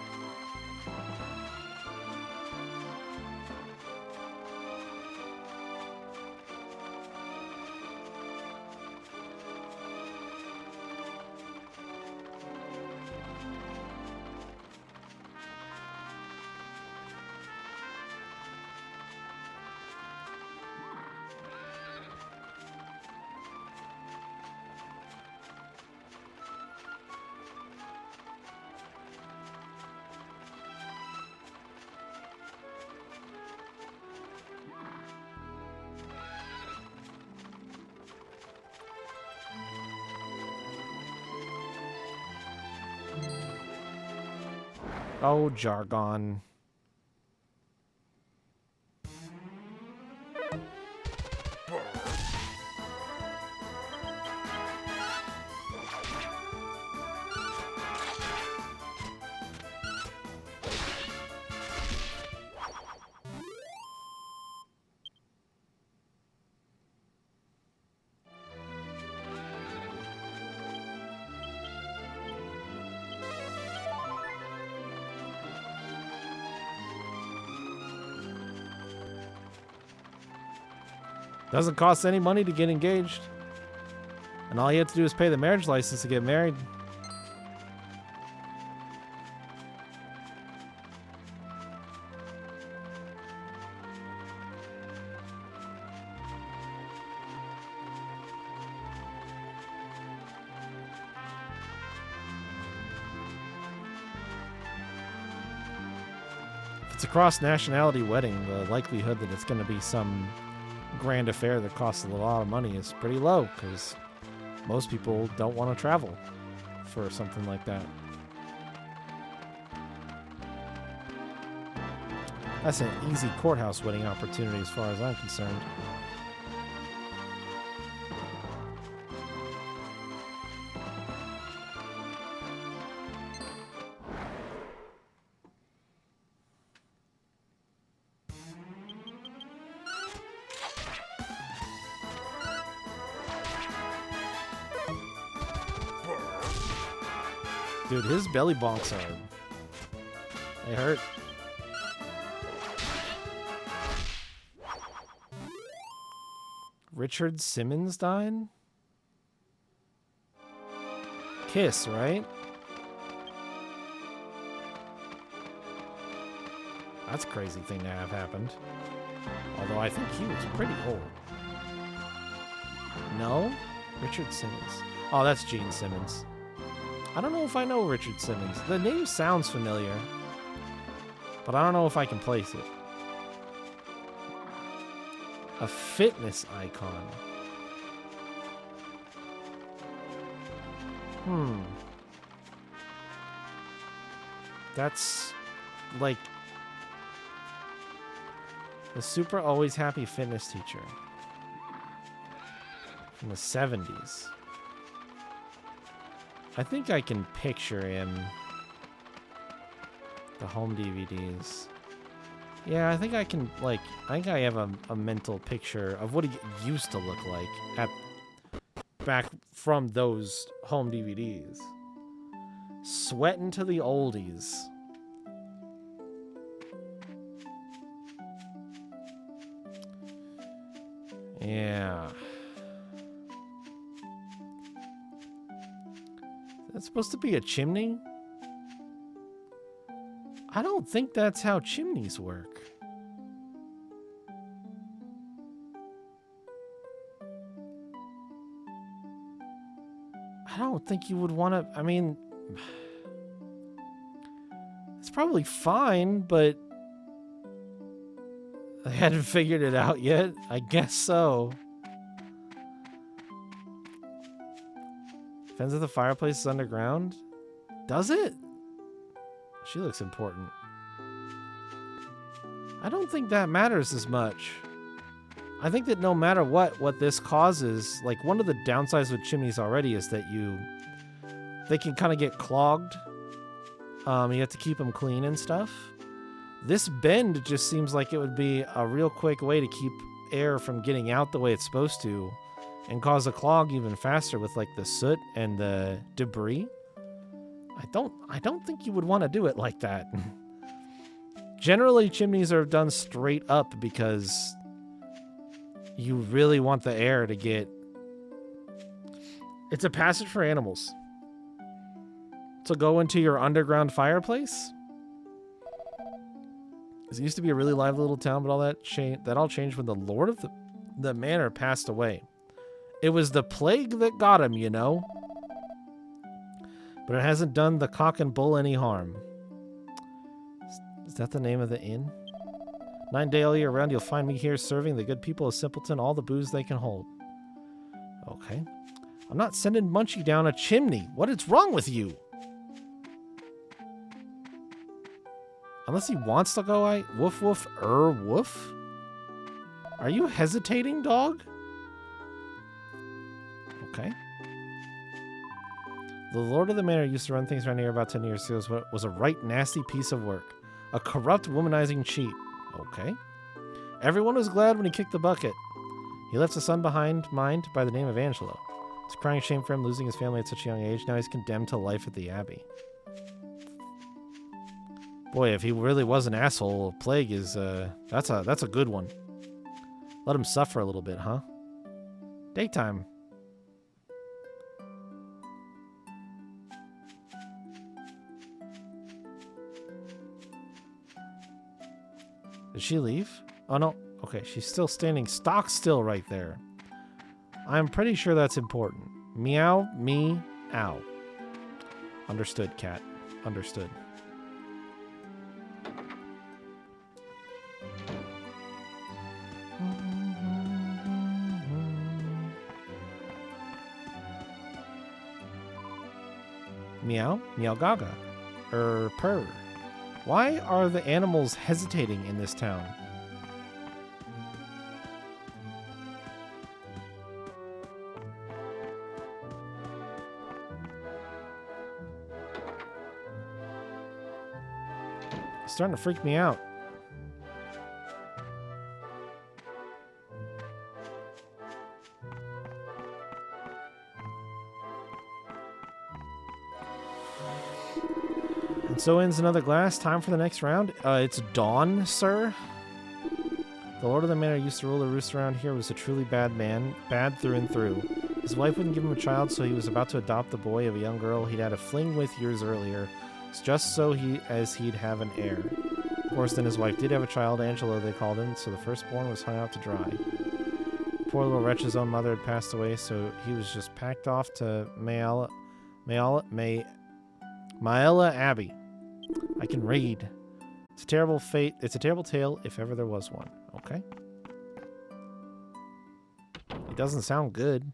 Oh, jargon. Doesn't cost any money to get engaged. And all you have to do is pay the marriage license to get married. If it's a cross-nationality wedding, the likelihood that it's going to be some grand affair that costs a lot of money is pretty low, because most people don't want to travel for something like that. That's an easy courthouse wedding opportunity as far as I'm concerned. Dude, his belly bonks are... they hurt. Richard Simmons died? Kiss, right? That's a crazy thing to have happened. Although I think he was pretty old. No? Richard Simmons. Oh, that's Gene Simmons. I don't know if I know Richard Simmons. The name sounds familiar, but I don't know if I can place it. A fitness icon. That's like the super always happy fitness teacher from the 70s. I think I can picture him. The home DVDs. Yeah, I think I can, like, I think I have a mental picture of what he used to look like back from those home DVDs. Sweating to the oldies. Yeah. That's supposed to be a chimney? I don't think that's how chimneys work. I don't think you would want to... I mean... It's probably fine, but... I hadn't figured it out yet. I guess so. Depends if the fireplace is underground. Does it? She looks important. I don't think that matters as much. I think that no matter what this causes, like one of the downsides with chimneys already is that they can kind of get clogged. You have to keep them clean and stuff. This bend just seems like it would be a real quick way to keep air from getting out the way it's supposed to and cause a clog even faster with like the soot and the debris. I don't think you would want to do it like that. Generally, chimneys are done straight up because you really want the air to get... It's a passage for animals. To go into your underground fireplace. It used to be a really lively little town, but all that all changed when the lord of the manor passed away. It was the plague that got him, you know. But it hasn't done the cock and bull any harm. Is that the name of the inn? 9 days all year round, you'll find me here serving the good people of Simpleton all the booze they can hold. Okay. I'm not sending Munchie down a chimney. What is wrong with you? Unless he wants to go, woof woof woof? Are you hesitating, dog? Okay. The lord of the manor used to run things around here about 10 years ago. It was a right nasty piece of work. A corrupt, womanizing cheat. Okay. Everyone was glad when he kicked the bucket. He left a son behind, mind by the name of Angelo. It's a crying shame for him losing his family at such a young age. Now he's condemned to life at the Abbey. Boy, if he really was an asshole, Plague is, that's a good one. Let him suffer a little bit, huh? Daytime. Did she leave? Oh, no. Okay, she's still standing stock still right there. I'm pretty sure that's important. Meow, me, ow. Understood, cat. Understood. Meow, meow gaga. Purr. Why are the animals hesitating in this town? It's starting to freak me out. And so ends another glass. Time for the next round. It's dawn, sir. The lord of the manor used to rule the roost around here. Was a truly bad man, bad through and through. His wife wouldn't give him a child, so he was about to adopt the boy of a young girl he'd had a fling with years earlier, just so he'd have an heir. Of course, then his wife did have a child, Angelo they called him, so the firstborn was hung out to dry. The poor little wretch's own mother had passed away, so he was just packed off to Maella Abbey. I can read. It's a terrible fate. It's a terrible tale, if ever there was one. Okay. It doesn't sound good.